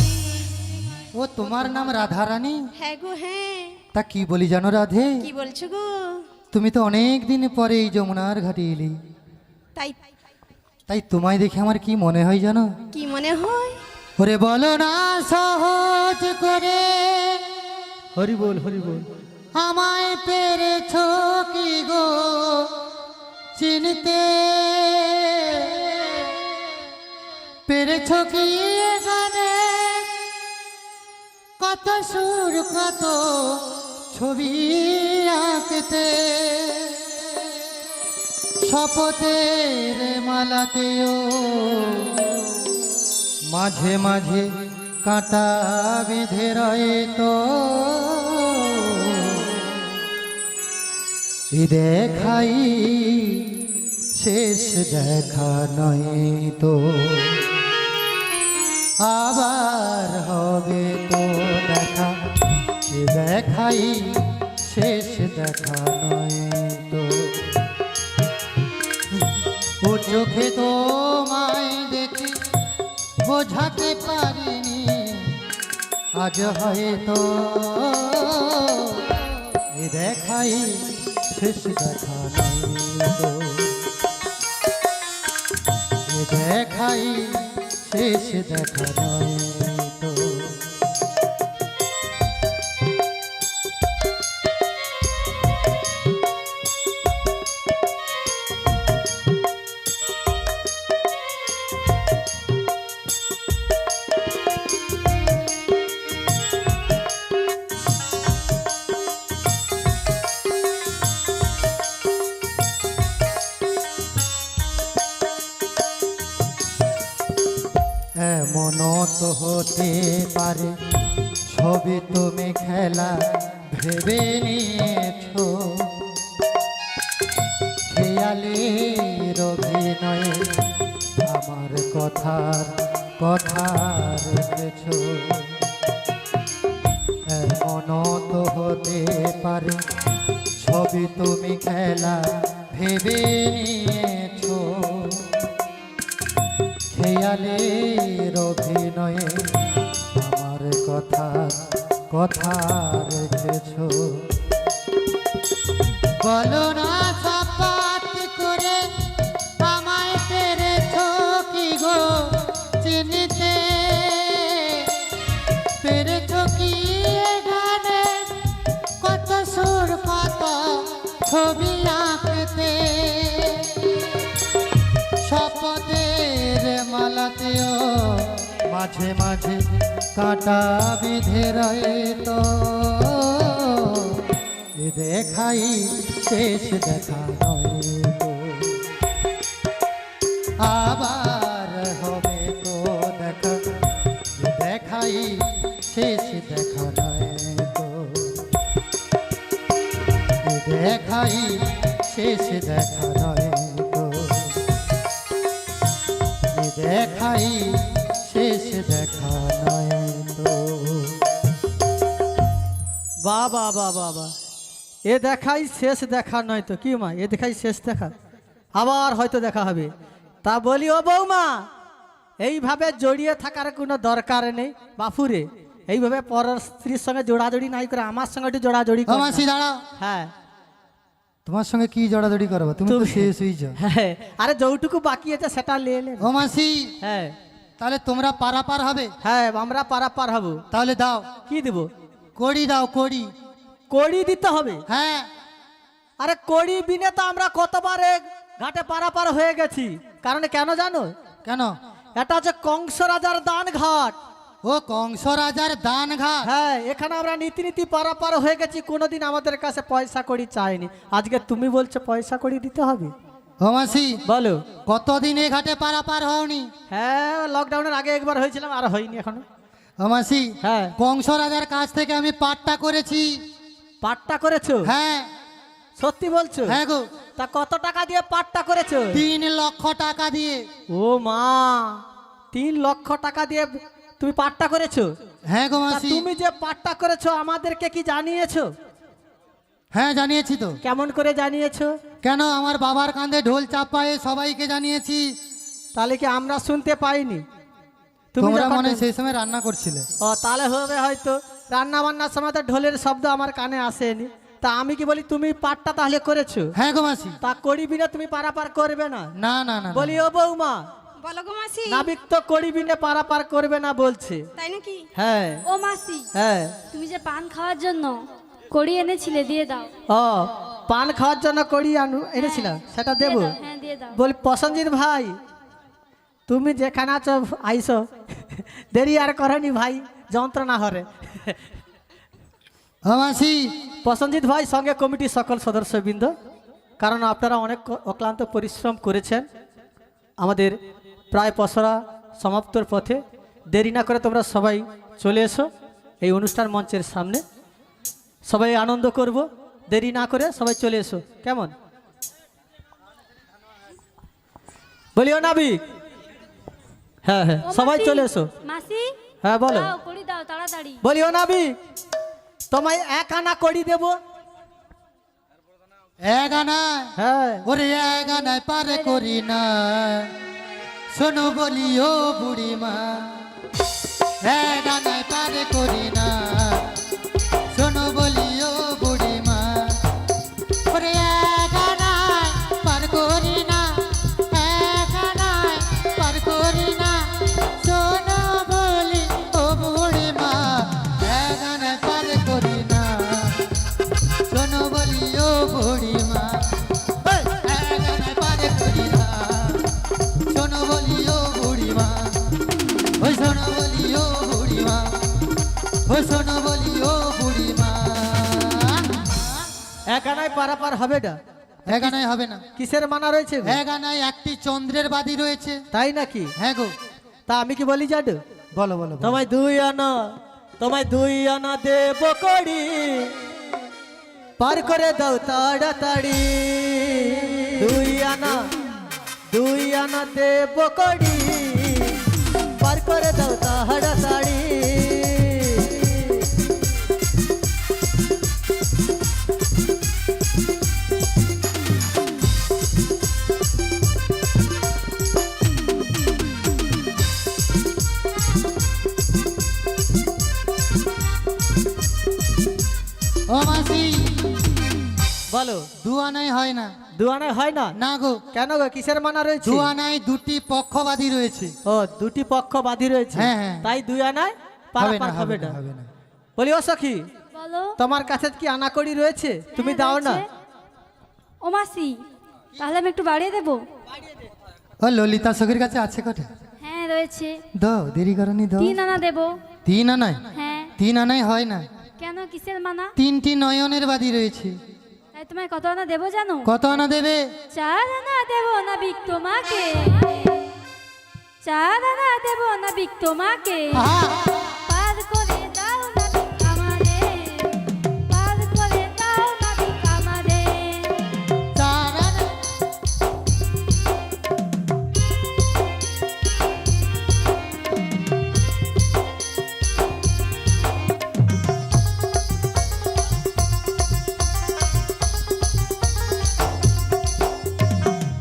E: ও তোমার নাম রাধা রানী?
B: হ্যাঁ গো, হ্যাঁ।
E: তা কি বলি জানো রাধে,
B: কি বলছো গো?
E: তুমি তো অনেক দিন পরে এই যমুনার ঘাটে এলি,
B: তাই
E: তাই তোমায় দেখে আমার কি মনে হয় জানো?
B: কি মনে হয়?
E: ওরে বলো না সহজ করে
A: হরি বল, হরি বল।
E: আমায় পেরেছ কি গো চিনতে, পেরেছ কি এখানে কত সুর কত ছবি আঁকতে, শপথের মালাতেও মাঝে মাঝে কাঁটা বেঁধে রয়ে তো, এ দেখাই শেষ দেখা নয় তো আবার হবে তো দেখা, এ দেখাই শেষ দেখা নয় তো। ও চোখে তোমায় দেখি বোঝাতে পারিনি, আজ হয়তো এ দেখাই শেষ দেখা নয় তো, এ দেখাই শেষ দেখা নয় তো। এমনও তো হতে পারে ছবি তুমি খেলা ভেবে নিয়েছো, খেয়ালের অভিনয়ে আমার কথা রেখেছো। এমনও তো হতে পারে ছবি তুমি খেলা ভেবে নিয়েছো, খেয়ালের অভিনয়ে আমার কথা রেখেছো। বলো না সাপাত করে আমায় পেরেছো কি গো চিনিতে, পেরেছো কি গানে কত সুর কত ছবি আঁকতে, শপথের মালাতেও মাঝে মাঝে কাঁটা বিধে রয়ে তো, এ দেখাই শেষ দেখা নয় তো আবার হবে তো দেখা, এ দেখাই শেষ দেখা নয় তো, এ দেখাই শেষ দেখা নয় তো, এ দেখাই শেষ দেখা নয় তো।
A: বাবা বাবা বাবা, এ দেখাই শেষ দেখা নয় তো কি মা, এ দেখাই শেষ দেখা, আবার হয়তো দেখা হবে। তা বলি ও বৌমা, এইভাবে জড়িয়ে থাকার কোনো দরকার নেই বাপুরে, এইভাবে পরের স্ত্রীর সঙ্গে জোড়াজড়ি নাই করে আমার সঙ্গে একটু জোড়াজড়ি
E: ও মাসি দাঁড়াও,
A: হ্যাঁ
E: তোমার সঙ্গে কি জড়াজড়ি করবো, তুমি তো শেষ হয়েছো।
A: হ্যাঁ, আরে যৌটুকু বাকি আছে সেটা নিয়ে এলেন।
E: ও মাসি
A: হ্যাঁ
E: তাহলে তোমরা পারাপার হবে,
A: হ্যাঁ আমরা পারাপার হব।
E: তাহলে দাও
A: কি দেব?
E: কড়ি দাও, কড়ি।
A: কড়ি দিতে হবে?
E: হ্যাঁ
A: আরে কড়ি বিনে তো আমরা কতবার ঘাটে পারাপার হয়ে গেছি। কারণ কেন জানো?
E: কেন?
A: এটা হচ্ছে কংস রাজার দান ঘাট।
E: ও কংস রাজার দান ঘাট।
A: হ্যাঁ, এখানে আমরা নীতি নীতি পারাপার হয়ে গেছি, কোনোদিন আমাদের কাছে পয়সা কড়ি চাইনি। আজকে তুমি বলছো পয়সা কড়ি দিতে হবে।
E: ও মাসি
A: বলো।
E: কতদিন এ ঘাটে পারাপার হওনি?
A: হ্যাঁ, লকডাউনের আগে একবার হয়েছিলাম, আর হয়নি এখনো।
E: ও মাসি
A: হ্যাঁ।
E: কংস রাজার কাছ থেকে আমি পাট্টা করেছি।
A: পাট্টা করেছো?
E: হ্যাঁ।
A: সত্যি বলছো?
E: হ্যাঁ গো।
A: তা কত টাকা দিয়ে পাট্টা করেছো?
E: 3 লক্ষ টাকা দিয়ে।
A: ও মা, 3 লক্ষ টাকা দিয়ে তুমি পাট্টা করেছো?
E: হ্যাঁ গো
A: তা
E: মাসি।
A: তুমি যে পাট্টা করেছো আমাদেরকে কি জানিয়েছো?
E: হ্যাঁ জানিয়েছি তো।
A: কেমন করে জানিয়েছো?
E: কেন, আমার বাবার কাঁধে ঢোল চাপায়ে সবাইকে জানিয়েছি।
A: তাহলে কি আমরা শুনতে পাইনি? তুমি
E: তোমরা
A: যখন-
E: মনে হয় সেই সময় রান্না করছিলে।
A: ও তাহলে হবে হয়তো, রান্না বান্নার সময় তো ঢোলের শব্দ আমার কানে আসেনি। তা আমি কি বলি, তুমি পাটটা তাহলে করেছো?
E: হ্যাঁ গো মাসি।
A: তা করিবি না, তুমি পারাপার করবে না?
E: না না না না।
A: বলি ও বৌমা,
B: বলো গো মাসি।
A: নাবিক তো করিবি না, পারাপার করবে না বলছে।
B: তাই নাকি?
A: হ্যাঁ
C: ও মাসি,
A: হ্যাঁ।
C: তুমি যে পান খাওয়ার জন্য কড়ি এনেছিলে দিয়ে দাও।
A: ও পান খাওয়ার জন্য কড়ি এনেছিলাম, সেটা দেবো?
C: দিয়ে দাও, হ্যাঁ দিয়ে দাও।
A: বলি প্রসঞ্জিৎ ভাই, তুমি যেখানে আছো আইসো, দেরি আর করেনি ভাই, যন্ত্রণা হরে।
E: ও মাসি।
A: প্রসঞ্জিৎ ভাই সঙ্গে কমিটির সকল সদস্যবৃন্দ, কারণ আপনারা অনেক অক্লান্ত পরিশ্রম করেছেন। আমাদের প্রায় পসরা সমাপ্তর পথে, দেরি না করে তোমরা সবাই চলে এসো এই অনুষ্ঠান মঞ্চের সামনে, সবাই আনন্দ করব। দেরি না করে সবাই চলে এসো, কেমন? বলিও নাবিক। হ্যাঁ হ্যাঁ,
C: ও
A: সবাই
C: মাসি,
A: চলে এসো।
C: মাসি
A: হ্যাঁ বলো।
C: দাও করি দাও তাড়াতাড়ি।
A: বলিও নাবিক, তোমায় 1 আনা করি দেব।
E: এক আনায়
A: হ্যাঁ
E: ওরে এক আনায় পারে করি না, শোনো বলি ও বুড়িমা, এক আনায় পারে করি না, শোনো বলি ও বুড়িমা, ওরে এক আনায় পার করি না, এক আনায় পার করি না, শোনো বলি ও বুড়িমা, এক আনায় পার করি না, শোনো বলি ও বুড়িমা, এক আনায় পার করি না, শোনো বলি ও বুড়িমা, ওই শোনো বলি ও বুড়িমা, ওই শোনো বলি ও বুড়িমা।
A: 1 আনায় পারাপার হবে না।
E: এক আনায় হবে না,
A: কিসের মানা রয়েছে গো?
E: এক আনায় একটি চন্দ্রের বাদি রয়েছে।
A: তাই নাকি?
E: হ্যাঁ গো,
A: তা আমি কি বলি জানো?
E: বলো বলো বলো।
A: তোমায় 2 আনা, তোমায় 2 আনা দেব করি, পার করে দাও তাড়াতাড়ি। 2 আনা, 2 আনা দেব করি, পার করে দাও তাড়াতাড়ি।
E: ও মাসি,
A: বলো।
E: 2 আনায় হয় না।
A: 2 আনায় হয় না?
E: না গো,
A: কেন গো, কিসের মানা রয়েছে?
E: 2 আনায় দুটি পক্ষবাদী রয়েছে।
A: ও, 2টি পক্ষ বাদী রয়েছে।
E: হ্যাঁ, হ্যাঁ।
A: তাই 2 আনায় পারাপার হবে না।
E: হবে না।
A: বলি ও সখী,
C: বলো।
A: তোমার কাছে কি আনা করি রয়েছে? তুমি
C: হ্যাঁ,
A: দাও না?
C: রয়েছে। ও মাসি, তাহলে আমি একটু বাড়িয়ে দেবো?
E: ও ললিতা সখীর কাছে আছে কটা?
C: হ্যাঁ রয়েছে।
E: দাও, দেরি করনি, দাও।
C: 3 আনা দেবো।
E: 3 আনায়?
C: হ্যাঁ।
E: 3 আনায় হয় না,
C: কেন, কিসের মানা?
E: 3টি নয়নের বাদি রয়েছে।
C: তাই তোমায় কত আনা দেবো জানো?
E: কত আনা দেবে?
C: 4 আনা দেবো না বিক তোমাকে, 4 আনা দেবো না বিক তোমাকে,
E: আহা!
C: পার করে দাও না বিক আমাদের, পার করে দাও না বিক আমাদের।
E: 4 আনা।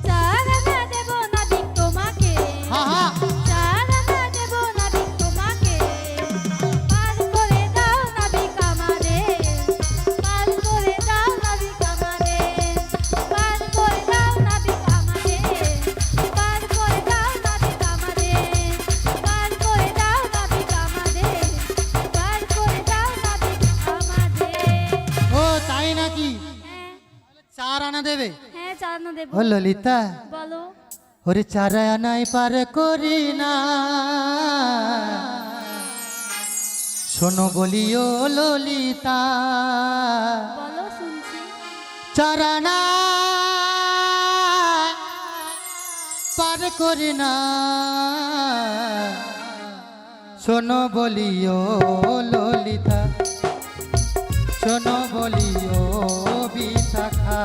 C: চার আনা দেবো না বিক তোমাকে,
E: আহা!
C: 4 আনা দেবো না বিক তোমাকে, পার করে দাও না বিক আমাদের, পার করে দাও না বিক আমাদের, পার করে দাও না বিক আমাদের, পার করে দাও না বিক আমাদের, পার করে দাও না বিক আমাদের, পার করে দাও না বিক আমাদের।
E: ও তাই নাকি?
C: হ্যাঁ
E: 4 আনা দেবে?
C: হ্যাঁ 4 আনা দেবো।
E: ও ললিতা,
C: বলো।
E: ওরে 4 আনায় পার করি না, শোনো বলি ও ললিতা,
C: বলো শুনছি।
E: 4 আনায় পার করি না, শোনো বলি ও ললিতা, শোনো বলি ও বিশাখা।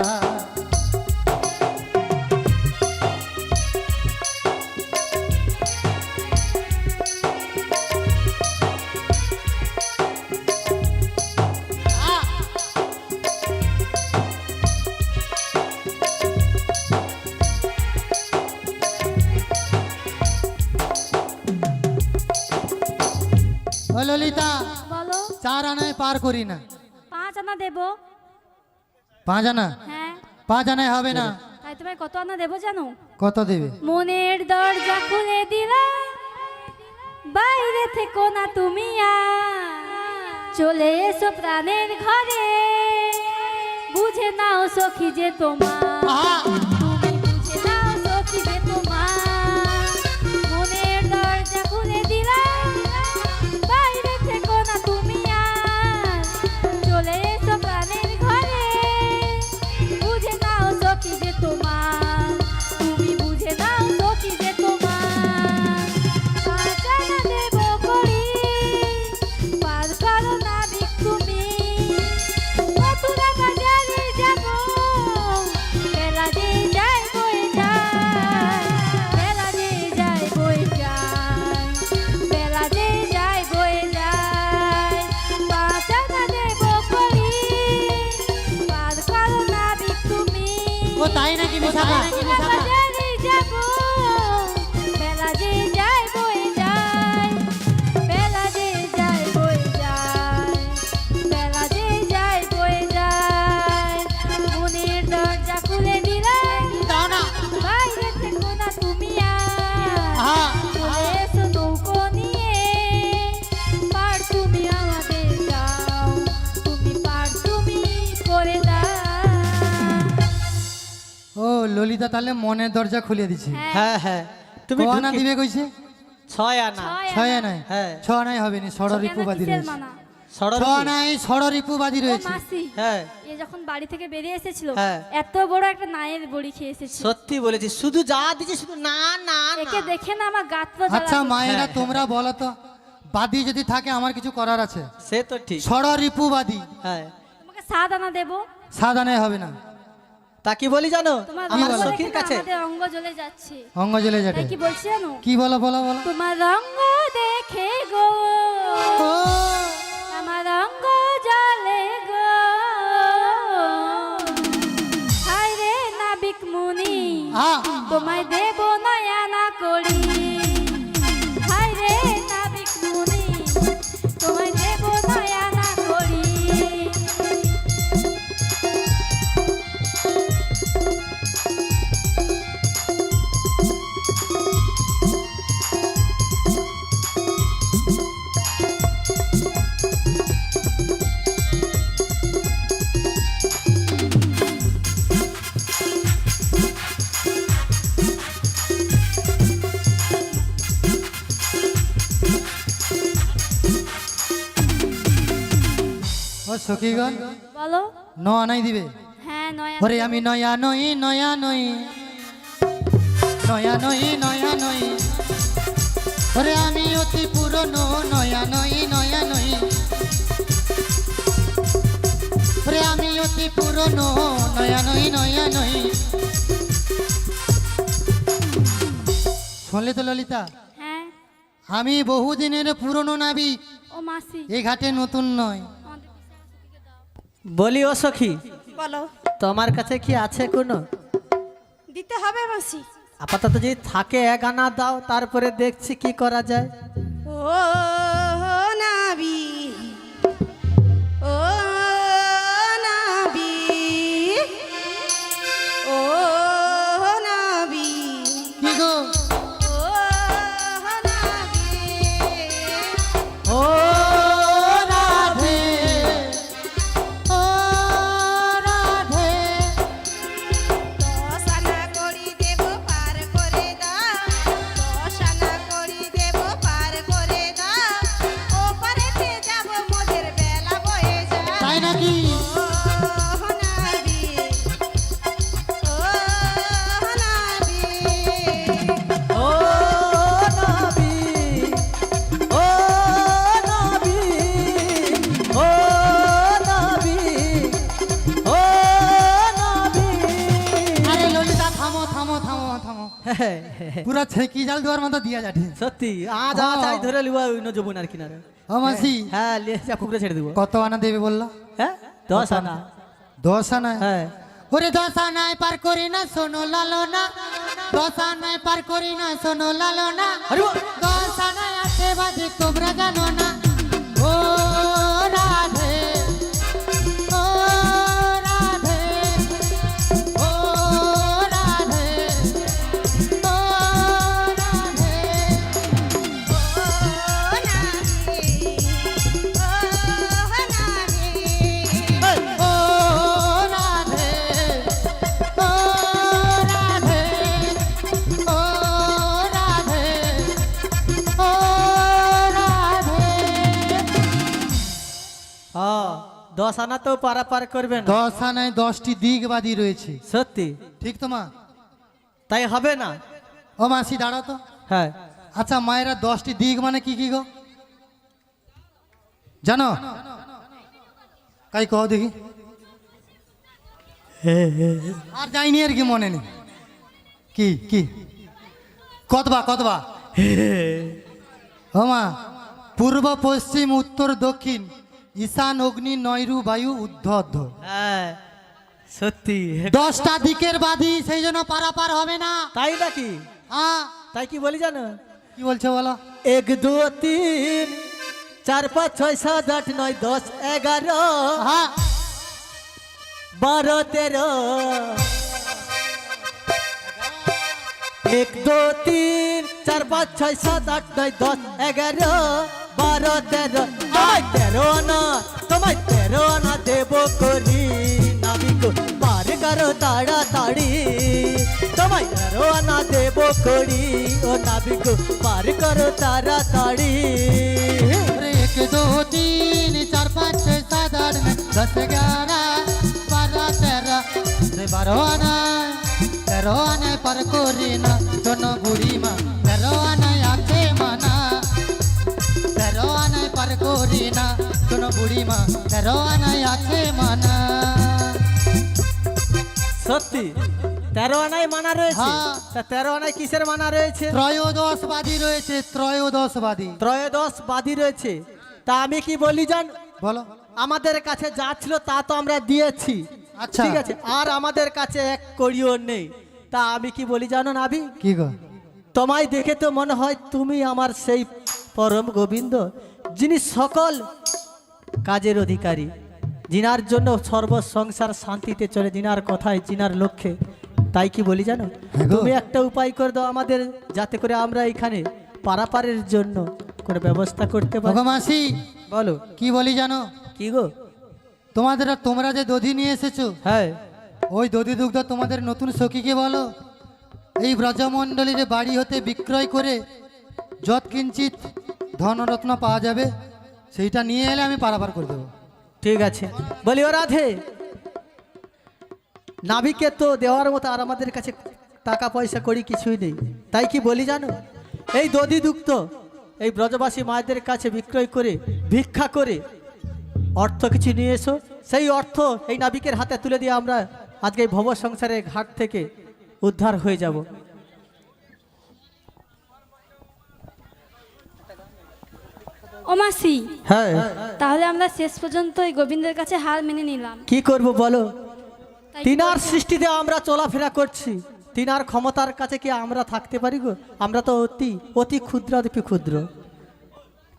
E: ও ললিতা,
C: বলো।
E: 4 আনায় পার করি না।
C: 5 আনা দেবো।
E: 5 আনা?
C: হ্যাঁ
E: 5 আনায় হবে না।
C: তাই তোমায় কত আনা দেবো জানো?
E: কত দেবে?
C: মনের দরজা খুলে দিলা, বাইরে থেকো না তুমি আর, চলে এসো প্রাণের ঘরে, বুঝে নাও সখী যে তোমার,
E: আহা!
C: তুমি বুঝে নাও সখী যে তোমার, মনের দরজা খুলে দিলা, বাইরে থেকো না তুমি আর, চলে এসো প্রাণের ঘরে, বুঝে নাও সখী যে তোমার, তুমি বুঝে নাও সখী যে তোমার। 5 আনা দেবো করি, পার করো না বিক তুমি, মথুরা বাজারে যাবো, মেলা দিয়ে
E: তাই নাকি বিশাখা?
C: বাজারে যাব বেলা যে যায় বই যায় বেলা যে যায় বই যায় বেলা যে যায় বই যায় মনের দরজা খুলে দিলাম
E: দাও না।
C: বাইরে থেকো না তুমি
E: আহা,
C: চলে এসো নৌকো নিয়ে পার তুমি আমাদের দাও তুমি পার তুমি করে দাও
E: ও ললিতা তাহলে মনের দরজা খুলে দিছে।
A: হ্যাঁ হ্যাঁ তুমি
E: ক আনা
A: ঢুকি-
E: দিবে কইছে?
A: 6 আনা।
E: ছয় আনায়?
A: হ্যাঁ।
E: ছ আনায় হবে না, ষড়রিপুবাদী
C: কিসের
E: রয়েছে।
C: মানা?
A: ষড়রিপু।
E: ছ আনায় ষড়রিপুবাদী
C: ও
E: রয়েছে।
C: মাসি
A: হ্যাঁ
C: এ যখন বাড়ি থেকে বেরিয়ে এসেছিল
A: হ্যাঁ।
C: এত বড় একটা নায়ের বড়ি খেয়ে এসেছিল
A: সত্যি বলেছি, শুধু যা দিছে শুধু না না না।
C: একে দেখে না আমার গাত্র
E: আচ্ছা
C: জ্বালা
E: মায়েরা
A: হ্যাঁ,
E: তোমরা বলো তো, বাদী যদি থাকে আমার কিছু করার আছে?
A: সে তো ঠিক।
E: ষড়রিপুবাদী
A: হ্যাঁ
C: তোমাকে সাদ আনা দেবো
E: সাধানে হবে না,
A: তা কি বলি জানো,
C: তোমার
A: আমার
C: রঙ্গ
A: সখীর
C: দেখে না
A: কাছে
C: আমাদের অঙ্গ জ্বলে যাচ্ছে
E: অঙ্গ জ্বলে যাবে।
C: তাই কি বলছি জানো
E: কি বলো বলো বলো।
C: তোমার রঙ্গ দেখে গো
E: ও,
C: আমার রঙ্গ জ্বলে গো হায় রে নাবিক মুনি
E: আ,
C: তোমায় দেব নয়ানা করি হায় রে নাবিক মুনি তোমায় দেব নয়ানা করি
E: ও সখীগণ
C: বলো
E: ন আনাই দিবে?
C: হ্যাঁ নয়া
E: ওরে আমি নয়া নই নয়া নই নয়া নই নয়া নই, ওরে আমি অতি পুরনো নয়া নই নয়া নই, ওরে আমি অতি পুরনো নয়া নই নয়া নই। শুনলে তো ললিতা,
C: হ্যাঁ
E: আমি বহুদিনের পুরনো নাবিক,
C: ও মাসি
E: এই ঘাটে নতুন নয়।
C: আমাদের বিছানার দাও
A: বলি ও সখী,
B: বলো,
A: তোমার কাছে কি আছে কোনো?
B: দিতে হবে মাসি।
A: আপাতত যদি থাকে 1 আনা দাও, তারপরে দেখছি কি করা যায়।
B: ও নাবি, ও নাবি, ও নাবি,
E: কি গো?
B: ও নাবি,
E: ও রাধে, ও রাধে,
B: দশ আনা করি দেব পার করে দাও, 10 আনা করি দেব পার করে দাও, ও পারেতে যাব মোদের বেলা বয়ে যায়।
E: তাই নাকি?
B: ও নাবি, ও নাবি,
A: ও নবী, ও নবী, ও নবী, ও নবী।
E: আরে ললিতা থামো থামো থামো থামো, পুরা ছেকি জাল দেওয়ার মতো দিয়া যাঠি।
A: সত্যি আজ আজ আজ ধরে লিবা অন্য যমুনার কিনারে।
E: ও মাসি,
A: হ্যাঁ লিয়ে যা পুকুরে ছেড়ে দিব।
E: কত আনা দেবে বললা?
A: হ্যাঁ 10 আনা।
E: 10 আনায়?
A: হ্যাঁ
E: ওরে 10 আনায় পার করি না শোনো লালনা, 10 আনায় পার করি না শোনো লালনা,
A: আরে বাহ!
E: 10 আনায় আছে বাজে তোমরা জানো না। ও রাধে, ও রাধে, ও রাধে, ও রাধে,
B: ও নাবি, ও নাবি,
E: ও রাধে, ও রাধে, ও রাধে, ও রাধে।
A: 10 আনা তো পারাপার করবে না।
E: 10 আনায় 10টি দিগবাদী রয়েছে,
A: সত্যি
E: ঠিক তো মা?
A: তাই হবে না।
E: ও মাসি দাঁড়াও তো।
A: হ্যাঁ
E: আচ্ছা মায়েরা 10টি দিক মানে কি কি গো জানো? কাই কও দেখি। আর যাইনি আর কি মনে নেই। কি কি কতবা কতবা? ও মা, পূর্ব পশ্চিম উত্তর দক্ষিণ ঈশান অগ্নি নৈরু বায়ু উদ্ধ অর্ধ।
A: হ্যাঁ সত্যি
E: 10টা দিকের বাদী, সেই জন্য পারাপার হবে না।
A: তাই নাকি?
E: হ্যাঁ,
A: তাই কি বলি জানো?
E: কি বলছো বলো?
A: 1 2 3 4 5 6 7 8 9 10 11
E: হ্যাঁ,
A: 12 13 1 2 3 4 5 6 7 8 9 10 11 12 13 তোমায় 13 আনা দেব করি নাবিক পার করো তাড়াতাড়ি তোমায় 13 আনা দেব করি ও নাবিক পার করো তাড়াতাড়ি
E: 1 2 3 4 5 6 7 8 9 10 11 12 13 12 আনা 13 আনায় পার করি না শোনো বুড়িমা, 13 আনায় আছে মানা, 13 আনায় পার করি না শোনো বুড়িমা, 13 আনায় আছে মানা।
A: সত্যি 13 আনায় মানা রয়েছে?
E: হ্যাঁ।
A: তা 13 আনায় কিসের মানা রয়েছে?
E: ত্রয়োদশবাদী রয়েছে, ত্রয়োদশবাদী।
A: ত্রয়োদশ বাদী রয়েছে। তা আমি কি বলি জান,
E: বলো।
A: আমাদের কাছে যা ছিল তা তো আমরা দিয়েছি,
E: আচ্ছা।
A: ঠিক আছে, আর আমাদের কাছে 1 কড়িও নেই। তা আমি কি বলি জানো নাবি,
E: কি গো?
A: তোমায় দেখে তো মনে হয় তুমি আমার সেই পরম গোবিন্দ, যিনি সকল কাজের অধিকারী, যিনার জন্য সর্ব সংসার শান্তিতে চলে, যিনার কথায় যিনার লক্ষ্যে। তাই কি বলি জানো,
E: হ্যাঁ গো।
A: তুমি একটা উপায় করে দাও আমাদের, যাতে করে আমরা এখানে পারাপারের জন্য কোনো ব্যবস্থা করতে পারি।
E: ওগো মাসি,
A: বলো
E: কি বলি জানো?
A: কি গো?
E: তোমরা যে দধি নিয়ে এসেছো,
A: হ্যাঁ,
E: ওই দধি দুগ্ধ তোমাদের নতুন সখীকে বলো এই ব্রজমণ্ডলীর বাড়ি হতে বিক্রয় করে যৎ কিঞ্চিত ধনরত্ন পাওয়া যাবে, সেইটা নিয়ে এলে আমি পারাপার করে দেবো।
A: ঠিক আছে। বলি ও রাধে, নাবিকে তো দেওয়ার মতো আর আমাদের কাছে টাকা পয়সা করি কিছুই নেই। তাই কি বলি জানো, এই দধি দুগ্ধ এই ব্রজবাসী মায়েদের কাছে বিক্রয় করে ভিক্ষা করে অর্থ কিছু নিয়ে এসো, সেই অর্থ এই নাবিকের হাতে তুলে দিয়ে আমরা আজকে এই ভব সংসারের ঘাট থেকে উদ্ধার হয়ে যাব।
C: ও মাসি,
A: হ্যাঁ,
C: তাহলে আমরা শেষ পর্যন্ত এই গোবিন্দের কাছে হার মেনে নিলাম।
A: কি করব বলো,
C: তাই
A: তিনার
C: করবো।
A: সৃষ্টিতে আমরা চলাফেরা করছি, তিনার ক্ষমতার কাছে কি আমরা থাকতে পারি গো? আমরা তো অতি অতি ক্ষুদ্র, অতি ক্ষুদ্র।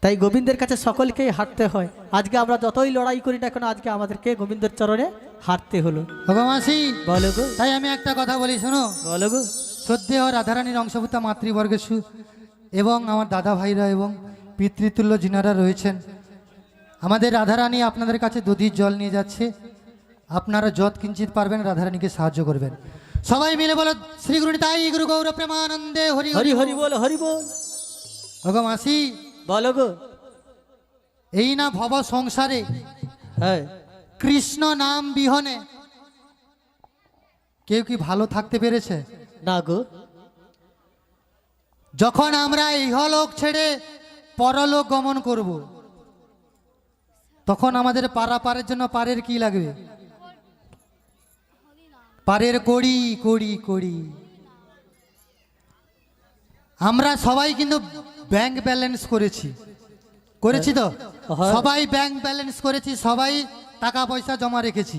A: তাই গোবিন্দের কাছে সকলকেই হাঁটতে হয়। আজকে আমরা যতই লড়াই করি না কেন, আজকে আমাদেরকে গোবিন্দের চরণে হাঁটতে হলো।
E: ওগো মাসি,
A: বলো গো,
E: তাই আমি একটা কথা বলি শোনো।
A: বলো গো।
E: শ্রদ্ধেয় রাধারানীর অংশভূতা মাতৃবর্গের এবং আমার দাদা ভাইরা এবং পিতৃতুল্য যিনারা রয়েছেন, আমাদের রাধারানী আপনাদের কাছে দধির জল নিয়ে যাচ্ছে। আপনারা যৎ কিঞ্চিত পারবেন রাধারানীকে সাহায্য করবেন। সবাই মিলে বলো শ্রী গুরু নিতাই গুরু গৌর প্রেমানন্দে হরি
A: হরি হরি বল, হরি বল।
E: ওগো মাসি,
A: বলো গো।
E: এই না ভব সংসারে
A: হ্যাঁ,
E: কৃষ্ণ নাম বিহনে কেউ কি ভালো থাকতে পেরেছে?
A: না গো।
E: যখন আমরা ইহলোক ছেড়ে পরলোক গমন করব, তখন আমাদের পারাপারের জন্য পারের কি লাগবে? পারের কড়ি কড়ি কড়ি। আমরা সবাই কিন্তু ব্যাংক ব্যালেন্স করেছি তো,
A: হ্যাঁ।
E: সবাই ব্যাংক ব্যালেন্স করেছি, সবাই টাকা পয়সা জমা রেখেছি,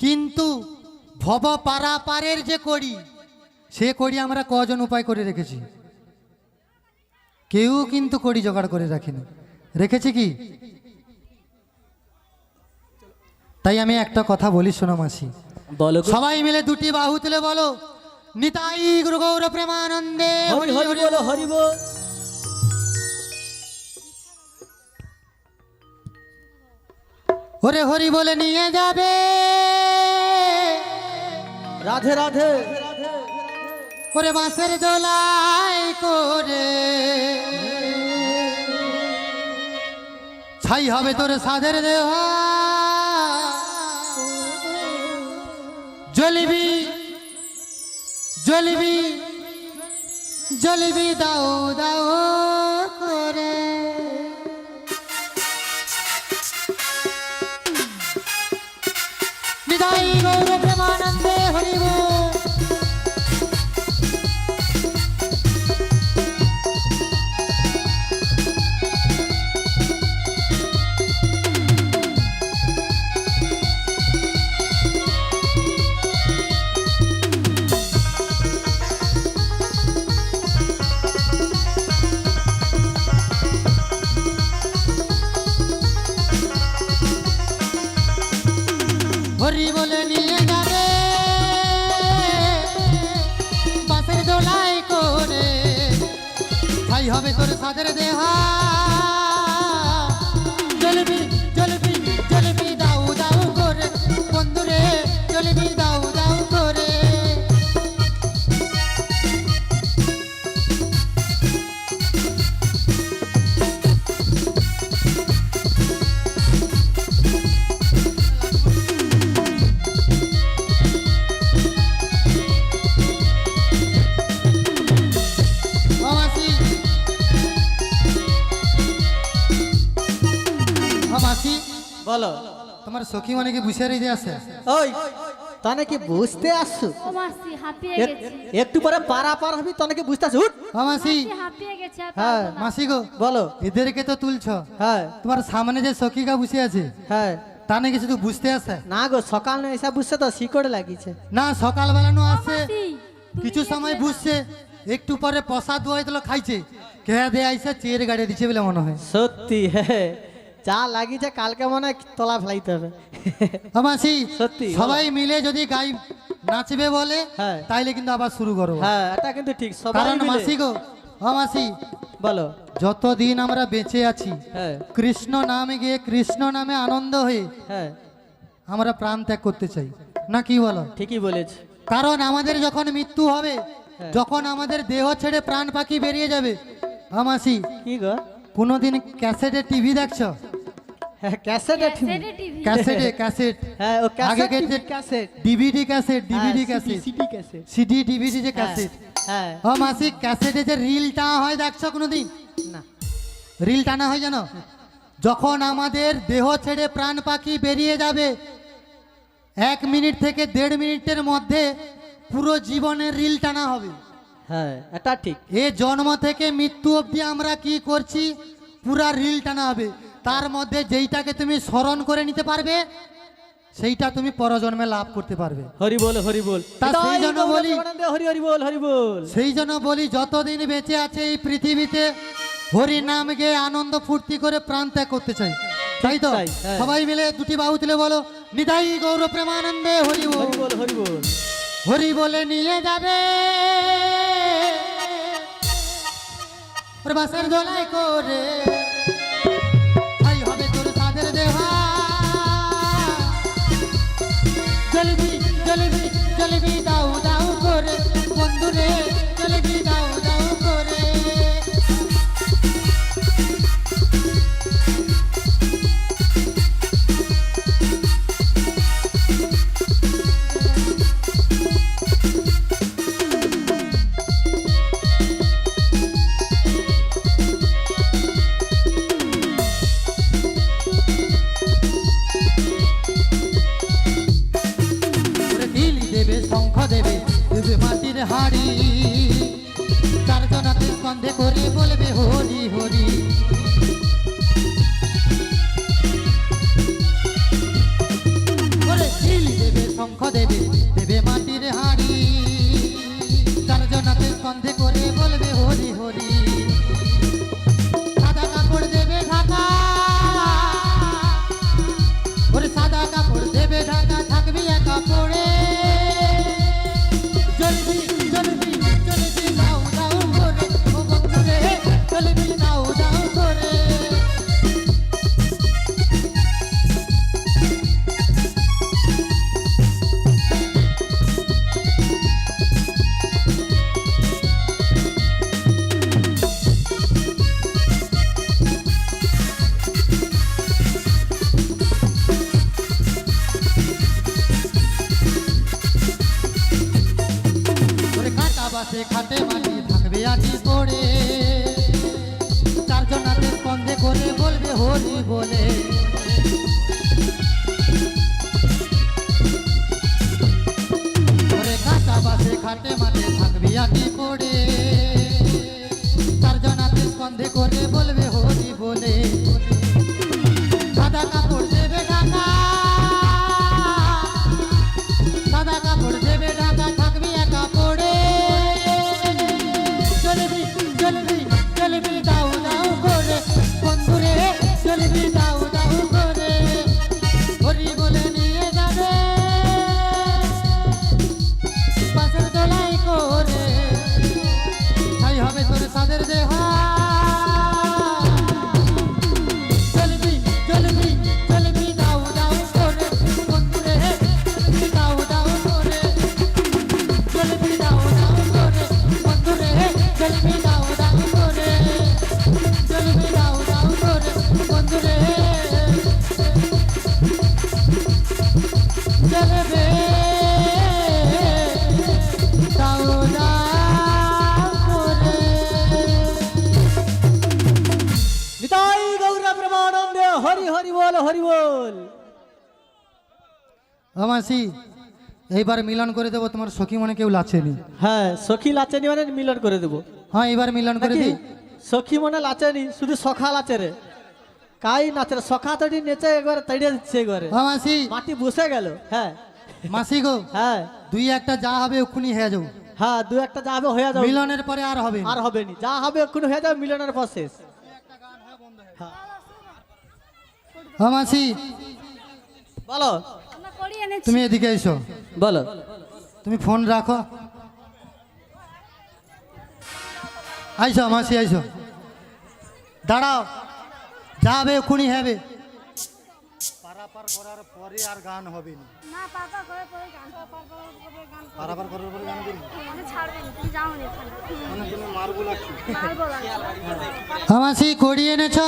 E: কিন্তু ভব পারাপারের যে কড়ি, সে কড়ি আমরা কজন উপায় করে রেখেছি? কেউ কিন্তু কড়ি জোগাড় করে রাখিনি, রেখেছি কি? তাই আমি একটা কথা বলি শোনো মাসি,
A: বলো গো।
E: সবাই মিলে দুটি বাহু তুলে বলো নিতাই গুরু গৌর প্রেমানন্দে
A: হরি হরি বলো, হরি বল।
E: ওরে হরি বলে নিয়ে যাবে,
A: রাধে রাধে।
E: ওরে বাঁশের দোলাই করে ছাই হবে তোর সাধের দেহ, জ্বলবি জ্বলবি জ্বলবি দাও দাও করে। নিতাই গৌর প্রেমানন্দে হরি বল। হরি বলে নিয়ে যাবে বাসের দোলাই করে ছাই হবে তোর সাদের দেহা জলবি জলবি জলবি দাউ দাউ করে বন্ধুরে জলবি দাউ দাউ করে মামাসি মামাসি
A: বলো
E: তোমার সখী মানে কি বুঝে রেখে আছে
A: ওই তনে কি বুঝতে আসছো
C: ও মাসি হাঁপিয়ে
A: এক-
C: গেছি
A: একটু পরে পারা পার হবি তনে কি বুঝতে আসছো উঠ।
E: মামাসি
C: মাসি হাঁপিয়ে গেছে আর
A: হ্যাঁ
C: পারবো না।
E: মাসি গো
A: বলো
E: এদেরকে তো তুলছ
A: হ্যাঁ
E: তোমার সামনে যে সখীকা বসে আছে
A: হ্যাঁ
E: তা নাকি শুধু বুঝতে আসে
A: না গো সকাল না এসব বুঝছে তো শিকড়ে লাগিছে
E: না সকালবেলা নো আসে
C: মাসি, তুমি
E: কিছু সময় বুঝছে একটু পরে প্রসাদ দোয়াই দিল খাইছে খেয়ে দিয়ে আইসে চেয়ার গাড়ি দিচ্ছে বলে মনে হয়
A: সত্যি হ্যাঁ যা লাগিছে কালকে মনে হয় তলা ফেলাইতে হবে
E: মাসি
A: সত্যি।
E: সবাই মিলে যদি গাই নাচবে বলে
A: হ্যাঁ।
E: তাইলে কিন্তু আবার শুরু করবো
A: হ্যাঁ এটা কিন্তু ঠিক সবাই
E: কারণ
A: মিলে।
E: মাসি গো মাসি
A: বলো
E: যতদিন আমরা বেঁচে আছি
A: হ্যাঁ
E: কৃষ্ণ নামে গিয়ে কৃষ্ণ নামে আনন্দ হয়ে
A: হ্যাঁ
E: আমরা প্রাণ ত্যাগ করতে চাই না কি বলো
A: ঠিকই বলেছ
E: কারণ আমাদের যখন মৃত্যু হবে
A: হ্যাঁ।
E: যখন আমাদের দেহ ছেড়ে প্রাণ পাখি বেরিয়ে যাবে মাসি
A: কি গো
E: কোনোদিন ক্যাসেটে টিভি দেখছো
A: হ্যাঁ ক্যাসেট
C: ক্যাসেটে টিভি
E: ক্যাসেটে ক্যাসেট
A: হ্যাঁ ও ক্যাসেট
E: আগেকার যে
A: cassette
E: DVD cassette DVD cassette
A: CD cassette
E: CD DVD যে ক্যাসেট
A: হ্যাঁ
E: মাসি ক্যাসেটে যে রিল টানা হয় দেখছো কোনোদিন
A: না
E: রিল টানা হয় জানো যখন আমাদের দেহ ছেড়ে প্রাণ পাখি বেরিয়ে যাবে 1 মিনিট থেকে 1.5 মিনিটের মধ্যে পুরো জীবনের রিল টানা হবে
A: হ্যাঁ এটা ঠিক
E: এ জন্ম থেকে মৃত্যু অবধি আমরা কি করছি পুরা রিল টানা হবে তার মধ্যে যেইটাকে তুমি স্মরণ করে নিতে পারবে সেইটা তুমি পরজন্মে লাভ করতে পারবে
A: হরি বল হরি বল
E: তা সেই জন্য বলি-
A: হরি হরি বল হরি বল
E: সেই জন্য বলি যতদিন বেঁচে আছে এই পৃথিবীতে হরি নাম গেয়ে আনন্দ ফুর্তি করে প্রাণ ত্যাগ করতে চাই তাই তো
A: তাই, হ্যাঁ।
E: সবাই মিলে দুটি বাহু তুলে বলো নিতাই গৌর প্রেমানন্দে হরি বল
A: হরি বল হরি বল
E: হরি বলে নিয়ে যাবে ওর বাসের দোলাই করে ছাই হবে তোর সাদের দেহা জলবি জলবি জলবি দাউ দাউ করে বন্ধুরে জলবি দাউ দাউ করে ওরে ঢিলি দেবে শঙ্খ দেবে দেবে মাটির হাড়ি তার জনাতে স্কন্ধে করে বলবে হরি হরি ওরে ঢিলি দেবে শঙ্খ দেবে দেবে মাটির হাড়ি তার জনাতে স্কন্ধে করে বলবে হরি হরি সাদা কাপড় দেবে ঢাকা ওরে সাদা কাপড় দেবে ঢাকা থাকবি একা পড়ে জলদি জলদি জলদি দাও দাও করে ও বন্ধুরে জলদি দাও দাও করে ওরে কাটা বাসে খাটে মাটি থাকবে আটি পড়ে চারজন হাতে স্কন্ধে করে বলবে হরি বলে ওরে কাটা বাসে খাটে মাটি থাকবে আটি পড়ে চারজন হাতে স্কন্ধে করে বলবে হরি বলে সাদা কাপড় দেবে ঢাকা সাদা কাপড় দেবে ঢাকা থাকবি একা পড়ে চলবি চলবি চলবি দাউ দাউ করে বন্ধুরে চলবি দাউ দাউ করে হরি বলে নিয়ে যাবে
A: বল হরি বল।
E: ও মাসি এইবার মিলন করে দেবো, তোমার সখী মনে কেউ লাচেনি।
A: হ্যাঁ সখী লাচেনি মানে মিলন করে দেবো
E: হ্যাঁ এবার মিলন করে
A: নাকি?
E: দিই।
A: সখী মনে লাচেনি, শুধু সখা লাচে রে। কাই নাচে রে, সখা তৈরি নেচে একবার তৈরি দিচ্ছে একবারে,
E: ও মাসি,
A: মাটি বসে গেল। হ্যাঁ
E: মাসি গো,
A: হ্যাঁ
E: দুই একটা যা হবে ওক্ষুনি হয়ে যাও।
A: হ্যাঁ দু একটা যাবে হয়ে যাবে,
E: মিলনের পরে আর হবে না।
A: আর হবে নি, যা হবে এক্ষুনি হয়ে যাবে, মিলনের পর শেষ।
E: ও মাসি
A: বলো
B: আমরা করি এনেছি।
E: তুমি এদিকে এসো,
A: বলো।
E: তুমি ফোন রাখো। আইসো মাসি আইসো, দাঁড়াও, যাবে এক্ষুনি হবে। পারাপার করার পরে আর গান হবে না।
C: না পাপা করে পরে গান গান
E: পারাপার করার পরে গান করবি
C: মানে ছাড়বেন তুমি যাও না এখানে
E: মানে তুমি মারবো লাগছে।
C: মারবো না
E: ও মাসি কড়ি এনেছ?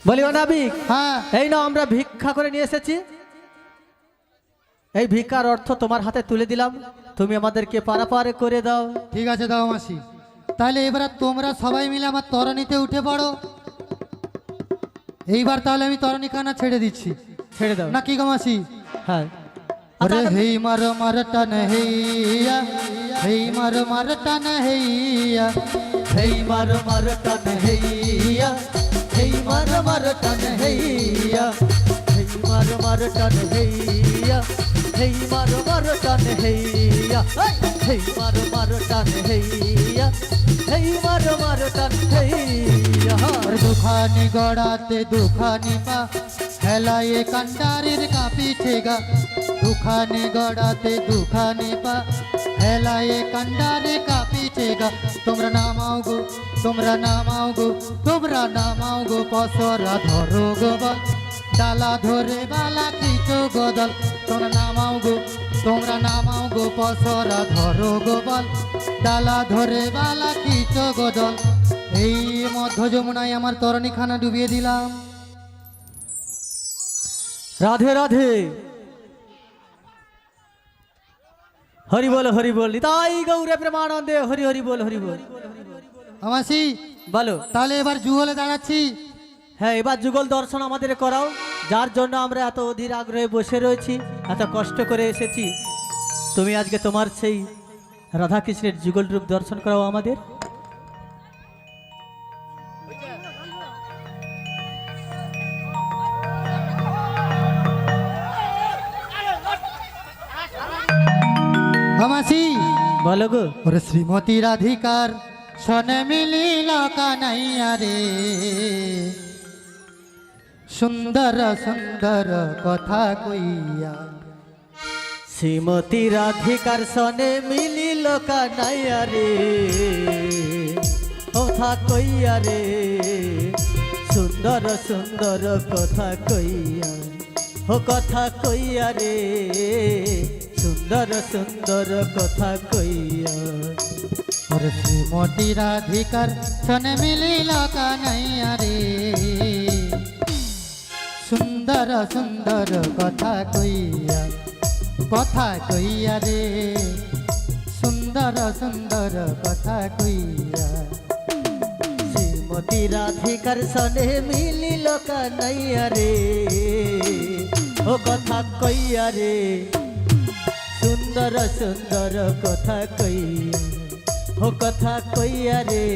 A: বলি ও নাবিক,
E: হ্যাঁ
A: এই নাও আমরা ভিক্ষা করে নিয়ে এসেছি, এই ভিক্ষার অর্থ তোমার হাতে তুলে দিলাম, তুমি আমাদেরকে পারাপার করে দাও।
E: ঠিক আছে দাও মাসি। তাহলে এবার তোমরা সবাই মিলে আমার তরণীতে উঠে পড়ো। এইবার তাহলে আমি তরণী কানা ছেড়ে দিচ্ছি,
A: ছেড়ে দাও।
E: না কি গো মাসি?
A: হ্যাঁ
E: अरे
A: আচ্ছা,
E: हे मार टन हैया, हे मार टन हैया,
A: হেই মার মার টান হেইয়া, হেই মার মার টান হেইয়া, হেই মার মার টান হেইয়া, হেই মার মার টান হেইয়া, হেই মার মার টান হেইয়া, হেই মার মার টান হেইয়া।
E: और दुखानी गड़ाते दुखानी पा हेलाए कंडारीर का पीछेगा, दुखानी गड़ाते दुखानी पा हेलाए कंडारी का पीछेगा। তোমরা নামাও গো, তোমরা নামাও গো, তোমরা নামাও গো, পসরা ধরো গো বল, ডালা ধরে বালা খিচো গদল। তোমরা নামাও গো, তোমরা নামাও গো, পসরা ধরো গো বল, ডালা ধরে বালা খিচো গদল। এই মধ্য যমুনায় আমার তরণীখানা ডুবিয়ে দিলাম।
A: রাধে রাধে, হরি বল হরি বল, তাই গৌরে প্রেমানন্দে, হরি হরি বল হরি বল।
E: আমাসি
A: বলো।
E: তাহলে এবার যুগলে দাঁড়াচ্ছি।
A: হ্যাঁ এবার যুগল দর্শন আমাদের করাও, যার জন্য আমরা এত অধীর আগ্রহে বসে রয়েছি, এত কষ্ট করে এসেছি। তুমি আজকে তোমার সেই রাধাকৃষ্ণের যুগল রূপ দর্শন করাও আমাদের।
E: আমাসি
A: বলো গো।
E: ওরে শ্রীমতী রাধিকার সনে মিলিল কানাইয়া রে, সুন্দর সুন্দর কথা কইয়া।
A: শ্রীমতী রাধিকার সনে মিলিল কানাইয়া রে, কথা কইয়া রে, সুন্দর সুন্দর কথা কইয়া, ও কথা কইয়া রে, সুন্দর সুন্দর কথা কইয়া।
E: ওরে শ্রীমতী রাধিকার সনে মিলিল কানাইয়া রে, সুন্দর সুন্দর কথা কইয়া, কথা কইয়া রে, সুন্দর সুন্দর কথা কইয়া।
A: শ্রীমতী রাধিকার সনে মিলিল কানাইয়া রে, ও কথা কইয়া রে, সুন্দর সুন্দর কথা কইয়া, ও কথা কইয়া রে,